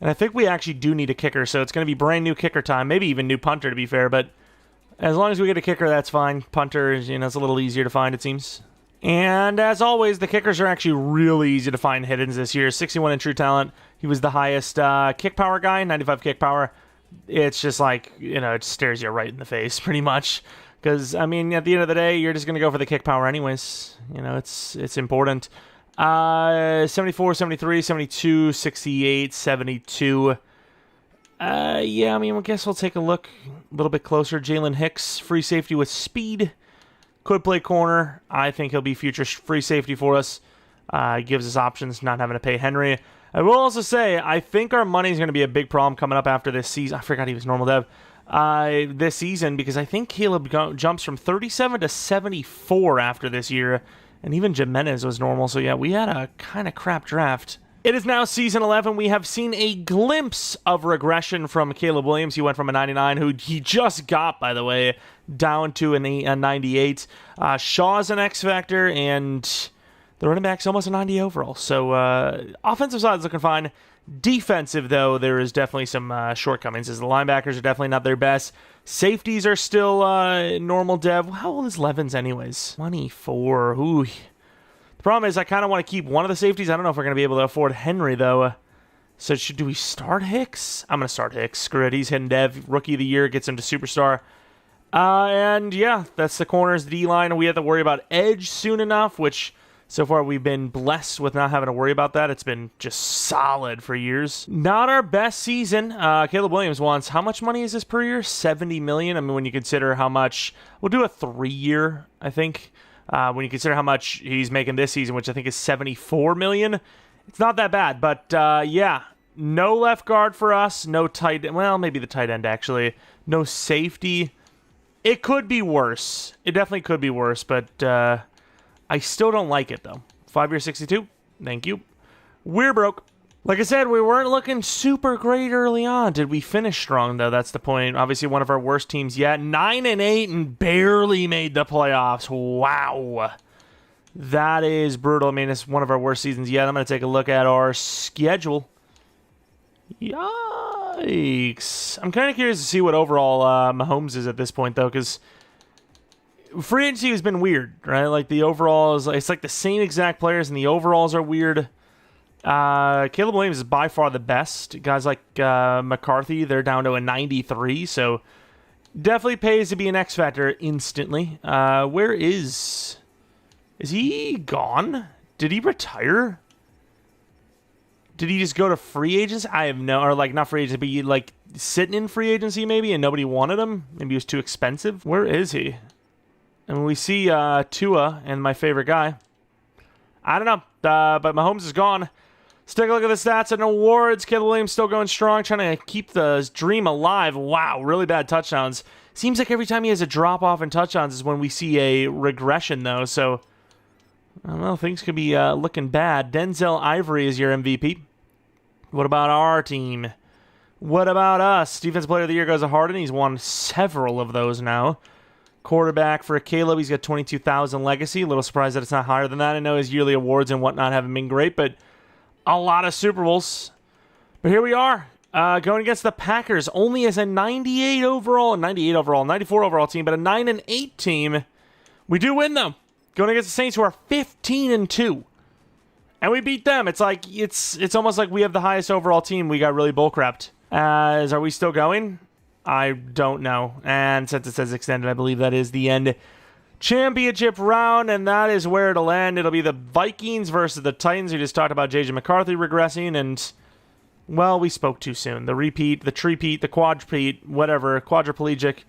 And I think we actually do need a kicker, so it's going to be brand new kicker time. Maybe even new punter, to be fair, but as long as we get a kicker, that's fine. Punter, it's a little easier to find, it seems. And as always, the kickers are actually really easy to find hiddens this year. 61 in true talent. He was the highest kick power guy, 95 kick power. It's just like, it stares you right in the face, pretty much. Because, at the end of the day, you're just going to go for the kick power anyways. It's important. 74, 73, 72, 68, 72. I guess we'll take a look a little bit closer. Jalen Hicks, free safety with speed. Could play corner. I think he'll be future free safety for us. Gives us options, not having to pay Henry. I will also say, I think our money is going to be a big problem coming up after this season. I forgot he was normal dev. This season, because I think Caleb jumps from 37 to 74 after this year. And even Jimenez was normal. So yeah, we had a kind of crap draft. It is now season 11. We have seen a glimpse of regression from Caleb Williams. He went from a 99, who he just got, by the way, down to a 98. Shaw's an X factor, and the running back's almost a 90 overall. So offensive side is looking fine. Defensive, though, there is definitely some shortcomings, as the linebackers are definitely not their best. Safeties are still normal dev. How old is Levens anyways? 24. Ooh. The problem is I kind of want to keep one of the safeties. I don't know if we're going to be able to afford Henry, though. So do we start Hicks? I'm going to start Hicks. Screw it. He's hidden dev. Rookie of the year. Gets him to superstar. And yeah, that's the corners, the D-line. We have to worry about edge soon enough, which so far we've been blessed with not having to worry about that. It's been just solid for years. Not our best season. Caleb Williams wants, how much money is this per year? $70 million. When you consider how much, we'll do a 3-year, I think. When you consider how much he's making this season, which I think is $74 million, it's not that bad. But yeah, no left guard for us. No tight end. Well, maybe the tight end, actually. No safety. It could be worse. It definitely could be worse, but I still don't like it, though. 5-year 62. Thank you. We're broke. Like I said, we weren't looking super great early on. Did we finish strong, though? That's the point. Obviously, one of our worst teams yet. 9-8 and barely made the playoffs. Wow. That is brutal. It's one of our worst seasons yet. I'm going to take a look at our schedule. Yikes. I'm kind of curious to see what overall Mahomes is at this point, though, because free agency has been weird, right? Like, the overalls, it's like the same exact players, and the overalls are weird. Caleb Williams is by far the best. Guys like McCarthy, they're down to a 93, so definitely pays to be an X factor instantly. Where is he gone? Did he retire? Did he just go to free agents? I have no, or like not free agents, but he like sitting in free agency maybe, and nobody wanted him. Maybe he was too expensive. Where is he? And we see Tua and my favorite guy. I don't know, but Mahomes is gone. Let's take a look at the stats and awards. Caleb Williams still going strong, trying to keep the dream alive. Wow, really bad touchdowns. Seems like every time he has a drop-off in touchdowns is when we see a regression, though. So, I don't know, things could be looking bad. Denzel Ivory is your MVP. What about our team? What about us? Defensive Player of the Year goes to Harden. He's won several of those now. Quarterback for Caleb, he's got 22,000 legacy. A little surprised that it's not higher than that. I know his yearly awards and whatnot haven't been great, but a lot of Super Bowls. But here we are, going against the Packers, only as a 98 overall, 94 overall team, but a 9-8 team. We do win, though. Going against the Saints, who are 15-2. And we beat them. It's like, it's almost like we have the highest overall team. We got really bullcrapped. Are we still going? I don't know. And since it says extended, I believe that is the end championship round, and that is where it'll end. It'll be the Vikings versus the Titans. We just talked about J.J. McCarthy regressing, and, well, we spoke too soon. The repeat, the trepeat, the quadrepeat, whatever, quadriplegic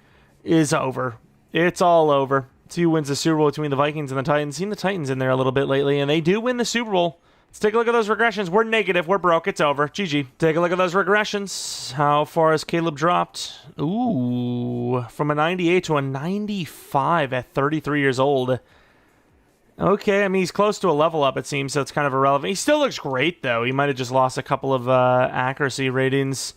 is over. It's all over. See who wins the Super Bowl between the Vikings and the Titans. Seen the Titans in there a little bit lately, and they do win the Super Bowl. Let's take a look at those regressions. We're negative. We're broke. It's over. GG. Take a look at those regressions. How far has Caleb dropped? Ooh, from a 98 to a 95 at 33 years old. Okay, I mean, he's close to a level up, it seems, so it's kind of irrelevant. He still looks great, though. He might have just lost a couple of accuracy ratings.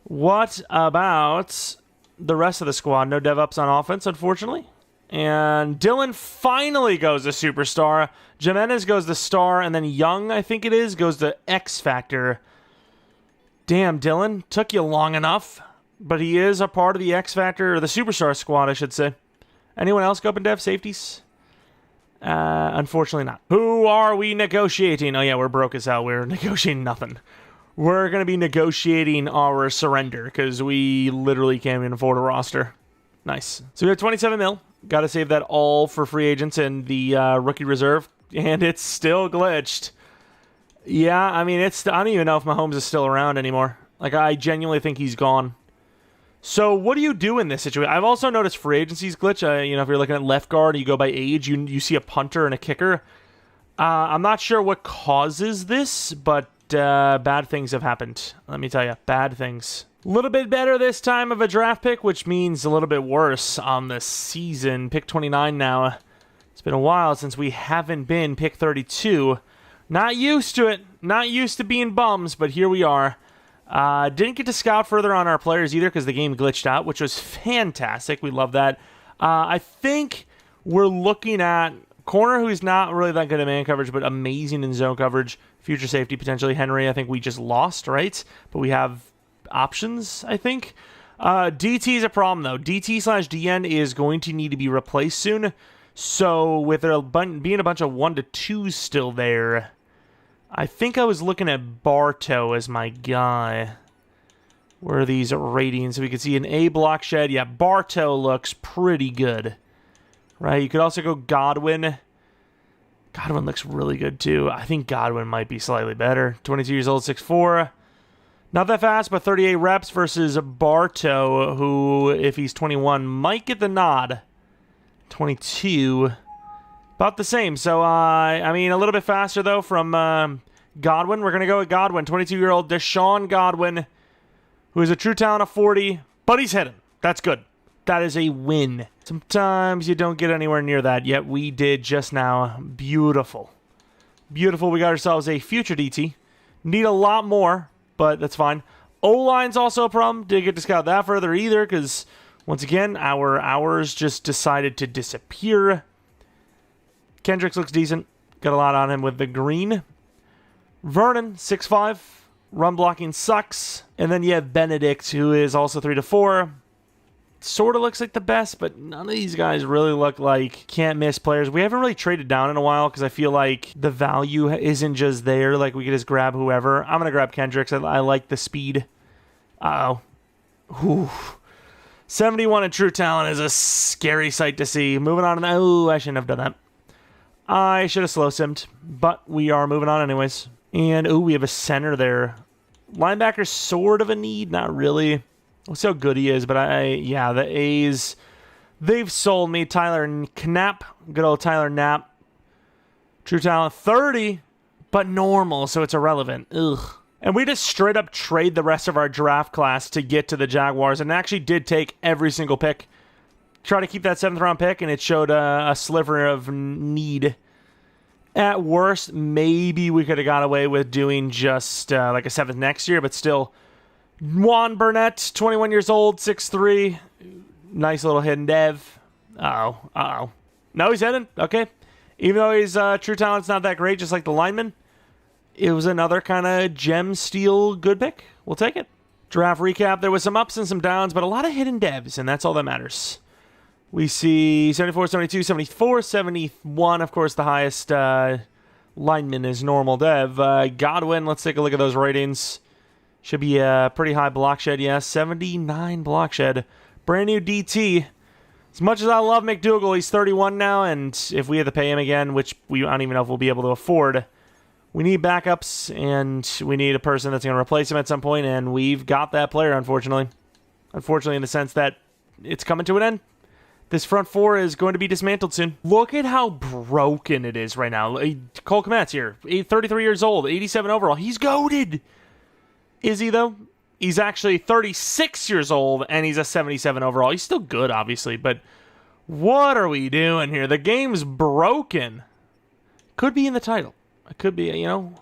What about the rest of the squad? No dev-ups on offense, unfortunately. And Dylan finally goes to Superstar. Jimenez goes to Star, and then Young, I think it is, goes to X Factor. Damn, Dylan, took you long enough, but he is a part of the X Factor, or the Superstar squad, I should say. Anyone else go up in dev safeties? Unfortunately not. Who are we negotiating? Oh yeah, we're broke as hell. We're negotiating nothing. We're going to be negotiating our surrender, because we literally can't even afford a roster. Nice. So we have 27 mil. Got to save that all for free agents and the rookie reserve. And it's still glitched. Yeah, I mean, I don't even know if Mahomes is still around anymore. Like, I genuinely think he's gone. So what do you do in this situation? I've also noticed free agencies glitch. You know, if you're looking at left guard, you go by age, you see a punter and a kicker. I'm not sure what causes this, but bad things have happened. Let me tell you, bad things. A little bit better this time of a draft pick, which means a little bit worse on the season. Pick 29 now. It's been a while since we haven't been pick 32. Not used to it. Not used to being bums, but here we are. Didn't get to scout further on our players either because the game glitched out, which was fantastic. We love that. I think we're looking at corner who's not really that good at man coverage, but amazing in zone coverage. Future safety, potentially. Henry, I think we just lost, right? But we have options, I think. DT is a problem, though. DT/DN is going to need to be replaced soon. So with there being a bunch of 1 to 2s still there, I think I was looking at Bartow as my guy. Where are these ratings? So we can see an A block shed. Yeah, Bartow looks pretty good. Right? You could also go Godwin. Godwin looks really good, too. I think Godwin might be slightly better. 22 years old, 6'4". Not that fast, but 38 reps versus Bartow, who, if he's 21, might get the nod. 22. About the same. So, I mean, a little bit faster, though, from Godwin. We're going to go with Godwin. 22-year-old Deshaun Godwin, who is a true talent of 40, but he's hitting. That's good. That is a win. Sometimes you don't get anywhere near that, yet we did just now. Beautiful. Beautiful. We got ourselves a future DT. Need a lot more, but that's fine. O-line's also a problem. Didn't get to scout that further either, because, once again, our hours just decided to disappear. Kendricks looks decent. Got a lot on him with the green. Vernon, 6'5". Run blocking sucks. And then you have Benedict, who is also 3 to 4. Sort of looks like the best, but none of these guys really look like can't-miss players. We haven't really traded down in a while because I feel like the value isn't just there. Like, we could just grab whoever. I'm going to grab Kendricks. I like the speed. Uh-oh. Whew. 71 in true talent is a scary sight to see. Moving on. Oh, I shouldn't have done that. I should have slow-simmed, but we are moving on anyways. And, oh, we have a center there. Linebacker's sort of a need. Not really. We'll see how good he is, but yeah, the A's, they've sold me. Tyler Knapp, good old Tyler Knapp. True talent, 30, but normal, so it's irrelevant. Ugh. And we just straight up trade the rest of our draft class to get to the Jaguars, and actually did take every single pick. Try to keep that 7th round pick, and it showed a sliver of need. At worst, maybe we could have got away with doing just like a 7th next year, but still. Juan Burnett, 21 years old, 6'3". Nice little hidden dev. Uh-oh. No, he's hidden. Okay. Even though his true talent's not that great, just like the lineman, it was another kind of gem steal good pick. We'll take it. Draft recap. There was some ups and some downs, but a lot of hidden devs, and that's all that matters. We see 74, 72, 74, 71. Of course, the highest lineman is normal dev. Godwin, let's take a look at those ratings. Should be a pretty high block shed, yeah. 79 block shed. Brand new DT. As much as I love McDougal, he's 31 now, and if we have to pay him again, which I don't even know if we'll be able to afford, we need backups, and we need a person that's going to replace him at some point, and we've got that player, unfortunately. Unfortunately, in the sense that it's coming to an end. This front four is going to be dismantled soon. Look at how broken it is right now. Cole Kmet's here, 33 years old, 87 overall. He's goated. Is he, though? He's actually 36 years old, and he's a 77 overall. He's still good, obviously, but what are we doing here? The game's broken. Could be in the title. It could be, you know.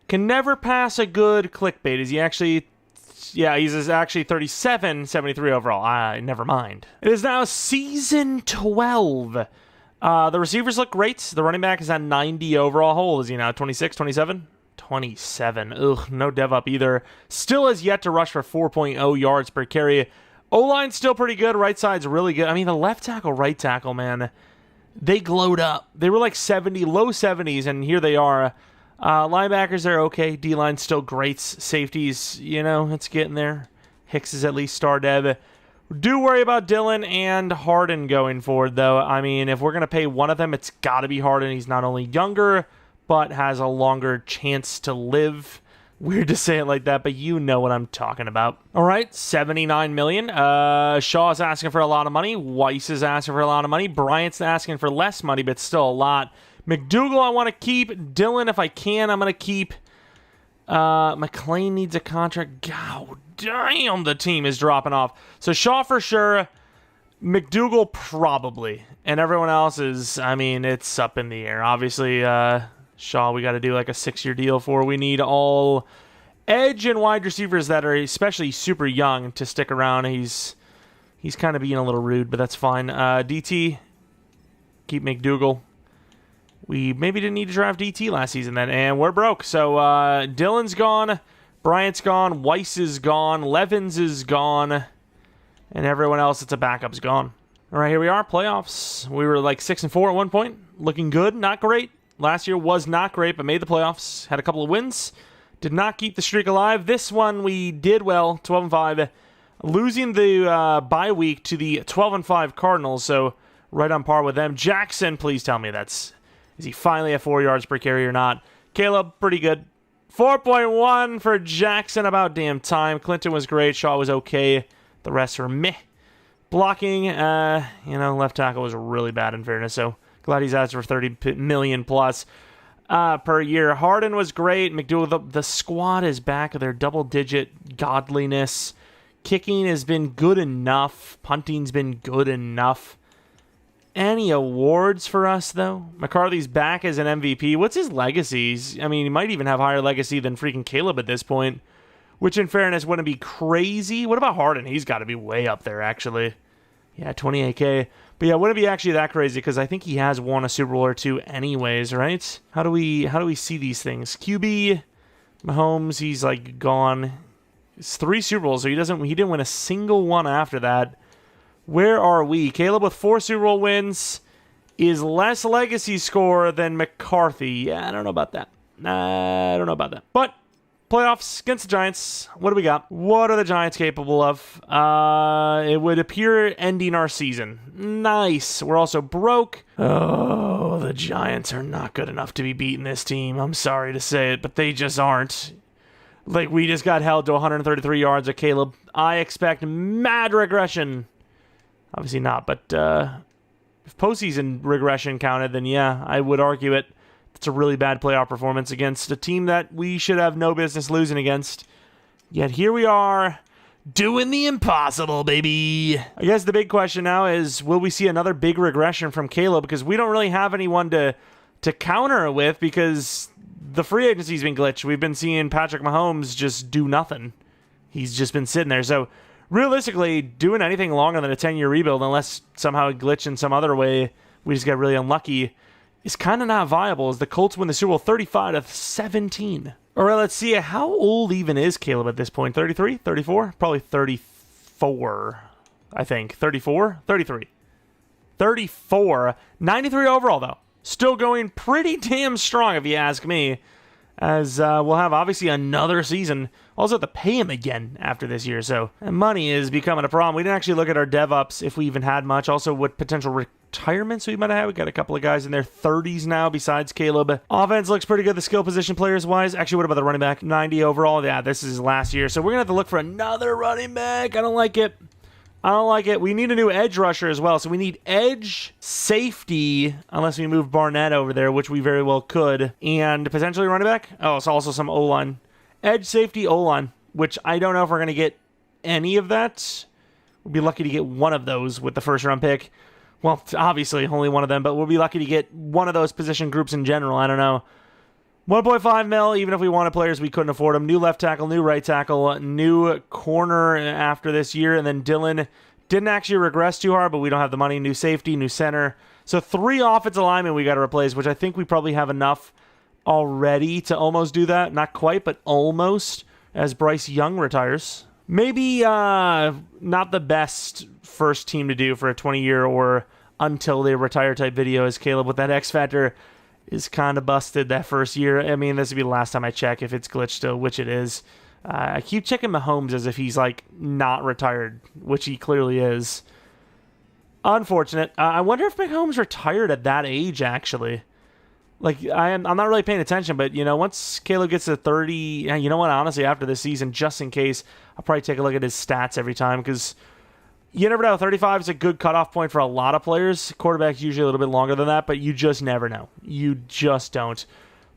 Can never pass a good clickbait. Is he actually... Yeah, he's actually 37, 73 overall. Never mind. It is now season 12. The receivers look great. The running back is at 90 overall. How old is he now? 26, 27? 27. Ugh, no dev up either. Still has yet to rush for 4.0 yards per carry. O-line's still pretty good. Right side's really good. I mean, the left tackle, right tackle, man, they glowed up. They were like 70, low 70s, and here they are. Linebackers are okay. D-line's still great. Safeties, you know, it's getting there. Hicks is at least star dev. Do worry about Dylan and Harden going forward, though. I mean, if we're going to pay one of them, it's got to be Harden. He's not only younger, but has a longer chance to live. Weird to say it like that, but you know what I'm talking about. All right, $79 million. Shaw's asking for a lot of money. Weiss is asking for a lot of money. Bryant's asking for less money, but still a lot. McDougal, I want to keep. Dylan, if I can, I'm going to keep. McLean needs a contract. God damn, the team is dropping off. So Shaw for sure. McDougal probably. And everyone else is, I mean, it's up in the air. Obviously, Shaw, we got to do like a 6-year deal for. We need all edge and wide receivers that are especially super young to stick around. He's kind of being a little rude, but that's fine. DT, keep McDougal. We maybe didn't need to draft DT last season then, and we're broke. So Dylan's gone, Bryant's gone, Weiss is gone, Levins is gone, and everyone else that's a backup's gone. All right, here we are, playoffs. We were like 6-4 at one point, looking good, not great. Last year was not great, but made the playoffs. Had a couple of wins. Did not keep the streak alive. This one we did well, 12-5. Losing the bye week to the 12-5 Cardinals, so right on par with them. Jackson, please tell me that's... Is he finally at 4 yards per carry or not? Caleb, pretty good. 4.1 for Jackson, about damn time. Clinton was great. Shaw was okay. The rest were meh. Blocking, left tackle was really bad in fairness, so glad he's asked for $30 million plus per year. Harden was great. McDougal, the squad is back. Their double-digit godliness. Kicking has been good enough. Punting's been good enough. Any awards for us, though? McCarthy's back as an MVP. What's his legacy? I mean, he might even have higher legacy than freaking Caleb at this point, which in fairness wouldn't be crazy. What about Harden? He's got to be way up there, actually. Yeah, 28K. But yeah, wouldn't be actually that crazy because I think he has won a Super Bowl or two anyways, right? How do we see these things? QB, Mahomes, he's like gone. It's 3 Super Bowls, so he didn't win a single one after that. Where are we? Caleb with 4 Super Bowl wins is less legacy score than McCarthy. Yeah, I don't know about that. But playoffs against the Giants. What do we got? What are the Giants capable of? It would appear ending our season. Nice. We're also broke. Oh, the Giants are not good enough to be beating this team. I'm sorry to say it, but they just aren't. Like, we just got held to 133 yards of Caleb. I expect mad regression. Obviously not, but if postseason regression counted, then yeah, I would argue it. It's a really bad playoff performance against a team that we should have no business losing against. Yet here we are, doing the impossible, baby. I guess the big question now is, will we see another big regression from Caleb? Because we don't really have anyone to counter it with because the free agency's been glitched. We've been seeing Patrick Mahomes just do nothing. He's just been sitting there. So realistically, doing anything longer than a 10-year rebuild, unless somehow it glitched in some other way, we just get really unlucky, is kind of not viable as the Colts win the Super Bowl 35-17. All right, let's see. How old even is Caleb at this point? 33? 34? Probably 34, I think. 34? 33. 34. 93 overall, though. Still going pretty damn strong, if you ask me. As we'll have, obviously, another season. Also have to pay him again after this year, so money is becoming a problem. We didn't actually look at our dev-ups, if we even had much. Also, what potential retirements we might have. We got a couple of guys in their 30s now, besides Caleb. Offense looks pretty good, the skill position players-wise. Actually, what about the running back? 90 overall. Yeah, this is last year, so we're going to have to look for another running back. I don't like it. I don't like it. We need a new edge rusher as well. So we need edge, safety, unless we move Barnett over there, which we very well could, and potentially running back. Oh, it's also some O-line. Edge, safety, O-line, which I don't know if we're going to get any of that. We'll be lucky to get one of those with the first-round pick. Well, obviously, only one of them, but we'll be lucky to get one of those position groups in general. I don't know. 1.5 mil, even if we wanted players, we couldn't afford them. New left tackle, new right tackle, new corner after this year, and then Dylan didn't actually regress too hard, but we don't have the money. New safety, new center. So 3 offensive linemen we got to replace, which I think we probably have enough already to almost do that. Not quite, but almost, as Bryce Young retires. Maybe not the best first team to do for a 20-year or until they retire type video, as Caleb with that X Factor is kind of busted that first year. I mean, this would be the last time I check if it's glitched still, which it is. I keep checking Mahomes as if he's, like, not retired, which he clearly is. Unfortunate. I wonder if Mahomes retired at that age, actually. Like, I'm not really paying attention, but, you know, once Caleb gets to 30, you know what, honestly, after this season, just in case, I'll probably take a look at his stats every time, because you never know. 35 is a good cutoff point for a lot of players. Quarterback's usually a little bit longer than that, but you just never know. You just don't.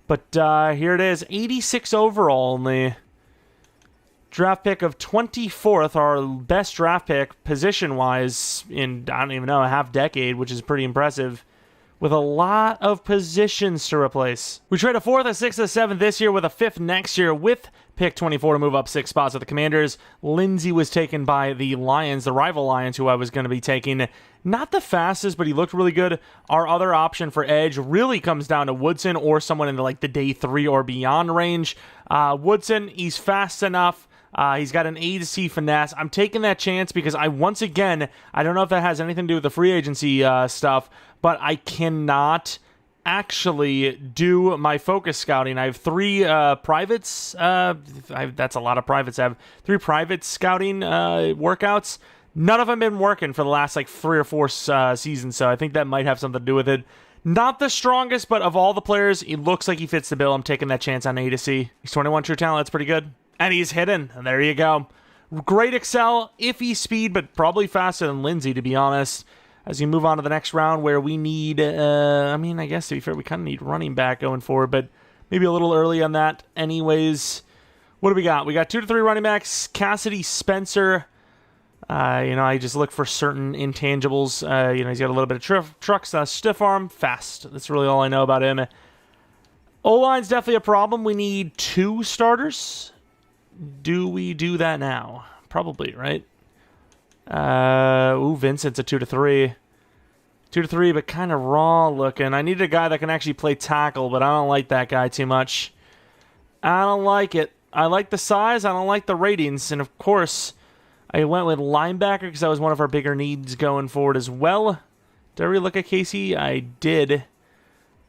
But here it is, 86 overall only. Draft pick of 24th, our best draft pick position-wise in, I don't even know, a half decade, which is pretty impressive, with a lot of positions to replace. We trade a 4th, a 6th, a 7th this year with a 5th next year with pick 24 to move up 6 spots with the Commanders. Lindsey was taken by the Lions, the rival Lions, who I was going to be taking. Not the fastest, but he looked really good. Our other option for edge really comes down to Woodson or someone in like the day 3 or beyond range. Woodson, he's fast enough. He's got an A to C finesse. I'm taking that chance because I don't know if that has anything to do with the free agency stuff, but I cannot actually do my focus scouting. I have 3 privates. That's a lot of privates. I have 3 private scouting workouts. None of them have been working for the last like 3 or 4 seasons, so I think that might have something to do with it. Not the strongest, but of all the players, he looks like he fits the bill. I'm taking that chance on A to C. He's 21 true talent. That's pretty good. And he's hidden. And there you go. Great Excel, iffy speed, but probably faster than Lindsey, to be honest. As you move on to the next round where we need, I guess to be fair, we kind of need running back going forward, but maybe a little early on that. Anyways, what do we got? We got 2 to 3 running backs. Cassidy Spencer. I just look for certain intangibles. He's got a little bit of trucks, stiff arm, fast. That's really all I know about him. O-line's definitely a problem. We need 2 starters. Do we do that now? Probably, right? Vincent's a 2 to 3. 2 to 3, but kind of raw looking. I need a guy that can actually play tackle, but I don't like that guy too much. I don't like it. I like the size. I don't like the ratings. And, of course, I went with linebacker because that was one of our bigger needs going forward as well. Did I really look at Casey? I did.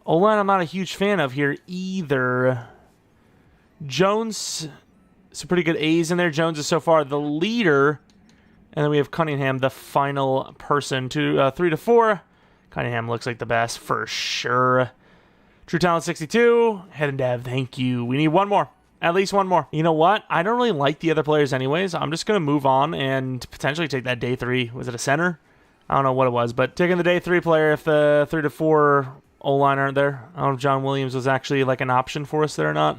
O-line I'm not a huge fan of here either. Jones, some pretty good A's in there. Jones is so far the leader. And then we have Cunningham, the final person. 3 to 4. Cunningham looks like the best for sure. True talent 62. Head and Dev, thank you. We need one more. At least one more. You know what? I don't really like the other players anyways. I'm just going to move on and potentially take that day 3. Was it a center? I don't know what it was, but taking the day 3 player if the 3 to 4 O-line aren't there. I don't know if John Williams was actually like an option for us there or not.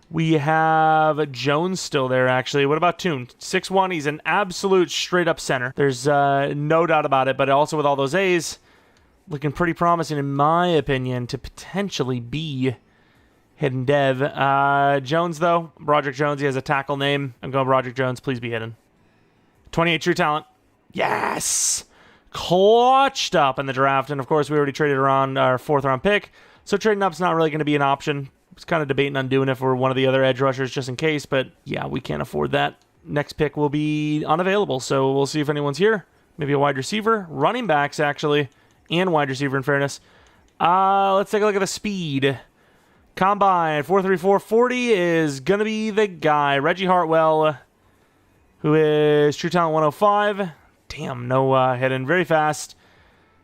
We have Jones still there, actually. What about Toon? 6'1", he's an absolute straight-up center. There's no doubt about it, but also with all those A's, looking pretty promising, in my opinion, to potentially be hidden dev. Jones, though, Broderick Jones, he has a tackle name. I'm going Broderick Jones, please be hidden. 28 true talent. Yes! Clutched up in the draft, and of course, we already traded around our 4th-round pick, so trading up's not really going to be an option. I was kind of debating on doing it for one of the other edge rushers just in case, but yeah, we can't afford that. Next pick will be unavailable, so we'll see if anyone's here. Maybe a wide receiver, running backs actually, and wide receiver in fairness. Let's take a look at the speed. Combine 4.34 40 is going to be the guy, Reggie Hartwell, who is true talent 105. Damn, no hidden, very fast.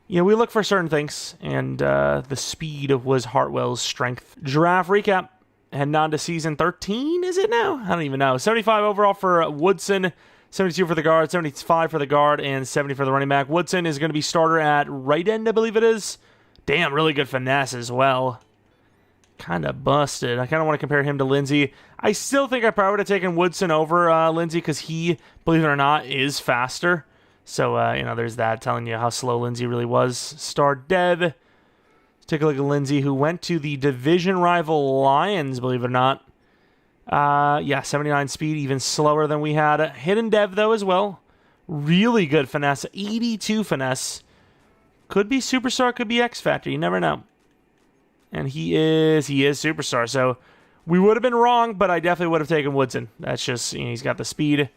You know, we look for certain things, and the speed was Hartwell's strength. Draft recap. Heading on to season 13, is it now? I don't even know. 75 overall for Woodson. 72 for the guard, 75 for the guard, and 70 for the running back. Woodson is going to be starter at right end, I believe it is. Damn, really good finesse as well. Kind of busted. I kind of want to compare him to Lindsey. I still think I probably would have taken Woodson over Lindsey because he, believe it or not, is faster. So, there's that, telling you how slow Lindsey really was. Star dev. Let's take a look at Lindsey, who went to the division rival Lions, believe it or not. 79 speed, even slower than we had. Hidden dev, though, as well. Really good finesse. 82 finesse. Could be Superstar, could be X Factor. You never know. And he is Superstar. So we would have been wrong, but I definitely would have taken Woodson. That's just, he's got the speed.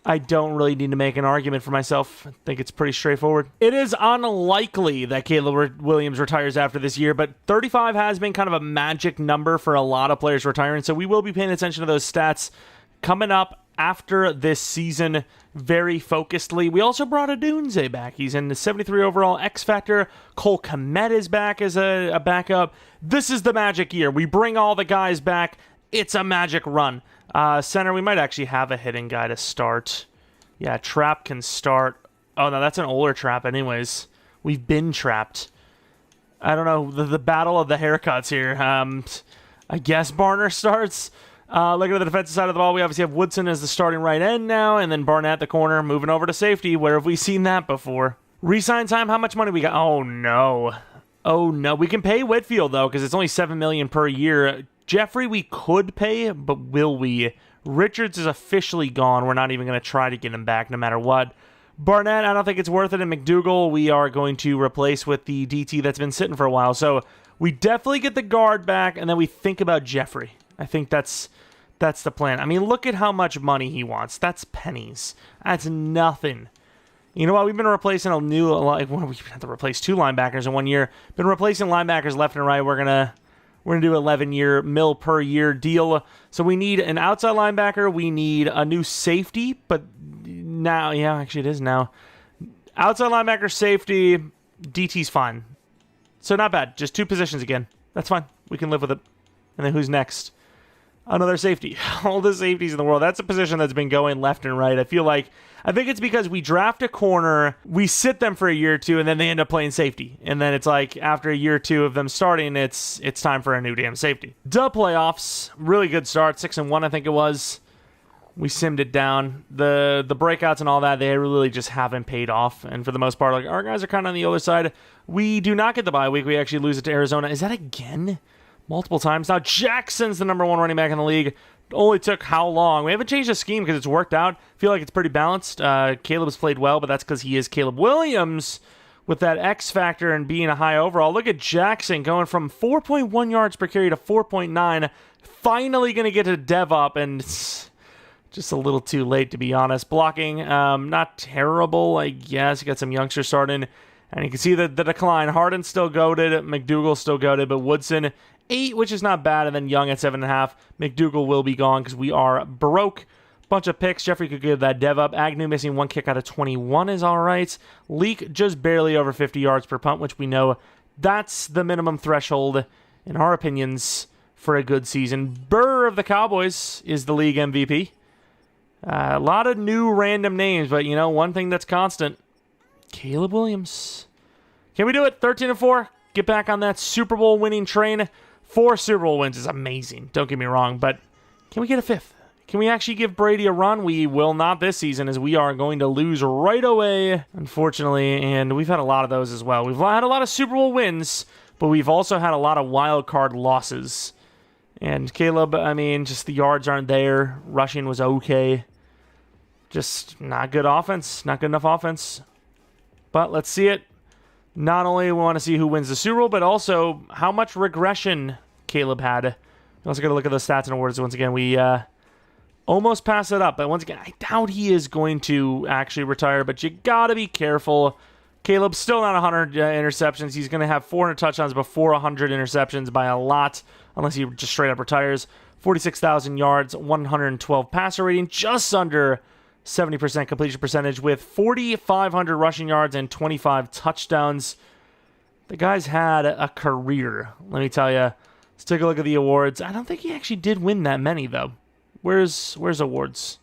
I don't really need to make an argument for myself. I think it's pretty straightforward. It is unlikely that Caleb Williams retires after this year, but 35 has been kind of a magic number for a lot of players retiring, so we will be paying attention to those stats coming up after this season very focusedly. We also brought a Dunze back. He's in the 73 overall X Factor. Cole Kmet is back as a backup. This is the magic year. We bring all the guys back. It's a magic run. Center, we might actually have a hidden guy to start. Yeah, Trap can start. Oh, no, that's an older Trap anyways. We've been trapped. I don't know, the battle of the haircuts here. I guess Barner starts. Looking at the defensive side of the ball, we obviously have Woodson as the starting right end now, and then Barnett the corner, moving over to safety. Where have we seen that before? Resign time, how much money we got? Oh, no. Oh, no. We can pay Whitfield, though, because it's only $7 million per year. Jeffrey we could pay, but will we? Richards is officially gone. We're not even going to try to get him back no matter what. Barnett, I don't think it's worth it. And McDougal, we are going to replace with the DT that's been sitting for a while. So we definitely get the guard back, and then we think about Jeffrey. I think that's the plan. I mean, look at how much money he wants. That's pennies. That's nothing. You know what? We've been replacing we have to replace 2 linebackers in 1 year. Been replacing linebackers left and right. We're gonna do 11-year mil per year deal. So we need an outside linebacker. We need a new safety. But now, yeah, actually it is now. Outside linebacker, safety, DT's fine. So not bad. Just 2 positions again. That's fine. We can live with it. And then who's next? Another safety. All the safeties in the world. That's a position that's been going left and right. I think it's because we draft a corner, we sit them for a year or 2, and then they end up playing safety. And then it's like, after a year or 2 of them starting, it's time for a new damn safety. Dub playoffs. Really good start. 6-1, I think it was. We simmed it down. The breakouts and all that, they really just haven't paid off. And for the most part, like, our guys are kind of on the other side. We do not get the bye week. We actually lose it to Arizona. Is that again? Multiple times. Now, Jackson's the number 1 running back in the league. Only took how long? We haven't changed the scheme because it's worked out. I feel like it's pretty balanced. Caleb's played well, but that's because he is Caleb Williams with that X factor and being a high overall. Look at Jackson going from 4.1 yards per carry to 4.9. Finally going to get to dev up, and it's just a little too late, to be honest. Blocking, not terrible, I guess. You got some youngsters starting, and you can see the decline. Harden's still goated. McDougal still goated, but Woodson 8, which is not bad, and then Young at 7.5. McDougal will be gone because we are broke. Bunch of picks. Jeffrey could give that dev up. Agnew missing 1 kick out of 21 is all right. Leak just barely over 50 yards per punt, which we know that's the minimum threshold, in our opinions, for a good season. Burr of the Cowboys is the league MVP. A lot of new random names, but one thing that's constant: Caleb Williams. Can we do it? 13-4. Get back on that Super Bowl winning train. 4 Super Bowl wins is amazing. Don't get me wrong, but can we get a 5th? Can we actually give Brady a run? We will not this season, as we are going to lose right away, unfortunately, and we've had a lot of those as well. We've had a lot of Super Bowl wins, but we've also had a lot of wild card losses. And Caleb, I mean, just the yards aren't there. Rushing was okay. Just not good offense. Not good enough offense. But let's see it. Not only we want to see who wins the Super Bowl, but also how much regression Caleb had. Let's go to look at the stats and awards once again. We almost passed it up, but once again, I doubt he is going to actually retire, but you got to be careful. Caleb's still not 100 interceptions. He's going to have 400 touchdowns before 100 interceptions by a lot, unless he just straight up retires. 46,000 yards, 112 passer rating, just under 70% completion percentage with 4,500 rushing yards and 25 touchdowns. The guy's had a career, let me tell you. Let's take a look at the awards. I don't think he actually did win that many, though. Where's awards?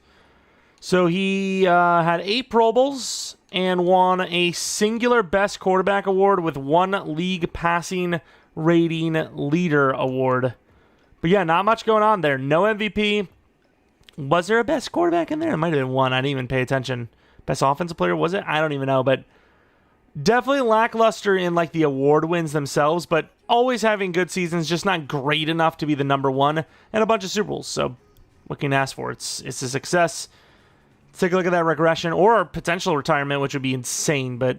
So he had 8 Pro Bowls and won a singular Best Quarterback award with 1 league passing rating leader award. But yeah, not much going on there. No MVP. Was there a Best Quarterback in there? It might have been 1. I didn't even pay attention. Best Offensive Player, was it? I don't even know, but definitely lackluster in like the award wins themselves, but always having good seasons, just not great enough to be the number 1, and a bunch of Super Bowls. So what can you ask for? It's a success. Let's take a look at that regression or potential retirement, which would be insane, but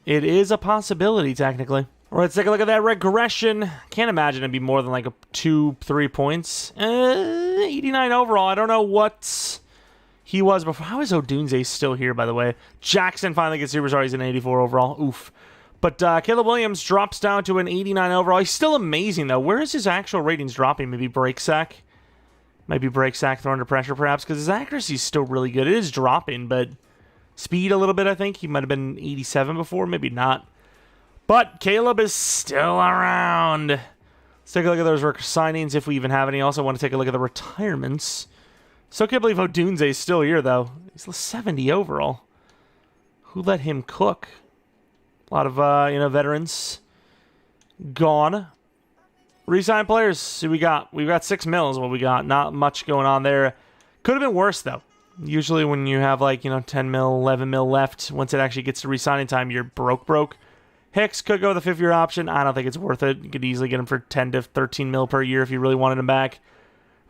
it is a possibility technically. All right, let's take a look at that regression. Can't imagine it'd be more than like 2-3 points. 89 overall. I don't know what he was before. How is Odunze still here, by the way? Jackson finally gets superstar. He's an 84 overall. Oof. But Caleb Williams drops down to an 89 overall. He's still amazing, though. Where is his actual ratings dropping? Maybe break sack? Maybe break sack, throw under pressure, perhaps, because his accuracy is still really good. It is dropping, but speed a little bit, I think. He might have been 87 before. Maybe not. But Caleb is still around. Let's take a look at those signings, if we even have any. Also want to take a look at the retirements. Still can't believe Odunze is still here, though. He's 70 overall. Who let him cook? A lot of, veterans gone. Resign players. See, we got 6 mil is what we got. Not much going on there. Could have been worse, though. Usually when you have, 10 mil, 11 mil left, once it actually gets to resigning time, you're broke. Hicks could go with the 5-year option. I don't think it's worth it. You could easily get him for 10 to 13 mil per year if you really wanted him back.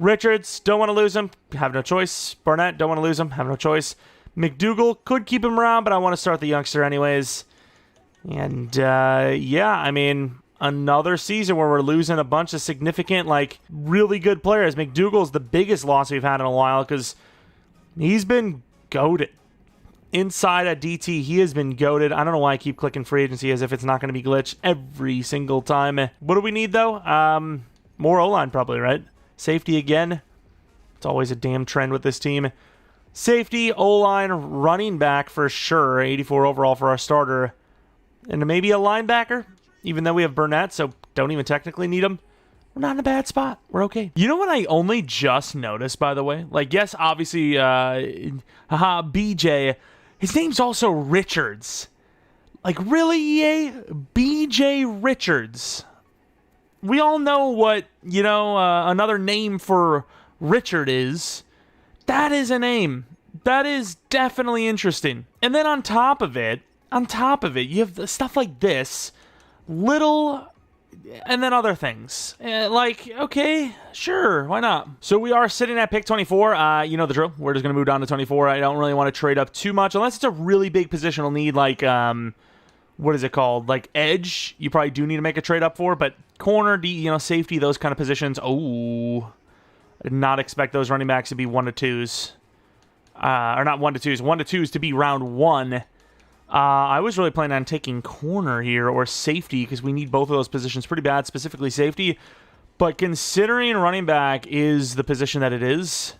Richards, don't want to lose him. Have no choice. Barnett, don't want to lose him. Have no choice. McDougal, could keep him around, but I want to start the youngster anyways. And, another season where we're losing a bunch of significant, really good players. McDougal's the biggest loss we've had in a while because he's been goated. Inside at DT, he has been goated. I don't know why I keep clicking free agency as if it's not going to be glitched every single time. What do we need, though? More O-line, probably, right? Safety again. It's always a damn trend with this team. Safety, O-line, running back for sure. 84 overall for our starter. And maybe a linebacker, even though we have Burnett, so don't even technically need him. We're not in a bad spot. We're okay. You know what I only just noticed, by the way? Yes, obviously, BJ. His name's also Richards. Really, EA? BJ Richards. We all know what, another name for Richard is. That is a name. That is definitely interesting. And then on top of it, you have stuff like this. Little... and then other things. Okay, sure, why not? So we are sitting at pick 24. You know the drill. We're just going to move down to 24. I don't really want to trade up too much, unless it's a really big positional need, what is it called? Edge, you probably do need to make a trade up for, but corner, safety, those kind of positions. Oh, I did not expect those running backs to be 1-2s. Or not 1-2s, 1-2s to be round 1. I was really planning on taking corner here or safety because we need both of those positions pretty bad, specifically safety. But considering running back is the position that it is,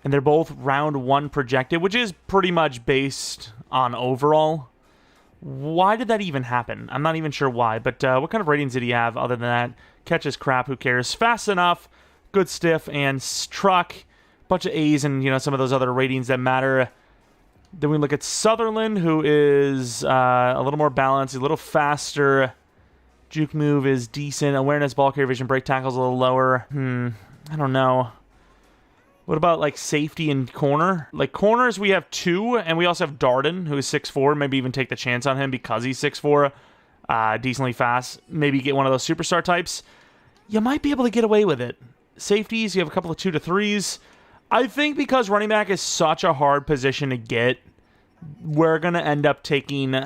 and they're both round 1 projected, which is pretty much based on overall. Why did that even happen? I'm not even sure why, but what kind of ratings did he have other than that? Catches crap, who cares? Fast enough, good stiff, and truck. Bunch of A's and, some of those other ratings that matter. Then we look at Sutherland, who is a little more balanced, a little faster. Juke move is decent. Awareness, ball carrier vision, break tackles a little lower. I don't know. What about, safety and corner? Corners, we have 2, and we also have Darden, who is 6'4". Maybe even take the chance on him because he's 6'4". Decently fast. Maybe get one of those superstar types. You might be able to get away with it. Safeties, you have a couple of 2-3s. I think because running back is such a hard position to get, we're going to end up taking,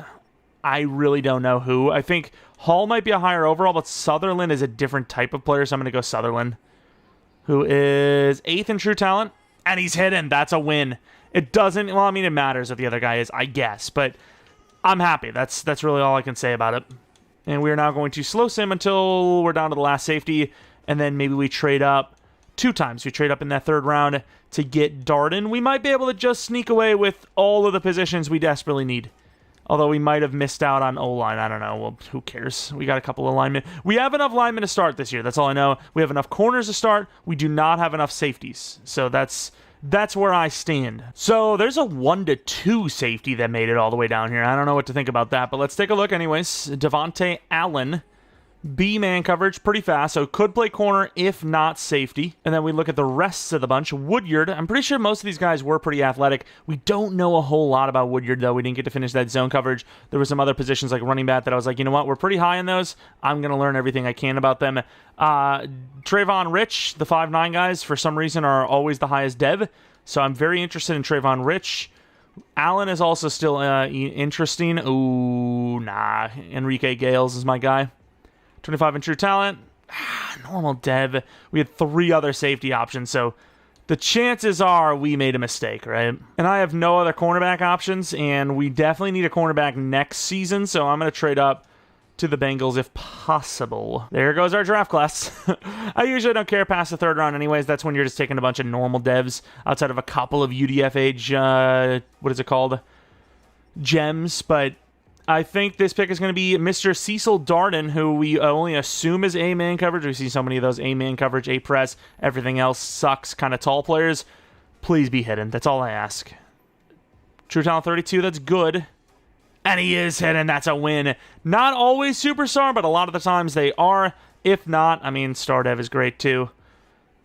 I really don't know who. I think Hall might be a higher overall, but Sutherland is a different type of player, so I'm going to go Sutherland, who is 8th in true talent, and he's hidden. That's a win. It doesn't, it matters what the other guy is, I guess, but I'm happy. That's really all I can say about it. And we are now going to slow sim until we're down to the last safety, and then maybe we trade up 2 times. We trade up in that 3rd round to get Darden. We might be able to just sneak away with all of the positions we desperately need. Although we might have missed out on O-line. I don't know. Well, who cares? We got a couple of linemen. We have enough linemen to start this year. That's all I know. We have enough corners to start. We do not have enough safeties. So that's That's where I stand. So there's a 1-2 safety that made it all the way down here. I don't know what to think about that, but let's take a look anyways. Devontae Allen. B-man coverage, pretty fast, so could play corner if not safety. And then we look at the rest of the bunch. Woodyard, I'm pretty sure most of these guys were pretty athletic. We don't know a whole lot about Woodyard, though. We didn't get to finish that zone coverage. There were some other positions like running back that I was like, you know what, we're pretty high in those. I'm going to learn everything I can about them. Trayvon Rich, the 5'9 guys, for some reason are always the highest dev, so I'm very interested in Trayvon Rich. Allen is also still interesting. Ooh, nah. Enrique Gales is my guy. 25 in true talent. Normal dev. We had 3 other safety options, so the chances are we made a mistake, right? And I have no other cornerback options, and we definitely need a cornerback next season, so I'm going to trade up to the Bengals if possible. There goes our draft class. I usually don't care past the 3rd round anyways. That's when you're just taking a bunch of normal devs outside of a couple of UDF age, what is it called? Gems, but I think this pick is going to be Mr. Cecil Darden, who we only assume is A-man coverage. We see so many of those A-man coverage, A-press, everything else sucks, kind of tall players. Please be hidden. That's all I ask. True talent 32, that's good. And he is hidden. That's a win. Not always superstar, but a lot of the times they are. If not, I mean, star dev is great too.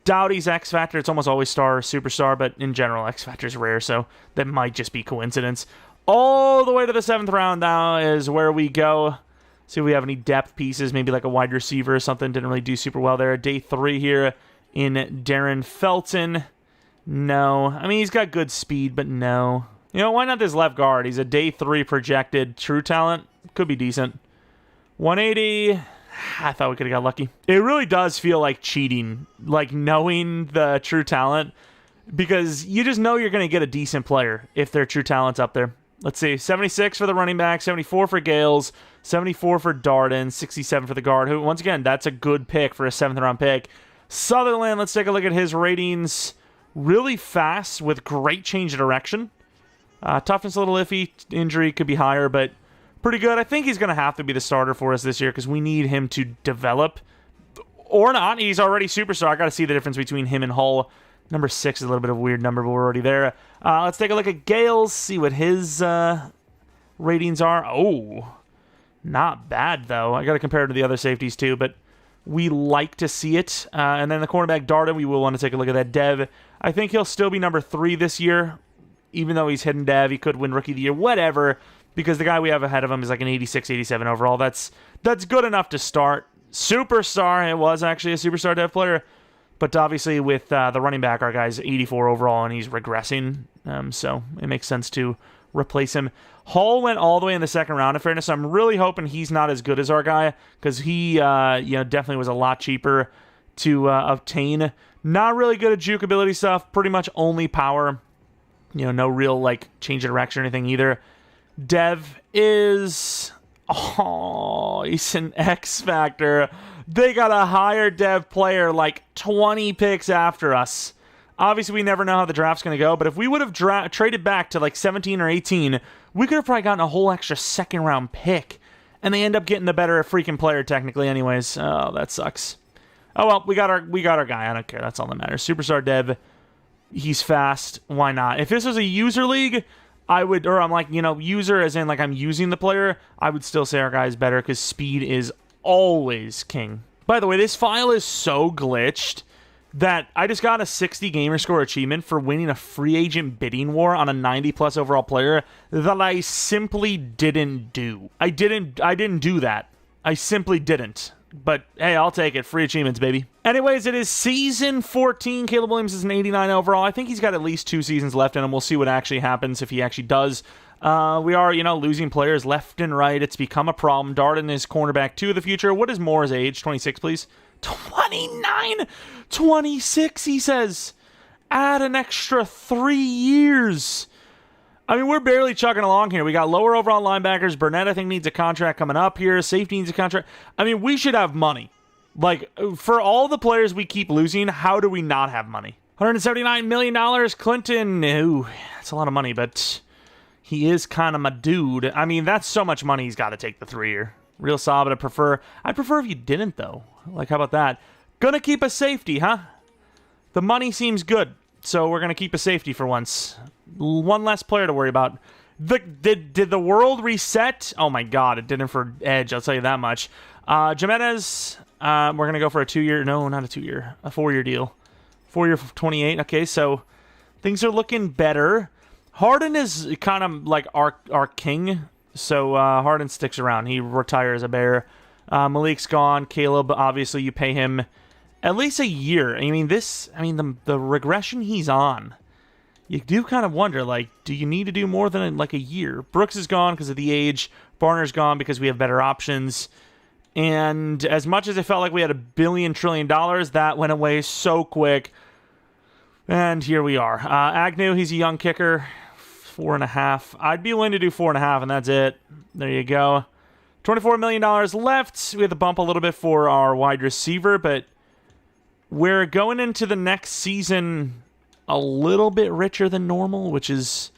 Dowdy's X Factor, it's almost always star or superstar, but in general, X Factor is rare, so that might just be coincidence. All the way to the 7th round now is where we go. See if we have any depth pieces, maybe like a wide receiver or something. Didn't really do super well there. Day 3 here in Darren Felton. No. I mean, he's got good speed, but no. You know, why not this left guard? He's a day 3 projected true talent. Could be decent. 180. I thought we could have got lucky. It really does feel like cheating, like knowing the true talent, because you just know you're going to get a decent player if their true talent's up there. Let's see, 76 for the running back, 74 for Gales, 74 for Darden, 67 for the guard, who, once again, that's a good pick for a 7th round pick. Sutherland, let's take a look at his ratings. Really fast with great change of direction. Toughness a little iffy, injury could be higher, but pretty good. I think he's going to have to be the starter for us this year because we need him to develop. Or not, he's already superstar. I got to see the difference between him and Hull. Number 6 is a little bit of a weird number, but we're already there. Let's take a look at Gales, see what his ratings are. Oh, not bad, though. I got to compare it to the other safeties, too, but we like to see it. And then the cornerback, Darden, we will want to take a look at that dev. I think he'll still be number 3 this year, even though he's hidden dev. He could win Rookie of the Year, whatever, because the guy we have ahead of him is like an 86, 87 overall. That's good enough to start. Superstar, it was actually a superstar dev player. But obviously with the running back, our guy's 84 overall, and he's regressing. So it makes sense to replace him. Hall went all the way in the 2nd round. In fairness, I'm really hoping he's not as good as our guy, because he definitely was a lot cheaper to obtain. Not really good at juke ability stuff. Pretty much only power. No real like change of direction or anything either. Dev is... Oh, he's an X Factor. They got a higher dev player like 20 picks after us. Obviously, we never know how the draft's going to go, but if we would have traded back to like 17 or 18, we could have probably gotten a whole extra 2nd round pick. And they end up getting the better freaking player technically anyways. Oh, that sucks. Oh well, we got our guy. I don't care. That's all that matters. Superstar dev. He's fast. Why not? If this was a user league, I would, or I'm like, user as in like I'm using the player, I would still say our guy is better because speed is always king. By the way, this file is so glitched that I just got a 60 gamer score achievement for winning a free agent bidding war on a 90 plus overall player that I simply didn't do. I didn't do that. I simply didn't. But hey, I'll take it. Free achievements, baby. Anyways, it is season 14. Caleb Williams is an 89 overall. I think he's got at least 2 seasons left in him. We'll see what actually happens if he actually does. We are, losing players left and right. It's become a problem. Darden is cornerback 2 of the future. What is Moore's age? 26, please. 29! 26, he says. Add an extra 3 years. I mean, we're barely chugging along here. We got lower overall linebackers. Burnett, I think, needs a contract coming up here. Safety needs a contract. I mean, we should have money. Like, for all the players we keep losing, how do we not have money? $179 million. Clinton, ooh, that's a lot of money, but he is kind of my dude. I mean, that's so much money he's got to take the 3-year. Real solid. I'd prefer if you didn't, though. Like, how about that? Gonna keep a safety, huh? The money seems good. So we're going to keep a safety for once. One less player to worry about. Did the world reset? Oh my god, it didn't for Edge, I'll tell you that much. Jimenez, we're going to go for a 2-year. No, not a 2-year. A 4-year deal. 4-year for 28. Okay, so things are looking better. Harden is kind of like our king. So Harden sticks around. He retires a Bear. Malik's gone. Caleb, obviously, you pay him at least a year. I mean, the regression he's on, you do kind of wonder, like, do you need to do more than like a year? Brooks is gone because of the age. Barner's gone because we have better options. And as much as it felt like we had $1 trillion, that went away so quick. And here we are. Agnew, he's a young kicker. 4.5. I'd be willing to do 4.5, and that's it. There you go. $24 million left. We have to bump a little bit for our wide receiver, but we're going into the next season a little bit richer than normal, which is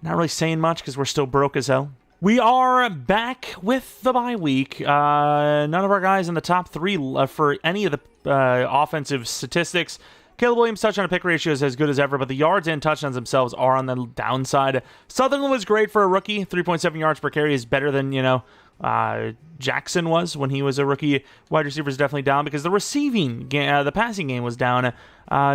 not really saying much because we're still broke as hell. We are back with the bye week. None of our guys in the top 3 for any of the offensive statistics. Caleb Williams' touchdown to pick ratio is as good as ever, but the yards and touchdowns themselves are on the downside. Sutherland was great for a rookie. 3.7 yards per carry is better than, Jackson was when he was a rookie. Wide receiver is definitely down because the the passing game was down.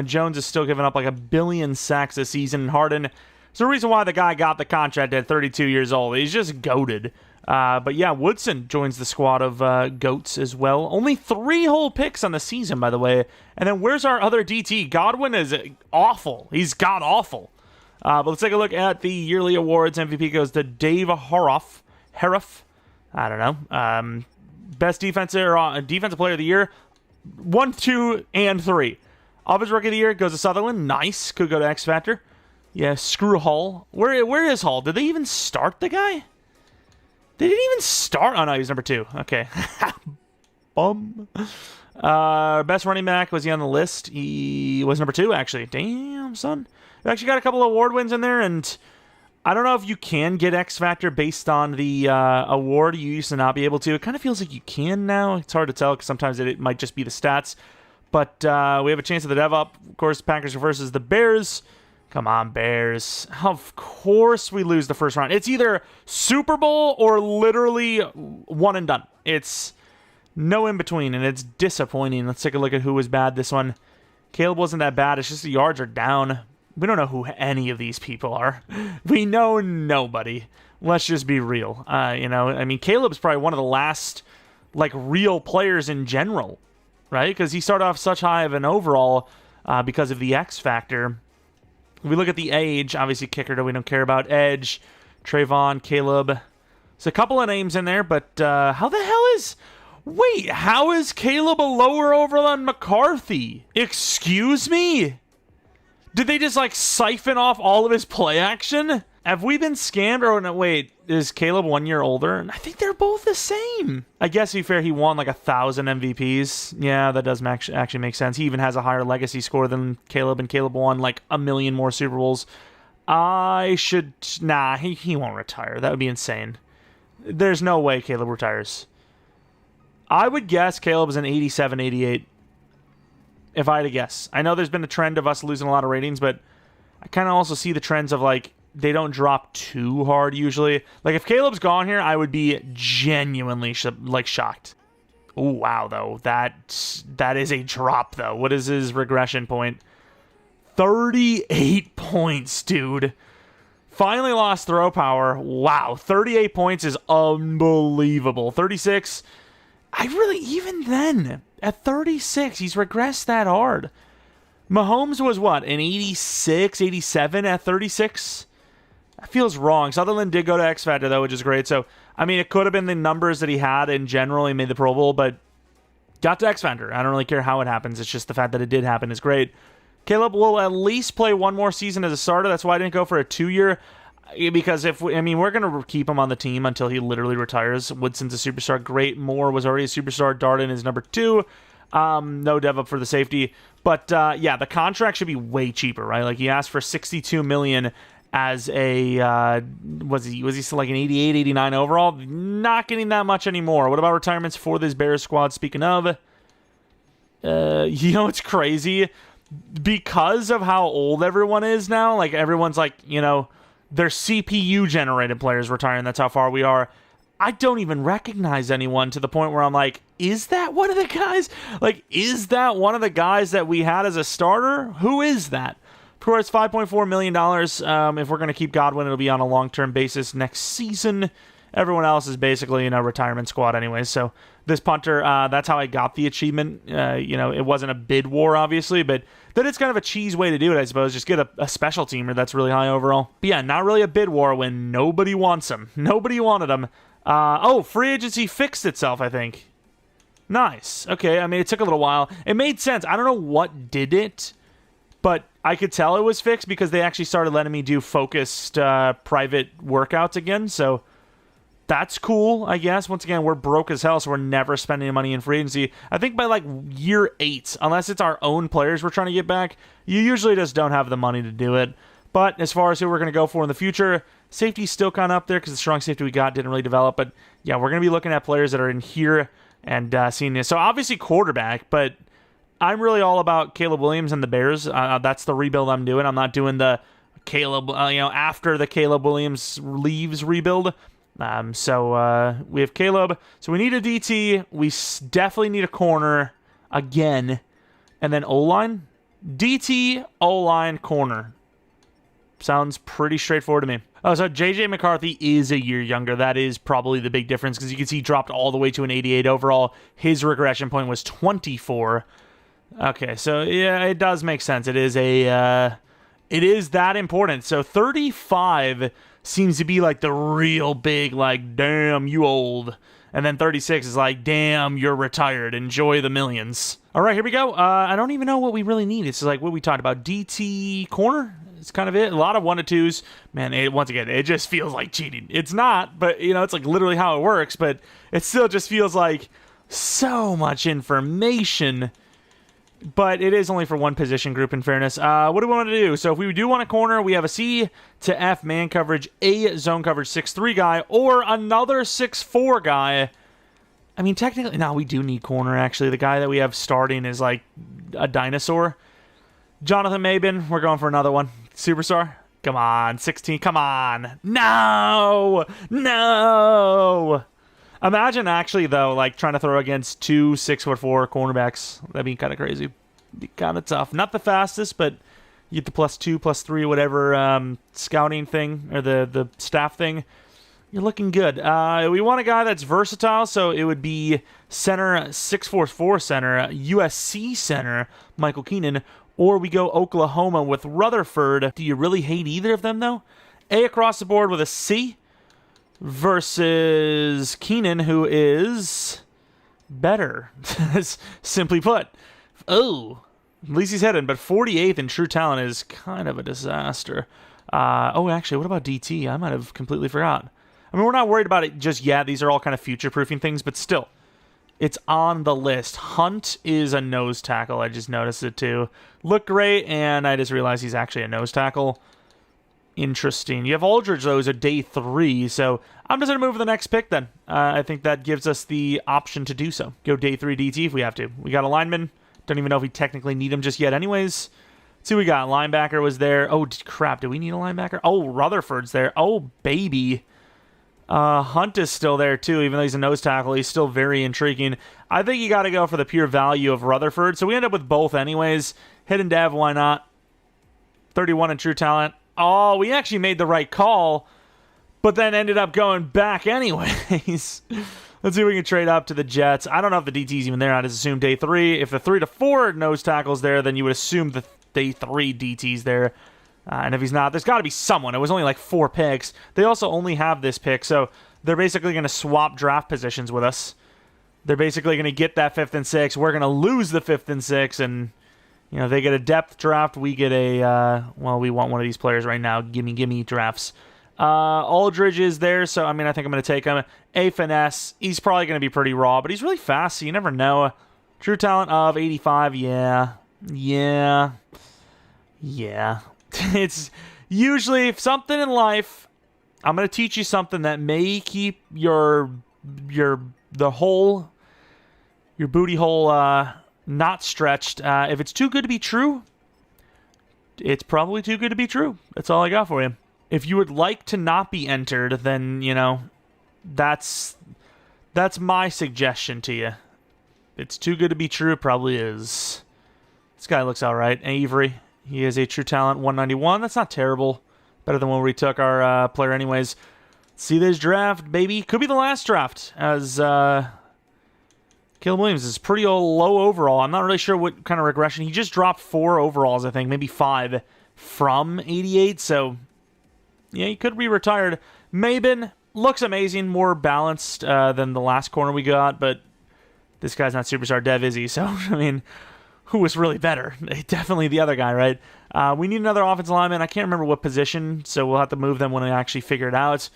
Jones is still giving up like 1 billion sacks this season. And Harden, there's a reason why the guy got the contract at 32 years old. He's just goated. But yeah, Woodson joins the squad of GOATs as well. Only 3 whole picks on the season, by the way. And then where's our other DT? Godwin is awful. He's god-awful. But let's take a look at the yearly awards. MVP goes to Dave Horoff. I don't know. Best defensive player of the year. 1, 2, and 3. Offensive rookie of the year goes to Sutherland. Nice. Could go to X Factor. Yeah, screw Hall. Where is Hall? Did they even start the guy? They didn't even start. Oh, no, he's number 2. Okay. Bum. Best running back, was he on the list? He was number 2, actually. Damn, son. We actually got a couple of award wins in there, and I don't know if you can get X Factor based on the award. You used to not be able to. It kind of feels like you can now. It's hard to tell because sometimes it might just be the stats. But we have a chance at the dev up. Of course, Packers versus the Bears. Come on, Bears. Of course we lose the first round. It's either Super Bowl or literally one and done. It's no in between, and it's disappointing. Let's take a look at who was bad this one. Caleb wasn't that bad. It's just the yards are down. We don't know who any of these people are. We know nobody. Let's just be real. Caleb's probably one of the last, real players in general, right? Because he started off such high of an overall because of the X Factor. If we look at the age, obviously kicker that we don't care about. Edge, Trayvon, Caleb. There's a couple of names in there, but how the hell is... Wait, how is Caleb a lower overall than McCarthy? Excuse me? Did they just, siphon off all of his play action? Have we been scammed? Or no, wait, is Caleb 1 year older? I think they're both the same. I guess, to be fair, he won 1,000 MVPs. Yeah, that does actually make sense. He even has a higher legacy score than Caleb, and Caleb won 1 million more Super Bowls. He won't retire. That would be insane. There's no way Caleb retires. I would guess Caleb is an 87, 88. If I had to guess. I know there's been a trend of us losing a lot of ratings, but I kind of also see the trends of, they don't drop too hard usually. If Caleb's gone here, I would be genuinely, shocked. Oh, wow, though. That is a drop, though. What is his regression point? 38 points, dude. Finally lost throw power. Wow, 38 points is unbelievable. 36... even then, at 36, he's regressed that hard. Mahomes was what, an 86, 87 at 36? That feels wrong. Sutherland did go to X Factor, though, which is great. So, it could have been the numbers that he had in general. He made the Pro Bowl, but got to X Factor. I don't really care how it happens. It's just the fact that it did happen is great. Caleb will at least play one more season as a starter. That's why I didn't go for a 2-year. Because we're going to keep him on the team until he literally retires. Woodson's a superstar. Great. Moore was already a superstar. Darden is number 2. No dev up for the safety. But, the contract should be way cheaper, right? He asked for $62 million as a, was he still an 88, 89 overall? Not getting that much anymore. What about retirements for this Bears squad? Speaking of, it's crazy. because of how old everyone is now, like everyone's like, you know, they're CPU generated players retiring. That's how far we are. I don't even recognize anyone to the point where I'm like, is that one of the guys? Like, is that one of the guys that we had as a starter? Who is that? Of course, $5.4 million. If we're going to keep Godwin, it'll be on a long-term basis next season. Everyone else is basically in a retirement squad anyways. So this punter, that's how I got the achievement. You know, it wasn't a bid war, obviously, but then it's kind of a cheese way to do it, I suppose. Just get a special teamer that's really high overall. But yeah, not really a bid war when nobody wants him. Nobody wanted him. Free agency fixed itself, I think. Nice. Okay, I mean, it took a little while. It made sense. I don't know what did it, but I could tell it was fixed because they actually started letting me do focused private workouts again, so that's cool, I guess. Once again, we're broke as hell, so we're never spending money in free agency. I think by, like, year 8, unless it's our own players we're trying to get back, you usually just don't have the money to do it. But as far as who we're going to go for in the future, safety's still kind of up there because the strong safety we got didn't really develop. But, yeah, we're going to be looking at players that are in here and seeing this. So, obviously, quarterback, but I'm really all about Caleb Williams and the Bears. That's the rebuild I'm doing. I'm not doing the Caleb, after the Caleb Williams leaves rebuild. So we have Caleb. So we need a DT. We definitely need a corner again. And then O-line. DT, O-line, corner. Sounds pretty straightforward to me. Oh, so J.J. McCarthy is a year younger. That is probably the big difference because you can see he dropped all the way to an 88 overall. His regression point was 24. Okay, so yeah, it does make sense. It is it is that important. So 35 seems to be like the real big, like, damn, you old. And then 36 is like, damn, you're retired. Enjoy the millions. All right, here we go. I don't even know what we really need. It's like what we talked about. DT corner. It's kind of it. A lot of 1-2s. Man, once again, it just feels like cheating. It's not, but, it's like literally how it works. But it still just feels like so much information. But it is only for one position group, in fairness. What do we want to do? So if we do want a corner, we have a C to F man coverage, a zone coverage 6'3 guy, or another 6'4 guy. I mean, technically, no, we do need corner, actually. The guy that we have starting is like a dinosaur. Jonathan Maben, we're going for another one. Superstar. Come on, 16, come on. No! No! Imagine actually, though, like trying to throw against 2 6'4" cornerbacks. That'd be kind of crazy. Be kind of tough. Not the fastest, but you get the +2, +3, whatever scouting thing or the staff thing. You're looking good. We want a guy that's versatile, so it would be center, 6'4" center, USC center, Michael Keenan, or we go Oklahoma with Rutherford. Do you really hate either of them, though? A across the board with a C. Versus Keenan, who is better, simply put. Oh, at least he's heading, but 48th in true talent is kind of a disaster. Actually, what about DT? I might have completely forgot. I mean, we're not worried about it just yet. These are all kind of future-proofing things, but still, it's on the list. Hunt is a nose tackle. I just noticed it, too. Looked great, and I just realized he's actually a nose tackle. Interesting. You have Aldridge, though, who's a day 3, so I'm just going to move to the next pick, then. I think that gives us the option to do so. Go day 3 DT if we have to. We got a lineman. Don't even know if we technically need him just yet anyways. Let's see what we got. Linebacker was there. Oh, crap. Do we need a linebacker? Oh, Rutherford's there. Oh, baby. Hunt is still there, too. Even though he's a nose tackle, he's still very intriguing. I think you got to go for the pure value of Rutherford, so we end up with both anyways. Hidden dev, why not? 31 in true talent. Oh, we actually made the right call, but then ended up going back anyways. Let's see if we can trade up to the Jets. I don't know if the DT's even there. I just assume day 3. If the 3 to 4 nose tackle's there, then you would assume the day 3 DT's there. And if he's not, there's got to be someone. It was only like 4 picks. They also only have this pick, so they're basically going to swap draft positions with us. They're basically going to get that 5th and 6th. We're going to lose the 5th and 6th, and they get a depth draft. We get a, we want one of these players right now. Gimme drafts. Aldridge is there, so, I think I'm going to take him. A finesse. He's probably going to be pretty raw, but he's really fast, so you never know. True talent of 85. Yeah. It's usually something in life. I'm going to teach you something that may keep your booty hole not stretched. If it's too good to be true, it's probably too good to be true. That's all I got for you. If you would like to not be entered, then, you know, that's my suggestion to you. It's too good to be true. It probably is. This guy looks all right. Avery. He is a true talent, 191. That's not terrible. Better than when we took our player anyways. See this draft, baby. Could be the last draft, as Caleb Williams is pretty low overall. I'm not really sure what kind of regression. He just dropped 4 overalls, I think. Maybe 5 from 88. So, yeah, he could be retired. Mabin looks amazing. More balanced than the last corner we got. But this guy's not superstar dev, is he? So, I mean, who was really better? Definitely the other guy, right? We need another offensive lineman. I can't remember what position, so we'll have to move them when I actually figure it out.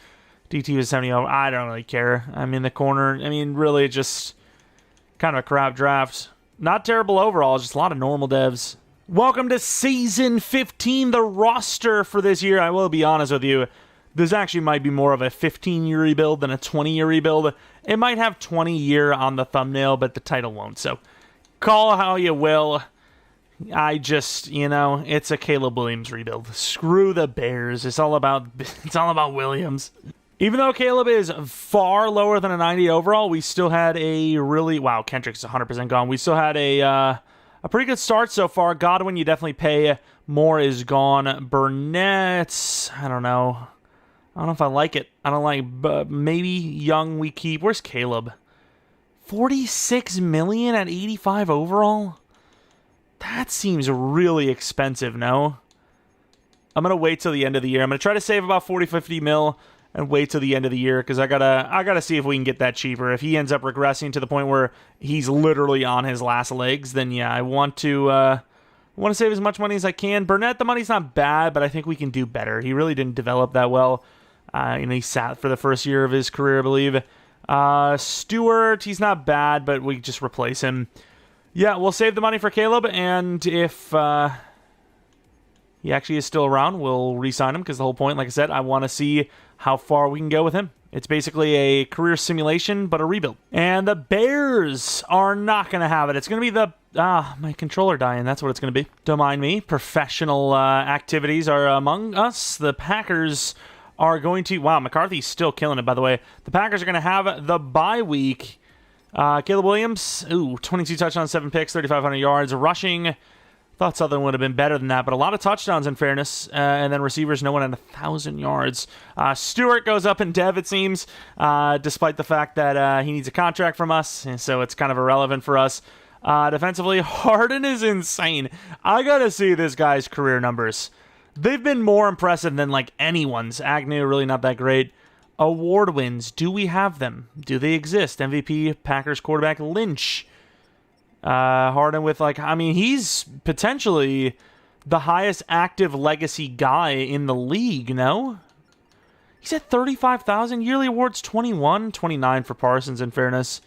DT was 70. I don't really care. I'm in the corner. I mean, really just kind of a crap draft. Not terrible overall, just a lot of normal devs. Welcome to Season 15, the roster for this year. I will be honest with you. This actually might be more of a 15-year rebuild than a 20-year rebuild. It might have 20-year on the thumbnail, but the title won't. So call how you will. I just, you know, it's a Caleb Williams rebuild. Screw the Bears. It's all about Williams. Even though Caleb is far lower than a 90 overall, we still had a really... Wow, Kendrick's 100% gone. We still had a pretty good start so far. Godwin, you definitely pay. Moore is gone. Burnett, I don't know. I don't know if I like it. I don't like... maybe Young we keep. Where's Caleb? 46 million at 85 overall? That seems really expensive, no? I'm going to wait till the end of the year. I'm going to try to save about 40, 50 mil and wait till the end of the year because I gotta see if we can get that cheaper. If he ends up regressing to the point where he's literally on his last legs, then yeah, I want to save as much money as I can. Burnett, the money's not bad, but I think we can do better. He really didn't develop that well. He sat for the first year of his career, I believe. Stewart, he's not bad, but we just replace him. Yeah, we'll save the money for Caleb, and if he actually is still around, we'll re-sign him, because the whole point, like I said, I want to see how far we can go with him. It's basically a career simulation, but a rebuild. And the Bears are not going to have it. It's going to be the... my controller dying. That's what it's going to be. Don't mind me. Professional activities are among us. The Packers are going to... Wow, McCarthy's still killing it, by the way. The Packers are going to have the bye week. Caleb Williams, 22 touchdowns, 7 picks, 3,500 yards. Rushing, thought Southern would have been better than that, but a lot of touchdowns in fairness. And then receivers, no one at 1,000 yards. Stewart goes up in dev, it seems, despite the fact that he needs a contract from us, and so it's kind of irrelevant for us. Defensively, Harden is insane. I gotta see this guy's career numbers. They've been more impressive than like anyone's. Agnew, really not that great. Award wins, do we have them? Do they exist? MVP, Packers quarterback, Lynch. Harden with, like, I mean, he's potentially the highest active legacy guy in the league, no? He's at 35,000. Yearly awards, 21, 29 for Parsons, in fairness.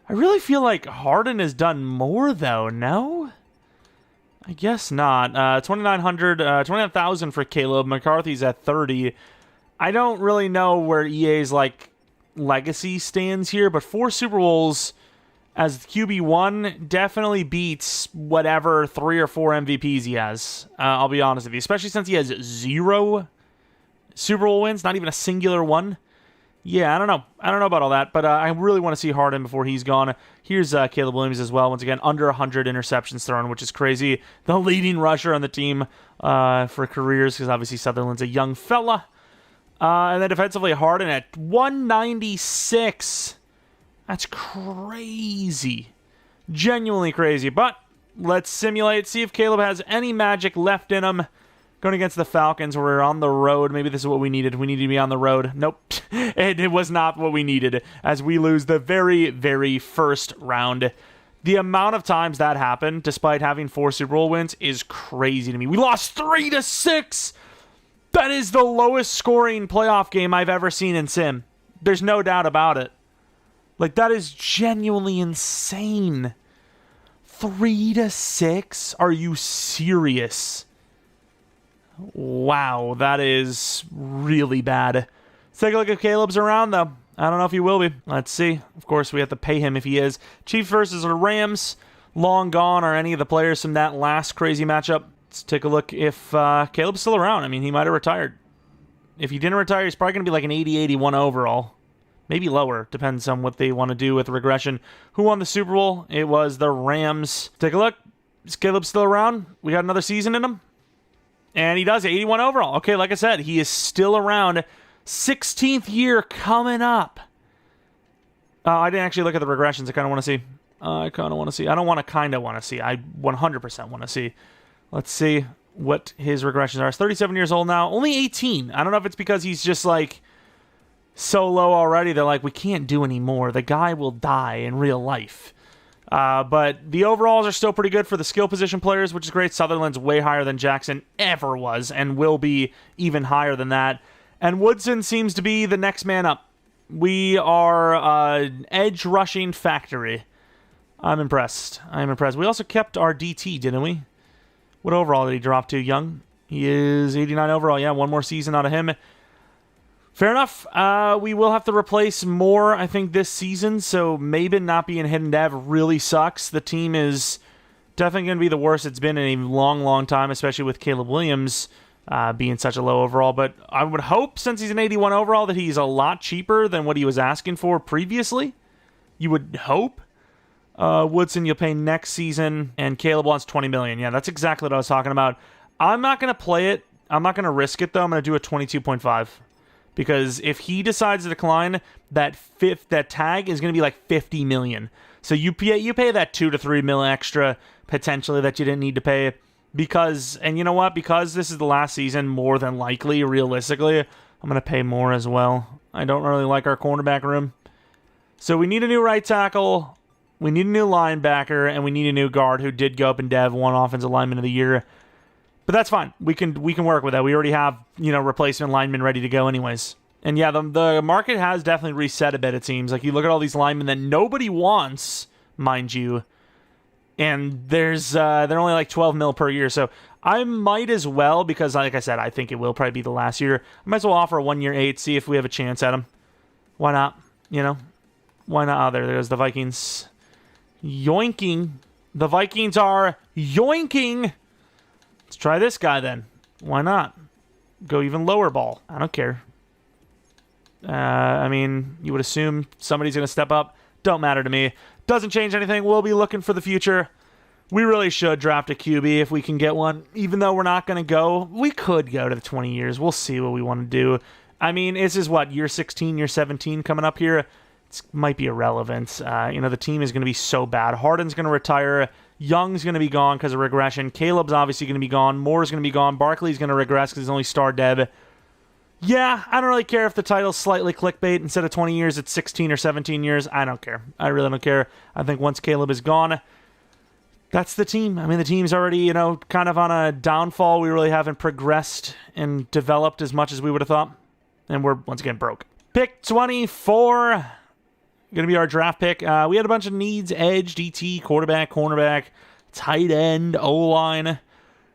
I really feel like Harden has done more, though, no? I guess not. 29,000 for Caleb. McCarthy's at 30. I don't really know where EA's, like, legacy stands here, but 4 Super Bowls as QB1 definitely beats whatever 3 or 4 MVPs he has. I'll be honest with you, especially since he has 0 Super Bowl wins, not even a singular one. Yeah, I don't know. I don't know about all that, but I really want to see Harden before he's gone. Here's Caleb Williams as well. Once again, under 100 interceptions thrown, which is crazy. The leading rusher on the team for careers, because obviously Sutherland's a young fella. And then defensively, Harden at 196. That's crazy. Genuinely crazy. But let's simulate, see if Caleb has any magic left in him. Going against the Falcons, we're on the road. Maybe this is what we needed. We needed to be on the road. Nope. It was not what we needed, as we lose the very, very first round. The amount of times that happened, despite having 4 Super Bowl wins, is crazy to me. We lost 3-6. That is the lowest scoring playoff game I've ever seen in Sim. There's no doubt about it. Like, that is genuinely insane. 3-6? Are you serious? Wow, that is really bad. Let's take a look if Caleb's around, though. I don't know if he will be. Let's see. Of course, we have to pay him if he is. Chiefs versus the Rams. Long gone are any of the players from that last crazy matchup. Let's take a look if Caleb's still around. I mean, he might have retired. If he didn't retire, he's probably going to be like an 80, 81 overall. Maybe lower. Depends on what they want to do with regression. Who won the Super Bowl? It was the Rams. Take a look. Is Caleb still around? We got another season in him. And he does, 81 overall. Okay, like I said, he is still around. 16th year coming up. I didn't actually look at the regressions. I kind of want to see. I don't want to kind of want to see. I 100% want to see. Let's see what his regressions are. He's 37 years old now. Only 18. I don't know if it's because he's just like so low already. They're like, we can't do any more. The guy will die in real life. But the overalls are still pretty good for the skill position players, which is great. Sutherland's way higher than Jackson ever was and will be even higher than that. And Woodson seems to be the next man up. We are an edge rushing factory. I'm impressed. We also kept our DT, didn't we? What overall did he drop to, Young? He is 89 overall. Yeah, one more season out of him. Fair enough. We will have to replace more, I think, this season. So Mabin not being hidden dev really sucks. The team is definitely going to be the worst it's been in a long, long time, especially with Caleb Williams being such a low overall. But I would hope, since he's an 81 overall, that he's a lot cheaper than what he was asking for previously. You would hope. Woodson, you'll pay next season, and Caleb wants $20 million. Yeah, that's exactly what I was talking about. I'm not going to play it. I'm not going to risk it, though. I'm going to do a 22.5. Because if he decides to decline, that tag is going to be like $50 million. So you pay that $2 to $3 million extra, potentially, that you didn't need to pay. Because, and you know what? Because this is the last season, more than likely, realistically, I'm going to pay more as well. I don't really like our cornerback room. So we need a new right tackle. We need a new linebacker, and we need a new guard who did go up in dev, one offensive lineman of the year. But that's fine. We can work with that. We already have, replacement linemen ready to go anyways. And yeah, the market has definitely reset a bit, it seems. Like, you look at all these linemen that nobody wants, mind you, and they're only like 12 mil per year. So I might as well, because like I said, I think it will probably be the last year. I might as well offer a 1 year 8, see if we have a chance at him. Why not? Why not? Oh, there's the Vikings. Yoinking. The Vikings are yoinking. Let's try this guy then. Why not? Go even lower ball. I don't care. I mean, you would assume somebody's going to step up. Don't matter to me. Doesn't change anything. We'll be looking for the future. We really should draft a QB if we can get one. Even though we're not going to go, we could go to the 20 years. We'll see what we want to do. I mean, this is what, year 16, year 17 coming up here? It might be irrelevant. The team is going to be so bad. Harden's going to retire. Young's going to be gone because of regression. Caleb's obviously going to be gone. Moore's going to be gone. Barkley's going to regress because he's only star dev. Yeah, I don't really care if the title's slightly clickbait. Instead of 20 years, it's 16 or 17 years. I don't care. I really don't care. I think once Caleb is gone, that's the team. I mean, the team's already, kind of on a downfall. We really haven't progressed and developed as much as we would have thought. And we're, once again, broke. Pick 24. Going to be our draft pick. We had a bunch of needs: edge, DT, quarterback, cornerback, tight end, O-line.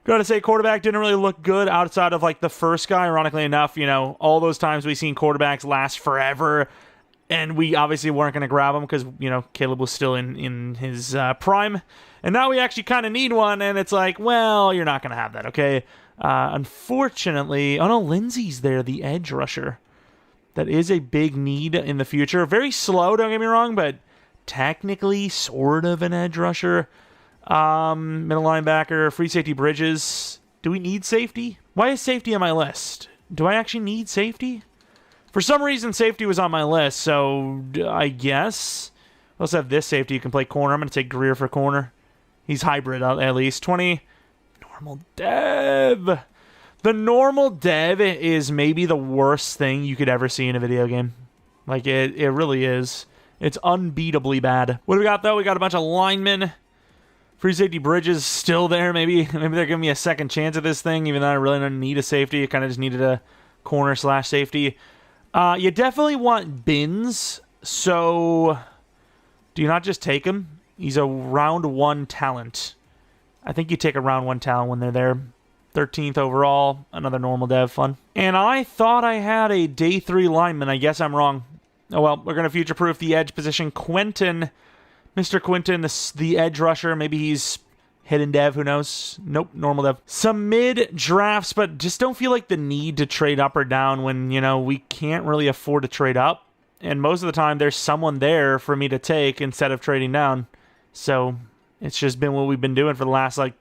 Gotta say, quarterback didn't really look good outside of like the first guy. Ironically enough, all those times we've seen quarterbacks last forever, and we obviously weren't going to grab him because, Caleb was still in his prime. And now we actually kind of need one, and it's like, well, you're not going to have that, okay? Unfortunately, oh no, Lindsey's there, the edge rusher. That is a big need in the future. Very slow, don't get me wrong, but technically sort of an edge rusher. Middle linebacker, free safety Bridges. Do we need safety? Why is safety on my list? Do I actually need safety? For some reason, safety was on my list, so I guess. We also have this safety. You can play corner. I'm going to take Greer for corner. He's hybrid at least. 20. Normal dev. The normal dev is maybe the worst thing you could ever see in a video game. Like, it really is. It's unbeatably bad. What do we got, though? We got a bunch of linemen. Free safety Bridges still there. Maybe they're giving me a second chance at this thing, even though I really don't need a safety. I kind of just needed a corner/safety. You definitely want Bins, so do you not just take him? He's a round 1 talent. I think you take a round 1 talent when they're there. 13th overall, another normal dev, fun. And I thought I had a day 3 lineman. I guess I'm wrong. Oh well, we're going to future-proof the edge position. Quentin, Mr. Quentin, the edge rusher. Maybe he's Hidden dev, who knows? Nope, normal dev. Some mid drafts, but just don't feel like the need to trade up or down when, you know, we can't really afford to trade up. And most of the time, there's someone there for me to take instead of trading down. So it's just been what we've been doing for the last, like,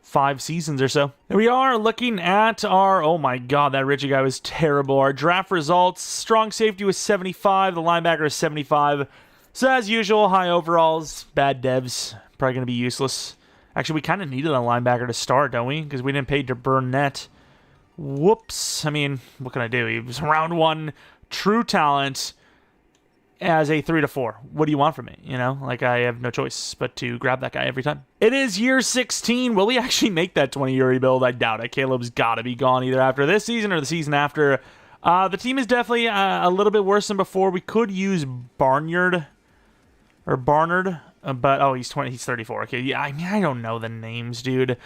5 seasons or so. Here we are looking at our, oh my god, that Richie guy was terrible. Our draft results, strong safety was 75, the linebacker is 75. So as usual, high overalls, bad devs, probably going to be useless. Actually, we kind of needed a linebacker to start, don't we? Because we didn't pay to Burnett. Whoops. I mean, what can I do? He was round 1, true talent as a 3 to 4. What do you want from me? You know, like I have no choice but to grab that guy every time. It is year 16. Will we actually make that 20-year rebuild? I doubt it. Caleb's got to be gone either after this season or the season after. The team is definitely a little bit worse than before. We could use Barnard. But, oh, he's 34. Okay, yeah, I mean, I don't know the names, dude.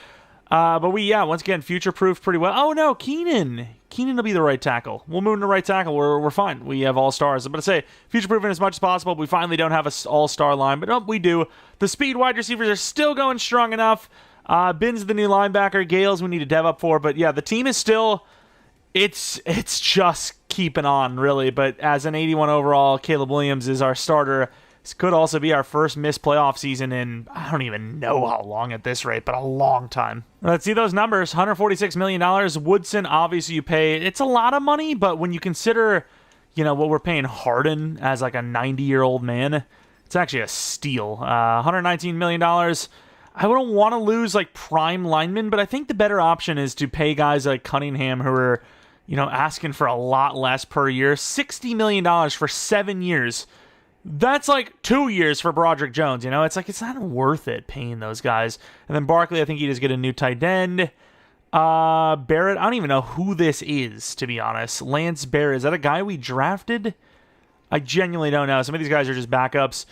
But once again, future-proof pretty well. Oh, no, Keenan. Keenan will be the right tackle. We'll move him to right tackle. We're fine. We have all-stars. But I say, future-proofing as much as possible. We finally don't have an all-star line, but we do. The speed wide receivers are still going strong enough. Bin's the new linebacker. Gales we need to dev up for. But, yeah, the team is still... It's just keeping on, really. But as an 81 overall, Caleb Williams is our starter. This could also be our first missed playoff season in, I don't even know how long at this rate, but a long time. Let's see those numbers. $146 million. Woodson, obviously you pay. It's a lot of money, but when you consider, you know, what we're paying Harden as like a 90-year-old man, it's actually a steal. $119 million. I wouldn't want to lose like prime linemen, but I think the better option is to pay guys like Cunningham who are, you know, asking for a lot less per year. $60 million for 7 years. That's like 2 years for Broderick Jones, you know? It's like, it's not worth it paying those guys. And then Barkley, I think he just get a new tight end. Barrett, I don't even know who this is, to be honest. Lance Barrett, is that a guy we drafted? I genuinely don't know. Some of these guys are just backups.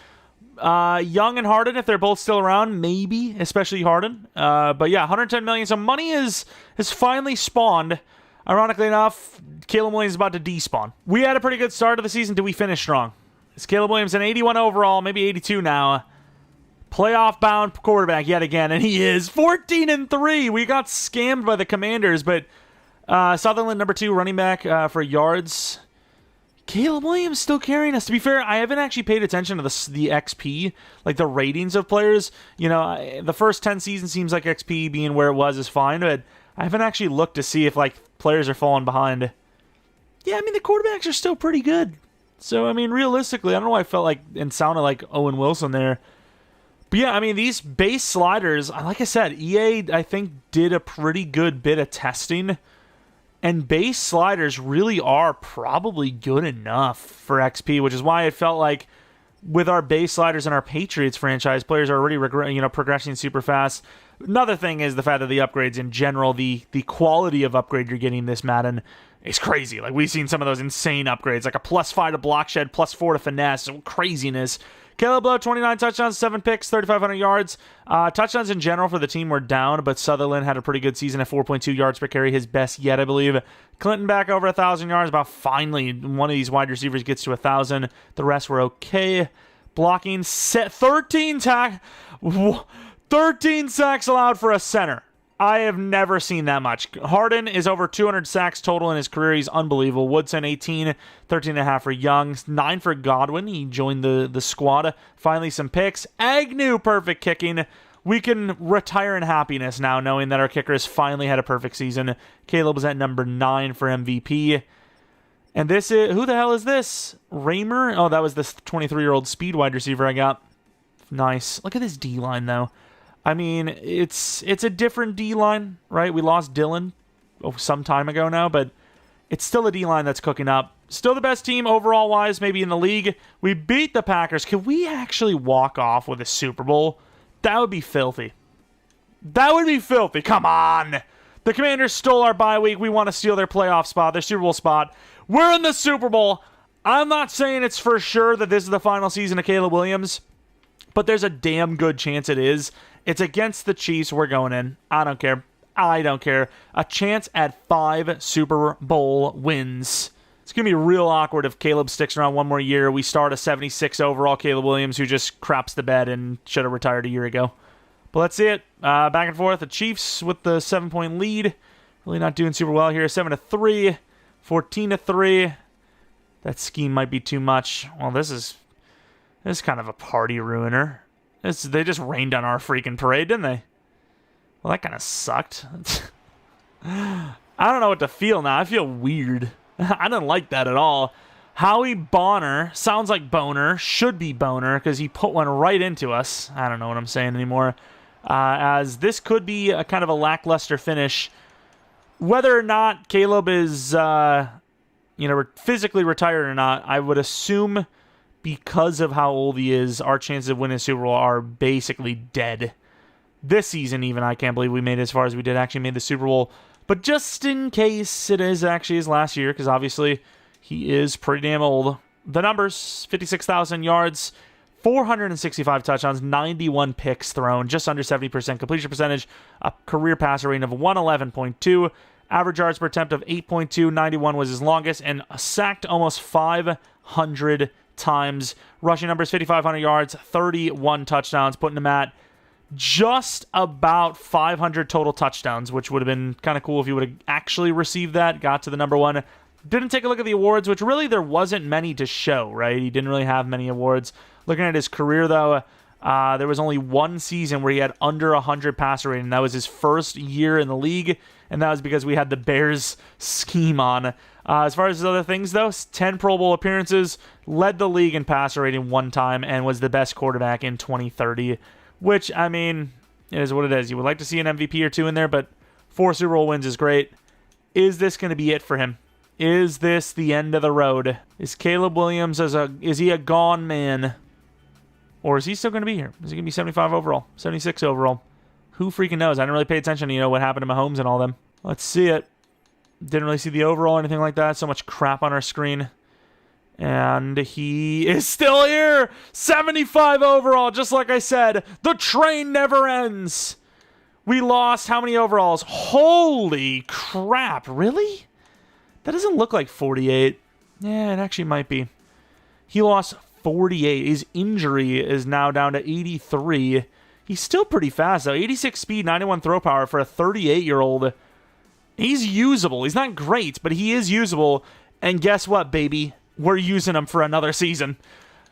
Young and Harden, if they're both still around, maybe, especially Harden. But yeah, $110 million. So money has finally spawned. Ironically enough, Caleb Williams is about to despawn. We had a pretty good start of the season. Did we finish strong? It's Caleb Williams, an 81 overall, maybe 82 now. Playoff-bound quarterback yet again, and he is 14-3. We got scammed by the Commanders, but Sutherland, number 2 running back for yards. Caleb Williams still carrying us. To be fair, I haven't actually paid attention to the XP, like the ratings of players. You know, the first 10 seasons seems like XP being where it was is fine, but I haven't actually looked to see if like players are falling behind. Yeah, I mean, the quarterbacks are still pretty good. So, I mean, realistically, I don't know why I felt like and sounded like Owen Wilson there. But yeah, I mean, these base sliders, like I said, EA, I think, did a pretty good bit of testing. And base sliders really are probably good enough for XP, which is why it felt like with our base sliders and our Patriots franchise, players are already progressing super fast. Another thing is the fact that the upgrades in general, the quality of upgrade you're getting this Madden is crazy. Like, we've seen some of those insane upgrades, like a +5 to block shed, +4 to finesse, craziness. Caleb Lowe, 29 touchdowns, 7 picks, 3,500 yards. Touchdowns in general for the team were down, but Sutherland had a pretty good season at 4.2 yards per carry, his best yet, I believe. Clinton back over 1,000 yards. About finally, one of these wide receivers gets to 1,000. The rest were okay. Blocking, 13 sacks allowed for a center. I have never seen that much. Harden is over 200 sacks total in his career. He's unbelievable. Woodson, 18, 13.5 for Young, 9 for Godwin. He joined the squad. Finally, some picks. Agnew, perfect kicking. We can retire in happiness now, knowing that our kicker has finally had a perfect season. Caleb was at number 9 for MVP. And this is, who the hell is this? Raymer? Oh, that was this 23-year-old speed wide receiver I got. Nice. Look at this D-line, though. I mean, it's a different D-line, right? We lost Dylan some time ago now, but it's still a D-line that's cooking up. Still the best team overall-wise, maybe in the league. We beat the Packers. Could we actually walk off with a Super Bowl? That would be filthy. That would be filthy. Come on. The Commanders stole our bye week. We want to steal their playoff spot, their Super Bowl spot. We're in the Super Bowl. I'm not saying it's for sure that this is the final season of Caleb Williams, but there's a damn good chance it is. It's against the Chiefs. We're going in. I don't care. I don't care. A chance at 5 Super Bowl wins. It's going to be real awkward if Caleb sticks around one more year. We start a 76 overall Caleb Williams who just craps the bed and should have retired a year ago. But let's see it. Back and forth. The Chiefs with the 7-point lead. Really not doing super well here. 7-3, 14-3. That scheme might be too much. Well, this is kind of a party ruiner. They just rained on our freaking parade, didn't they? Well, that kind of sucked. I don't know what to feel now. I feel weird. I didn't like that at all. Howie Bonner, sounds like Boner, should be Boner, because he put one right into us. I don't know what I'm saying anymore. As this could be a kind of a lackluster finish. Whether or not Caleb is, physically retired or not, I would assume because of how old he is, our chances of winning Super Bowl are basically dead. This season, even, I can't believe we made it as far as we did, actually made the Super Bowl. But just in case it is actually his last year, because obviously he is pretty damn old. The numbers, 56,000 yards, 465 touchdowns, 91 picks thrown, just under 70% completion percentage, a career passer rating of 111.2, average yards per attempt of 8.2, 91 was his longest, and sacked almost 500 times. Rushing numbers, 5,500 yards, 31 touchdowns, putting him at just about 500 total touchdowns, which would have been kind of cool if he would have actually received that, got to the number one. Didn't take a look at the awards, which really there wasn't many to show, right? He didn't really have many awards. Looking at his career, though, there was only one season where he had under 100 passer rating. That was his first year in the league, and that was because we had the Bears scheme on. As far as his other things, though, 10 Pro Bowl appearances, led the league in passer rating one time, and was the best quarterback in 2030, which, I mean, it is what it is. You would like to see an MVP or two in there, but 4 Super Bowl wins is great. Is this going to be it for him? Is this the end of the road? Is Caleb Williams, is he a gone man? Or is he still going to be here? Is he going to be 75 overall? 76 overall? Who freaking knows? I didn't really pay attention to, what happened to Mahomes and all them. Let's see it. Didn't really see the overall or anything like that. So much crap on our screen. And he is still here! 75 overall, just like I said. The train never ends! We lost how many overalls? Holy crap, really? That doesn't look like 48. Yeah, it actually might be. He lost 48. His injury is now down to 83. He's still pretty fast, though. 86 speed, 91 throw power for a 38-year-old. He's usable. He's not great, but he is usable. And guess what, baby? We're using him for another season.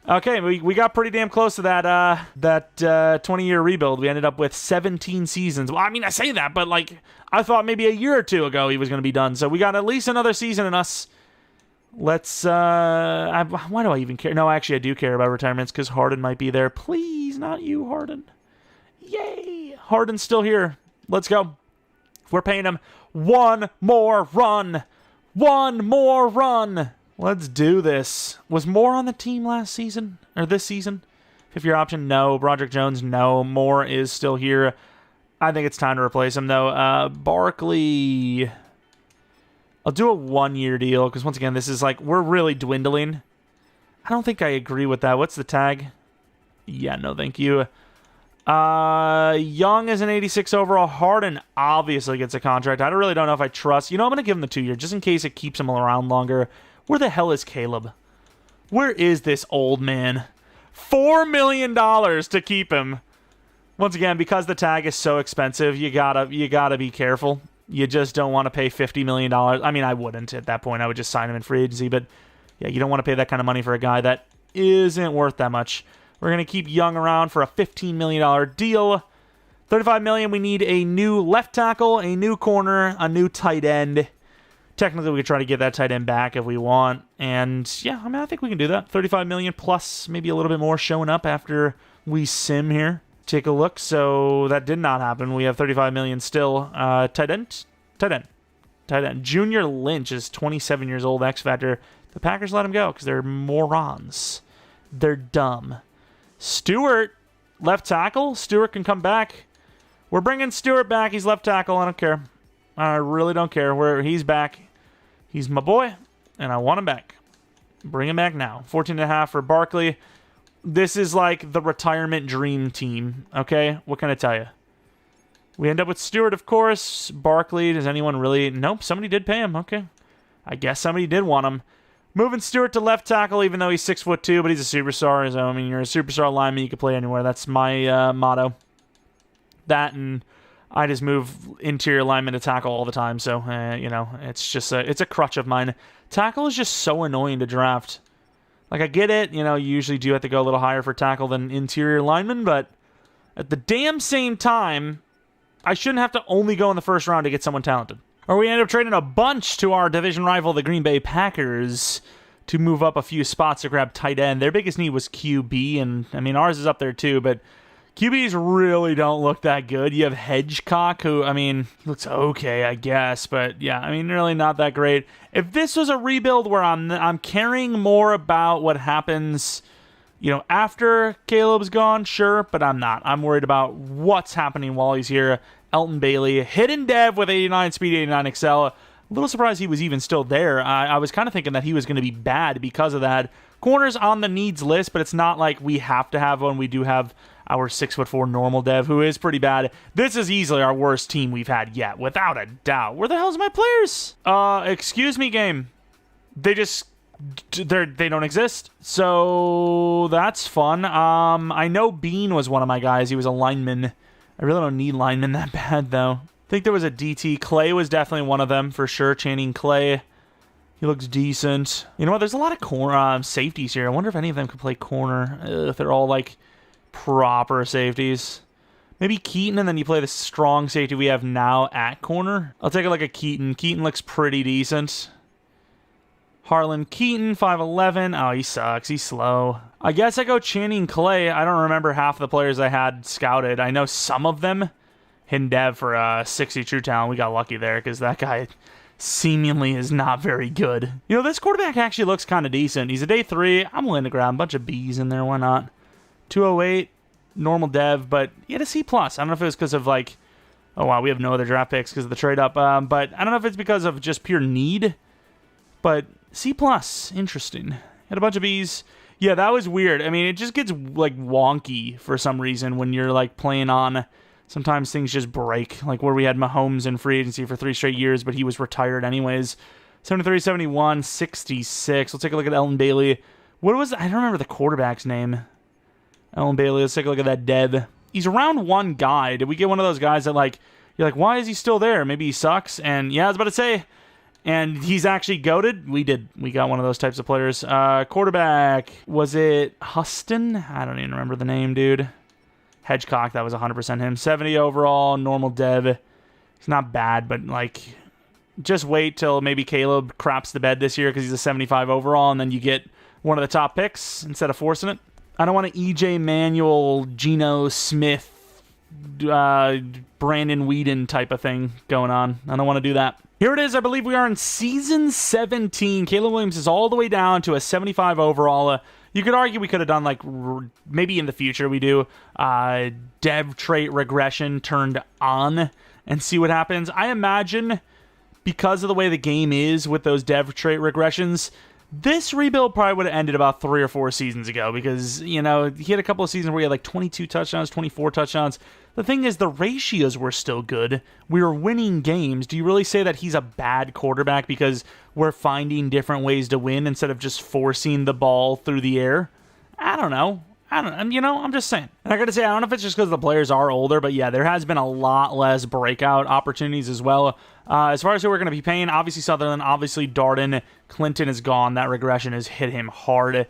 Okay, we got pretty damn close to that 20-year rebuild. We ended up with 17 seasons. Well, I mean, I say that, but I thought maybe a year or two ago he was going to be done. So we got at least another season in us. Let's, why do I even care? No, actually, I do care about retirements because Harden might be there. Please, not you, Harden. Yay! Harden's still here. Let's go. We're paying him one more run. One more run. Let's do this. Was Moore on the team last season? Or this season? Fifth-year option? No. Broderick Jones? No. Moore is still here. I think it's time to replace him, though. Barkley. I'll do a one-year deal, because once again, this is we're really dwindling. I don't think I agree with that. What's the tag? Yeah, no, thank you. Young is an 86 overall. Harden obviously gets a contract. I really don't know if I trust. I'm going to give him the 2-year, just in case it keeps him around longer. Where the hell is Caleb? Where is this old man? $4 million to keep him. Once again, because the tag is so expensive, you gotta be careful. You just don't want to pay $50 million. I mean, I wouldn't at that point. I would just sign him in free agency. But yeah, you don't want to pay that kind of money for a guy that isn't worth that much. We're going to keep Young around for a $15 million deal. $35 million, we need a new left tackle, a new corner, a new tight end. Technically, we could try to get that tight end back if we want. And yeah, I think we can do that. $35 million plus maybe a little bit more showing up after we sim here. Take a look. So that did not happen. We have $35 million still. Tight end. Junior Lynch is 27 years old, X Factor. The Packers let him go because they're morons. They're dumb. Stewart, left tackle. Stewart can come back. We're bringing Stewart back. He's left tackle. I don't care. I really don't care. He's back. He's my boy, and I want him back. Bring him back now. 14.5 for Barkley. This is the retirement dream team, okay? What can I tell you? We end up with Stewart, of course. Barkley, does anyone really... Nope, somebody did pay him. Okay. I guess somebody did want him. Moving Stewart to left tackle, even though he's 6'2", but he's a superstar. So, you're a superstar lineman. You can play anywhere. That's my motto. that, and I just move interior lineman to tackle all the time. So, it's just it's a crutch of mine. Tackle is just so annoying to draft. Like, I get it. You usually do have to go a little higher for tackle than interior lineman, but at the damn same time, I shouldn't have to only go in the first round to get someone talented. Or we end up trading a bunch to our division rival, the Green Bay Packers, to move up a few spots to grab tight end. Their biggest need was QB, and, ours is up there too, but QBs really don't look that good. You have Hedgecock, who, looks okay, I guess, but yeah, really not that great. If this was a rebuild where I'm caring more about what happens, after Caleb's gone, sure, but I'm not. I'm worried about what's happening while he's here. Elton Bailey, hidden dev with 89 speed, 89 excel. A little surprised he was even still there. I was kind of thinking that he was going to be bad because of that. Corner's on the needs list, but it's not like we have to have one. We do have our 6'4" normal dev, who is pretty bad. This is easily our worst team we've had yet, without a doubt. Where the hell's my players? Excuse me, game. They don't exist. So that's fun. I know Bean was one of my guys. He was a lineman. I really don't need linemen that bad, though. I think there was a DT. Clay was definitely one of them, for sure. Channing Clay. He looks decent. You know what? There's a lot of safeties here. I wonder if any of them could play corner. If they're all, proper safeties. Maybe Keaton, and then you play the strong safety we have now at corner. I'll take a Keaton. Keaton looks pretty decent. Harlan Keaton, 5'11". Oh, he sucks. He's slow. I guess I go Channing Clay. I don't remember half the players I had scouted. I know some of them. Hidden dev for 60 true talent. We got lucky there because that guy seemingly is not very good. This quarterback actually looks kind of decent. He's a day 3. I'm willing to grab a bunch of Bs in there. Why not? 208, normal dev, but he had a C+. I don't know if it was because of, oh, wow, we have no other draft picks because of the trade-up. But I don't know if it's because of just pure need. But C+, interesting. Had a bunch of Bs. Yeah, that was weird. It just gets, wonky for some reason when you're, playing on. Sometimes things just break. Like where we had Mahomes in free agency for 3 straight years, but he was retired anyways. 73, 71, 66. Let's take a look at Elton Bailey. What was... I don't remember the quarterback's name. Elton Bailey. Let's take a look at that dev. He's a round 1 guy. Did we get one of those guys that, you're like, why is he still there? Maybe he sucks. And, yeah, I was about to say... And he's actually goated. We did. We got one of those types of players. Quarterback. Was it Huston? I don't even remember the name, dude. Hedgecock. That was 100% him. 70 overall. Normal dev. He's not bad, but, just wait till maybe Caleb craps the bed this year because he's a 75 overall, and then you get one of the top picks instead of forcing it. I don't want an EJ Manuel, Geno Smith, Brandon Whedon type of thing going on. I don't want to do that. Here it is. I believe we are in Season 17. Caleb Williams is all the way down to a 75 overall. You could argue we could have done, maybe in the future we do dev trait regression turned on and see what happens. I imagine because of the way the game is with those dev trait regressions, this rebuild probably would have ended about 3 or 4 seasons ago because, he had a couple of seasons where he had 22 touchdowns, 24 touchdowns. The thing is, the ratios were still good. We were winning games. Do you really say that he's a bad quarterback because we're finding different ways to win instead of just forcing the ball through the air? I don't know. I'm just saying. And I gotta say, I don't know if it's just because the players are older, but yeah, there has been a lot less breakout opportunities as well. As far as who we're going to be paying, obviously Sutherland, obviously Darden. Clinton is gone. That regression has hit him hard.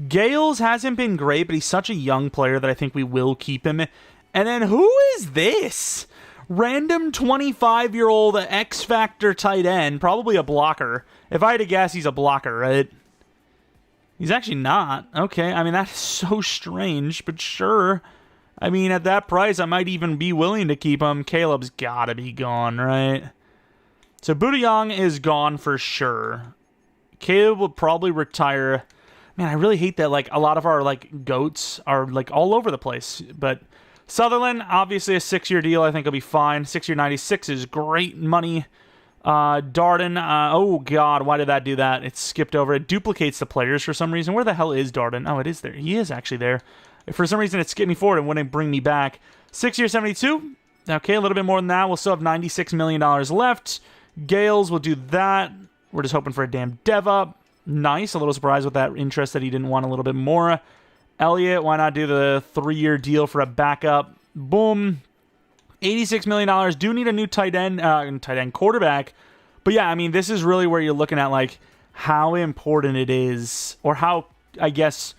Gales hasn't been great, but he's such a young player that I think we will keep him. And then who is this? Random 25-year-old X-Factor tight end, probably a blocker. If I had to guess, he's a blocker, right? He's actually not. Okay, that's so strange, but sure. At that price, I might even be willing to keep him. Caleb's gotta be gone, right? So Budayong is gone for sure. Caleb will probably retire. Man, I really hate that, a lot of our, goats are, all over the place. But Sutherland, obviously a 6-year deal. I think he'll be fine. 6-year 96 is great money. Darden, oh god, why did that do that? It skipped over. It duplicates the players for some reason. Where the hell is Darden? Oh, it is there. He is actually there. For some reason, it skipped me forward and wouldn't bring me back. 6-year 72. Okay, a little bit more than that. We'll still have $96 million left. Gales will do that. We're just hoping for a damn dev up. Nice. A little surprised with that interest that he didn't want a little bit more. Elliott, why not do the 3-year deal for a backup? Boom. $86 million. Do need a new tight end quarterback. But yeah, I mean, this is really where you're looking at like how important it is, or how, I guess,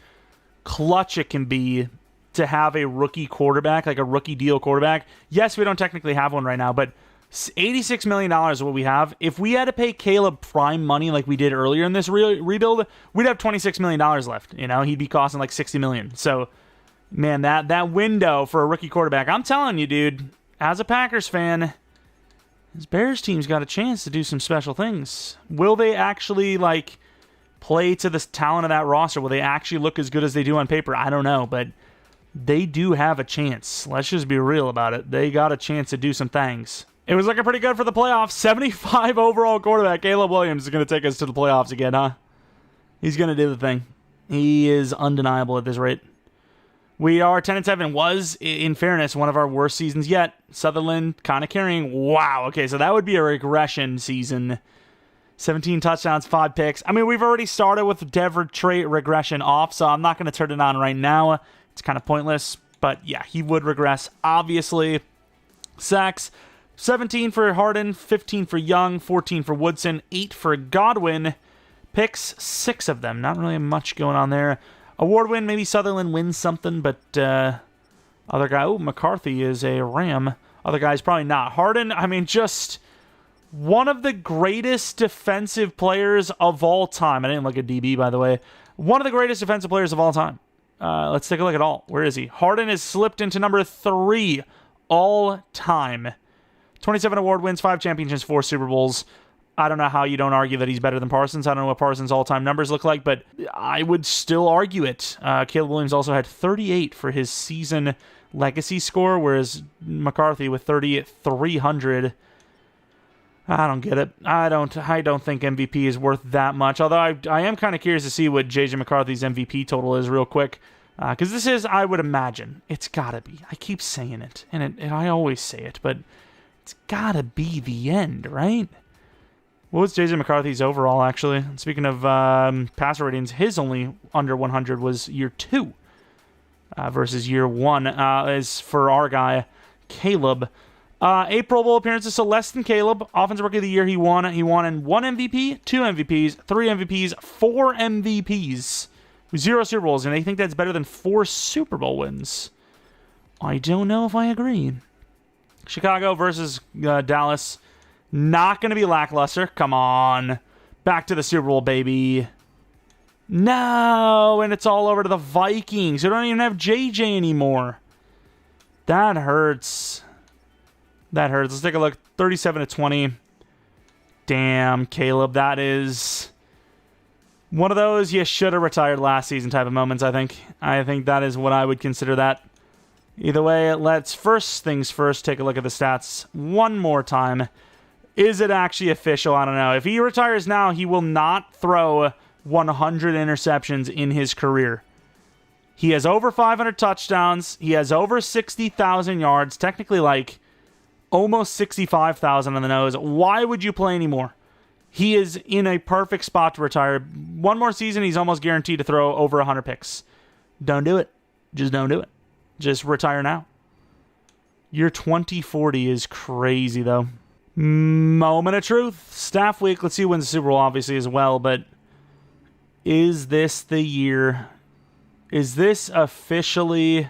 clutch it can be to have a rookie quarterback, like a rookie deal quarterback. Yes, we don't technically have one right now, but $86 million is what we have. If we had to pay Caleb prime money like we did earlier in this rebuild, we'd have $26 million left. You know, he'd be costing like $60 million. So, man, that window for a rookie quarterback, I'm telling you, dude, as a Packers fan, this Bears team's got a chance to do some special things. Will they actually, like, play to the talent of that roster? Will they actually look as good as they do on paper? I don't know, but they do have a chance. Let's just be real about it. They got a chance to do some things. It was looking pretty good for the playoffs. 75 overall quarterback Caleb Williams is going to take us to the playoffs again, huh? He's going to do the thing. He is undeniable at this rate. We are 10-7. Was, in fairness, one of our worst seasons yet. Sutherland kind of carrying. Wow. Okay, so that would be a regression season. 17 touchdowns, 5 picks. I mean, we've already started with Dev trait regression off, so I'm not going to turn it on right now. It's kind of pointless. But yeah, he would regress, obviously. Sacks. 17 for Harden, 15 for Young, 14 for Woodson, 8 for Godwin. Picks, 6 of them. Not really much going on there. Award win, maybe Sutherland wins something, but other guy, McCarthy is a Ram. Other guys probably not. Harden, I mean, just one of the greatest defensive players of all time. I didn't look at DB, by the way. One of the greatest defensive players of all time. Let's take a look at all. Where is he? Harden has slipped into number 3 all time. 27 award wins, 5 championships, 4 Super Bowls. I don't know how you don't argue that he's better than Parsons. I don't know what Parsons' all-time numbers look like, but I would still argue it. Caleb Williams also had 38 for his season legacy score, whereas McCarthy with 300. I don't get it. I don't think MVP is worth that much, although I am kind of curious to see what J.J. McCarthy's MVP total is real quick, because this is, I would imagine, it's got to be. I keep saying it, and I always say it, but it's got to be the end, right? What was J.J. McCarthy's overall, actually? Speaking of passer ratings, his only under 100 was year 2 versus year 1 is for our guy, Caleb. 8 Pro Bowl appearances, so less than Caleb. Offensive Rookie of the Year, he won. He won in 1 MVP, 2 MVPs, 3 MVPs, 4 MVPs, 0 Super Bowls, and they think that's better than 4 Super Bowl wins. I don't know if I agree. Chicago versus Dallas. Not going to be lackluster. Come on. Back to the Super Bowl, baby. No, and it's all over to the Vikings. They don't even have JJ anymore. That hurts. That hurts. Let's take a look. 37-20. Damn, Caleb. That is one of those you should have retired last season type of moments, I think. I think that is what I would consider that. Either way, let's first things first take a look at the stats one more time. Is it actually official? I don't know. If he retires now, he will not throw 100 interceptions in his career. He has over 500 touchdowns. He has over 60,000 yards. Technically, like, almost 65,000 on the nose. Why would you play anymore? He is in a perfect spot to retire. One more season, he's almost guaranteed to throw over 100 picks. Don't do it. Just don't do it. Just retire now. Your 2040 is crazy, though. Moment of truth. Staff week. Let's see who wins the Super Bowl, obviously, as well. But is this the year? Is this officially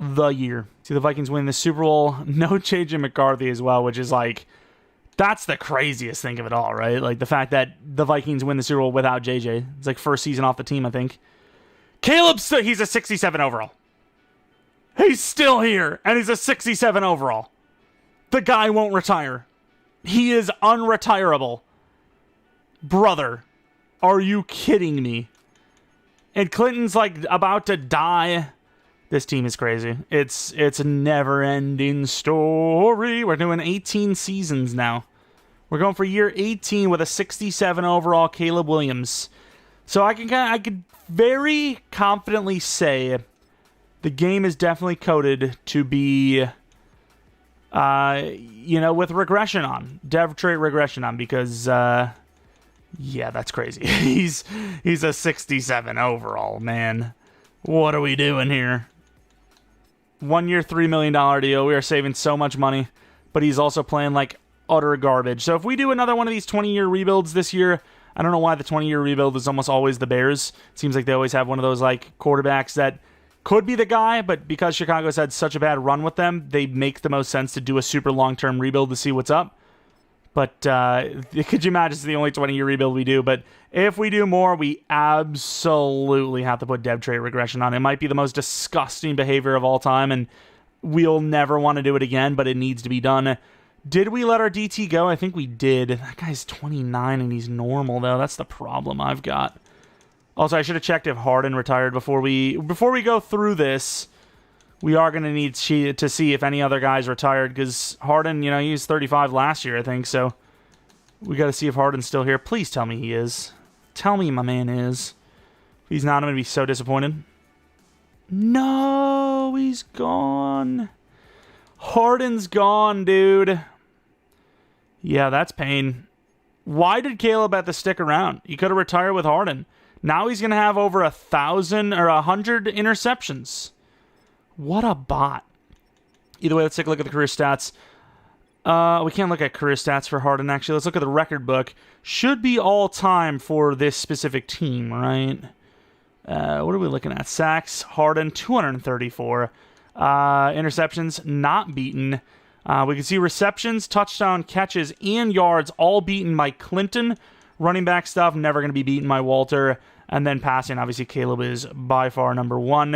the year? See the Vikings win the Super Bowl. No change in McCarthy as well, which is like, that's the craziest thing of it all, right? Like the fact that the Vikings win the Super Bowl without JJ. It's like first season off the team, I think. Caleb's he's a 67 overall. He's still here, and he's a 67 overall. The guy won't retire. He is unretirable. Brother, are you kidding me? And Clinton's like about to die. This team is crazy. It's a never-ending story. We're doing 18 seasons now. We're going for year 18 with a 67 overall Caleb Williams. So I could very confidently say the game is definitely coded to be, with regression on. Dev trait regression on because, yeah, that's crazy. He's a 67 overall, man. What are we doing here? 1 year, $3 million deal. We are saving so much money, but he's also playing like utter garbage. So if we do another one of these 20-year rebuilds this year, I don't know why the 20-year rebuild is almost always the Bears. It seems like they always have one of those like quarterbacks that could be the guy, but because Chicago's had such a bad run with them, they make the most sense to do a super long-term rebuild to see what's up. But could you imagine it's the only 20-year rebuild we do? But if we do more, we absolutely have to put dev trait regression on. It might be the most disgusting behavior of all time, and we'll never want to do it again, but it needs to be done. Did we let our DT go? I think we did. That guy's 29 and he's normal, though. That's the problem I've got. Also, I should have checked if Harden retired before we go through this. We are going to need to see if any other guys retired, because Harden, you know, he was 35 last year, I think, so we got to see if Harden's still here. Please tell me he is. Tell me my man is. If he's not, I'm going to be so disappointed. No, he's gone. Harden's gone, dude. Yeah, that's pain. Why did Caleb have to stick around? He could have retired with Harden. Now he's going to have over 1,000 or 100 interceptions. What a bot. Either way, let's take a look at the career stats. We can't look at career stats for Harden, actually. Let's look at the record book. Should be all-time for this specific team, right? What are we looking at? Sacks, Harden, 234. Interceptions, not beaten. We can see receptions, touchdown, catches, and yards all beaten by Clinton. Running back stuff, never going to be beaten by Walter. And then passing, obviously, Caleb is by far number one.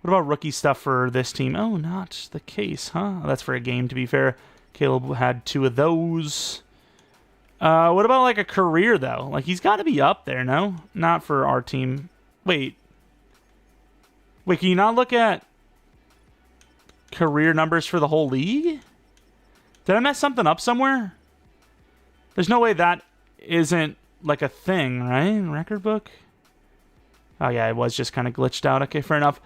What about rookie stuff for this team? Oh, not the case, huh? That's for a game, to be fair. Caleb had 2 of those. What about, like, a career, though? Like, he's got to be up there, no? Not for our team. Wait, can you not look at career numbers for the whole league? Did I mess something up somewhere? There's no way that isn't like a thing, right? Record book? Oh yeah, it was just kind of glitched out. Okay, fair enough.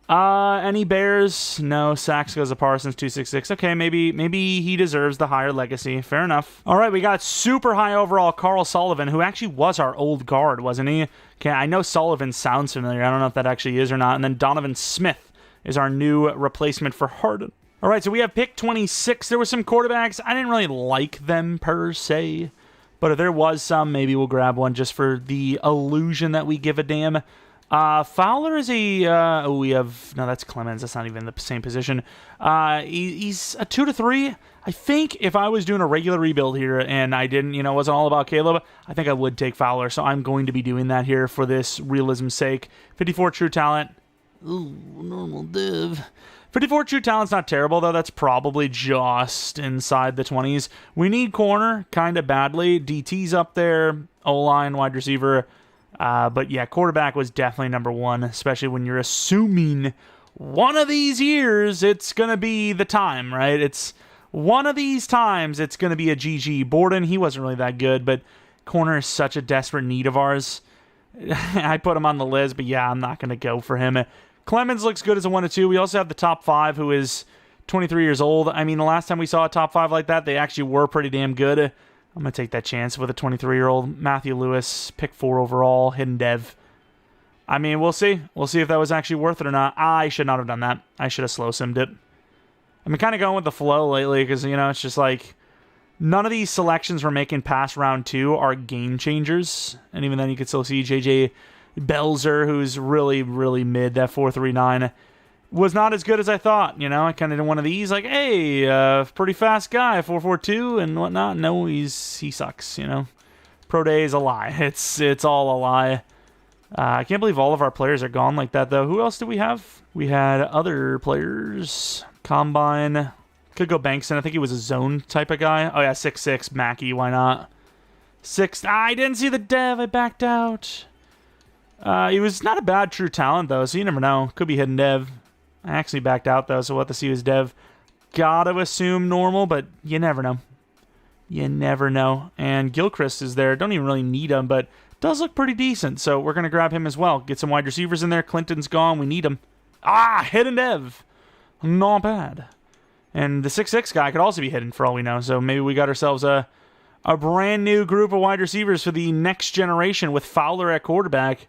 Any Bears? No. Sacks goes to Parsons, 266. Okay, maybe he deserves the higher legacy. Fair enough. All right, we got super high overall Carl Sullivan, who actually was our old guard, wasn't he? Okay, I know Sullivan sounds familiar. I don't know if that actually is or not. And then Donovan Smith is our new replacement for Harden. All right, so we have pick 26. There were some quarterbacks. I didn't really like them per se, but if there was some, maybe we'll grab one just for the illusion that we give a damn. Fowler is a... we have... No, that's Clemens. That's not even the same position. He's a 2 to 3. I think if I was doing a regular rebuild here and I didn't, wasn't all about Caleb, I think I would take Fowler. So I'm going to be doing that here for this realism's sake. 54 true talent. Ooh, normal div. 54 true talent's not terrible, though. That's probably just inside the 20s. We need corner kind of badly. DT's up there. O-line, wide receiver. But yeah, quarterback was definitely number one, especially when you're assuming one of these years it's going to be the time, right? It's one of these times it's going to be a GG. Borden, he wasn't really that good, but corner is such a desperate need of ours. I put him on the list, but yeah, I'm not going to go for him. Clemens looks good as a 1 to 2. We also have the top 5, who is 23 years old. I mean, the last time we saw a top 5 like that, they actually were pretty damn good. I'm going to take that chance with a 23-year-old. Matthew Lewis, pick 4 overall, hidden dev. I mean, we'll see. We'll see if that was actually worth it or not. I should not have done that. I should have slow-simmed it. I've been kind of going with the flow lately because, it's just like none of these selections we're making past round 2 are game changers. And even then, you could still see J.J. Belzer, who's really, really mid. That 4.39 was not as good as I thought. I kind of did one of these, like, hey, pretty fast guy, 4.42 and whatnot. No, he sucks. Pro day is a lie. It's all a lie. I can't believe all of our players are gone like that, though. Who else did we have? We had other players. Combine. Could go Bankson. I think he was a zone type of guy. Oh yeah, 6'6", Mackey. Why not? 6. I didn't see the dev. I backed out. He was not a bad true talent, though, so you never know. Could be hidden dev. I actually backed out, though, so we'll have to see his dev. Gotta assume normal, but you never know. You never know. And Gilchrist is there. Don't even really need him, but does look pretty decent, so we're going to grab him as well. Get some wide receivers in there. Clinton's gone. We need him. Hidden dev. Not bad. And the 6'6" guy could also be hidden for all we know, so maybe we got ourselves a brand new group of wide receivers for the next generation with Fowler at quarterback.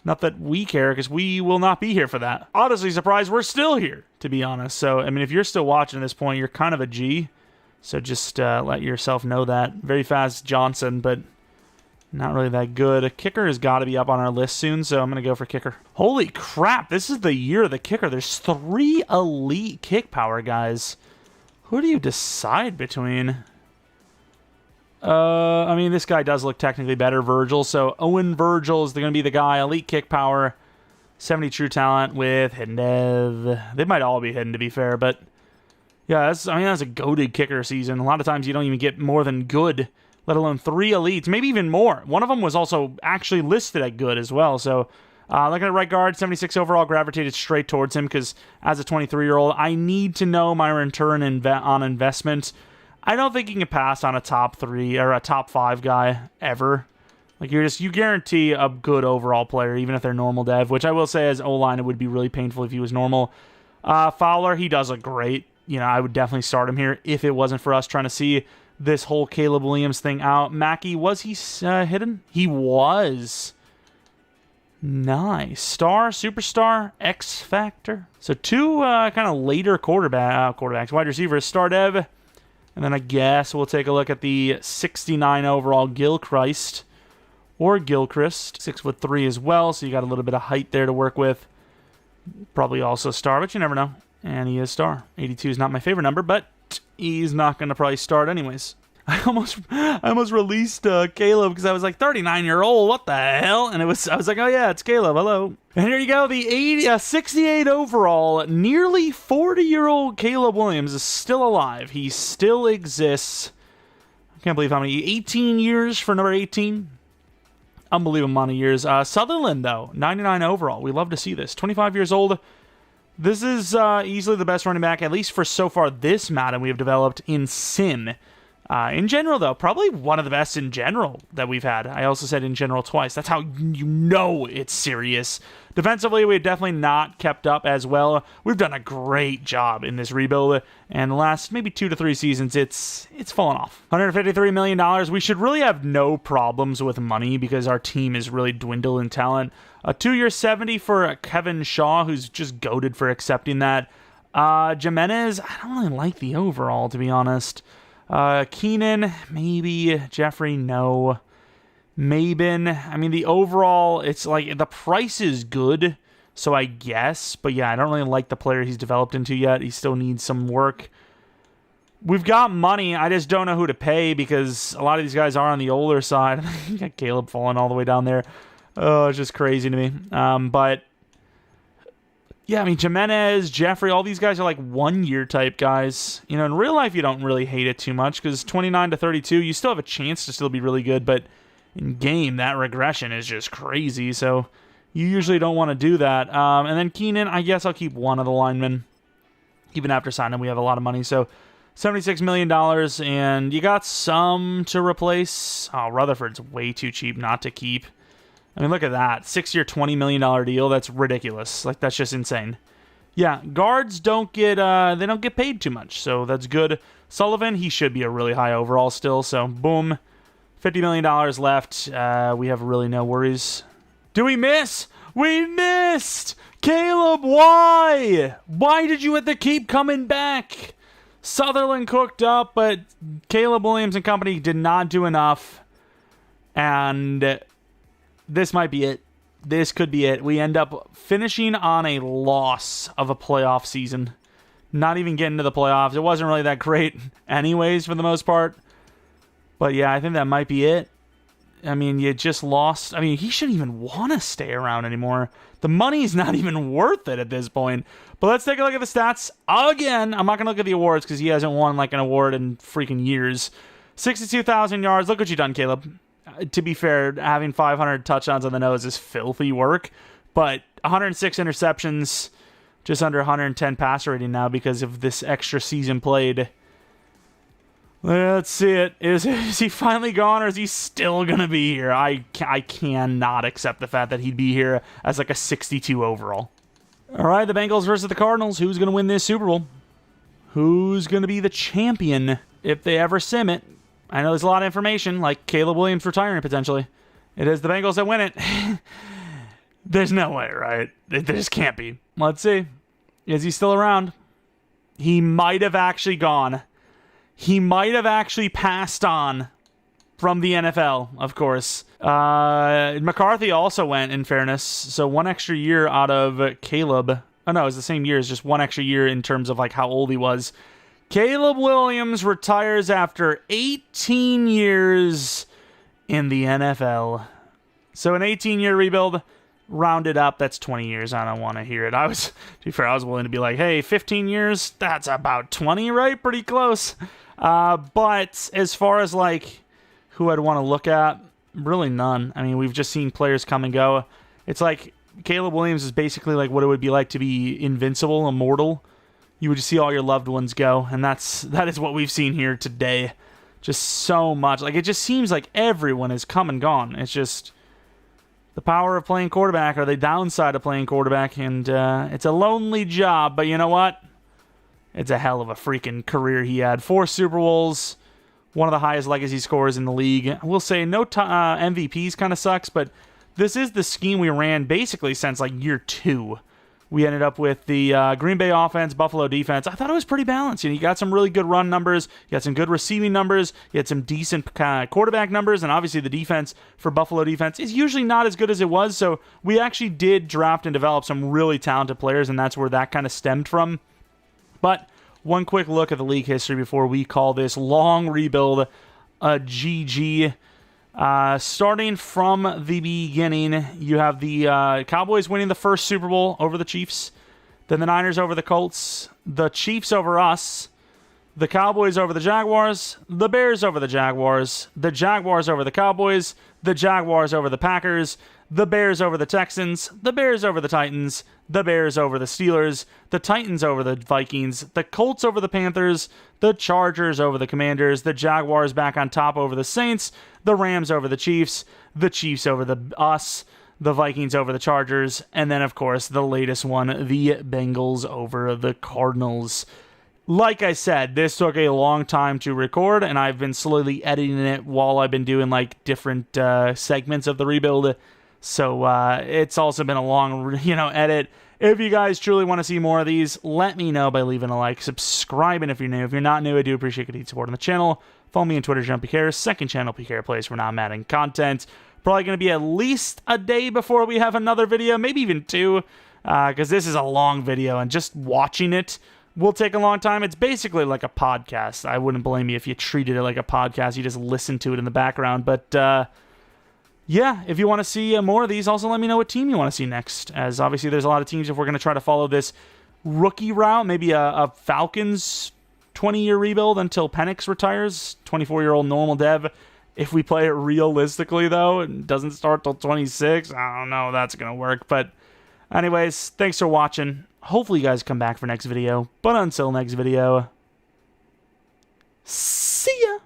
Not that we care, because we will not be here for that. Honestly, surprised we're still here, to be honest. So, I mean, if you're still watching at this point, you're kind of a G. So just let yourself know that. Very fast Johnson, but not really that good. A kicker has got to be up on our list soon, so I'm going to go for kicker. Holy crap, this is the year of the kicker. There's 3 elite kick power guys. Who do you decide between? I mean, this guy does look technically better, Virgil. So Owen Virgil is going to be the guy. Elite kick power, 70 true talent with hidden dev. They might all be hidden, to be fair, but yeah, that's a goated kicker season. A lot of times you don't even get more than good, let alone 3 elites, maybe even more. One of them was also actually listed at good as well. So looking at right guard, 76 overall, gravitated straight towards him because as a 23-year-old, I need to know my return on investment. I don't think you can pass on a top 3 or a top 5 guy ever. Like you guarantee a good overall player, even if they're normal dev, which I will say as O-line, it would be really painful if he was normal. Fowler, he does look great. You know, I would definitely start him here if it wasn't for us trying to see this whole Caleb Williams thing out. Mackey, was he hidden? He was. Nice. Star, superstar, X Factor. So 2 kind of later quarterbacks, wide receivers, star dev. And then I guess we'll take a look at the 69 overall Gilchrist or Gilchrist. 6'3" as well, so you got a little bit of height there to work with. Probably also star, but you never know. And he is star. 82 is not my favorite number, but he's not going to probably start anyways. I almost released Caleb because I was like 39-year-old. What the hell? And I was like, oh yeah, it's Caleb. Hello. And here you go. The 68 overall, nearly 40-year-old Caleb Williams is still alive. He still exists. I can't believe how many. 18 years for number 18. Unbelievable amount of years. Sutherland though, 99 overall. We love to see this. 25 years old. This is easily the best running back, at least for so far this Madden we have developed in Sim. In general, though, probably one of the best in general that we've had. I also said in general twice. That's how you know it's serious. Defensively, we've definitely not kept up as well. We've done a great job in this rebuild, and the last maybe 2 to 3 seasons, it's fallen off. $153 million. We should really have no problems with money because our team is really dwindled in talent. A 2-year 70 for Kevin Shaw, who's just goated for accepting that. Jimenez, I don't really like the overall, to be honest. Keenan, maybe. Jeffrey, no. Mabin, I mean, the overall, it's like, the price is good, so I guess. But yeah, I don't really like the player he's developed into yet. He still needs some work. We've got money, I just don't know who to pay because a lot of these guys are on the older side. You got Caleb falling all the way down there. Oh, it's just crazy to me. But yeah, I mean, Jimenez, Jeffrey, all these guys are like 1-year type guys. You know, in real life, you don't really hate it too much because 29 to 32, you still have a chance to still be really good. But in game, that regression is just crazy. So you usually don't want to do that. And then Keenan, I guess I'll keep one of the linemen. Even after signing, we have a lot of money. So $76 million, and you got some to replace. Oh, Rutherford's way too cheap not to keep. I mean, look at that. 6-year, $20 million deal. That's ridiculous. Like, that's just insane. Yeah, guards don't get paid too much, so that's good. Sullivan, he should be a really high overall still, so boom. $50 million left. We have really no worries. Do we miss? We missed! Caleb, why? Why did you have to keep coming back? Sutherland cooked up, but Caleb Williams and company did not do enough. And this might be it. This could be it. We end up finishing on a loss of a playoff season. Not even getting to the playoffs. It wasn't really that great anyways for the most part. But yeah, I think that might be it. I mean, you just lost. I mean, he shouldn't even want to stay around anymore. The money's not even worth it at this point. But let's take a look at the stats again. I'm not going to look at the awards because he hasn't won like an award in freaking years. 62,000 yards. Look what you've done, Caleb. To be fair, having 500 touchdowns on the nose is filthy work, but 106 interceptions, just under 110 passer rating now because of this extra season played. Let's see it. Is he finally gone, or is he still going to be here? I cannot accept the fact that he'd be here as like a 62 overall. All right, the Bengals versus the Cardinals. Who's going to win this Super Bowl? Who's going to be the champion if they ever sim it? I know there's a lot of information, like Caleb Williams retiring potentially. It is the Bengals that win it. There's no way, right? There just can't be. Let's see. Is he still around? He might have actually gone. He might have actually passed on from the NFL, of course. McCarthy also went, in fairness. So 1 extra year out of Caleb. Oh, no, it was the same year. It's just 1 extra year in terms of like how old he was. Caleb Williams retires after 18 years in the NFL. So an 18-year rebuild, rounded up, that's 20 years. I don't want to hear it. To be fair, I was willing to be like, hey, 15 years, that's about 20, right? Pretty close. But as far as like who I'd want to look at, really none. I mean, we've just seen players come and go. It's like Caleb Williams is basically like what it would be like to be invincible, immortal. You would just see all your loved ones go, and that is what we've seen here today. Just so much. Like, it just seems like everyone has come and gone. It's just the power of playing quarterback, or the downside of playing quarterback, and it's a lonely job, but you know what? It's a hell of a freaking career he had. 4 Super Bowls, one of the highest legacy scores in the league. I will say no MVPs kind of sucks, but this is the scheme we ran basically since like year 2. We ended up with the Green Bay offense, Buffalo defense. I thought it was pretty balanced. You got some really good run numbers. You got some good receiving numbers. You had some decent quarterback numbers. And obviously the defense for Buffalo defense is usually not as good as it was. So we actually did draft and develop some really talented players, and that's where that kind of stemmed from. But one quick look at the league history before we call this long rebuild a GG. Starting from the beginning, you have the Cowboys winning the first Super Bowl over the Chiefs, then the Niners over the Colts, the Chiefs over us, the Cowboys over the Jaguars, the Bears over the Jaguars over the Cowboys, the Jaguars over the Packers, the Bears over the Texans, the Bears over the Titans, the Bears over the Steelers, the Titans over the Vikings, the Colts over the Panthers, the Chargers over the Commanders, the Jaguars back on top over the Saints, the Rams over the Chiefs over us, the Vikings over the Chargers, and then, of course, the latest one, the Bengals over the Cardinals. Like I said, this took a long time to record, and I've been slowly editing it while I've been doing like different segments of the rebuild. So it's also been a long, edit. If you guys truly want to see more of these, let me know by leaving a like, subscribing if you're new. If you're not new, I do appreciate your support on the channel. Follow me on Twitter, Jeromepkr. Second channel, PKR Plays for non-Madden content. Probably going to be at least a day before we have another video, maybe even 2, because this is a long video, and just watching it will take a long time. It's basically like a podcast. I wouldn't blame you if you treated it like a podcast. You just listen to it in the background, but yeah, if you want to see more of these, also let me know what team you want to see next, as obviously there's a lot of teams. If we're going to try to follow this rookie route, maybe a Falcons 20-year rebuild until Penix retires, 24-year-old normal dev. If we play it realistically, though, it doesn't start till 26, I don't know if that's going to work. But anyways, thanks for watching. Hopefully you guys come back for next video. But until next video, see ya!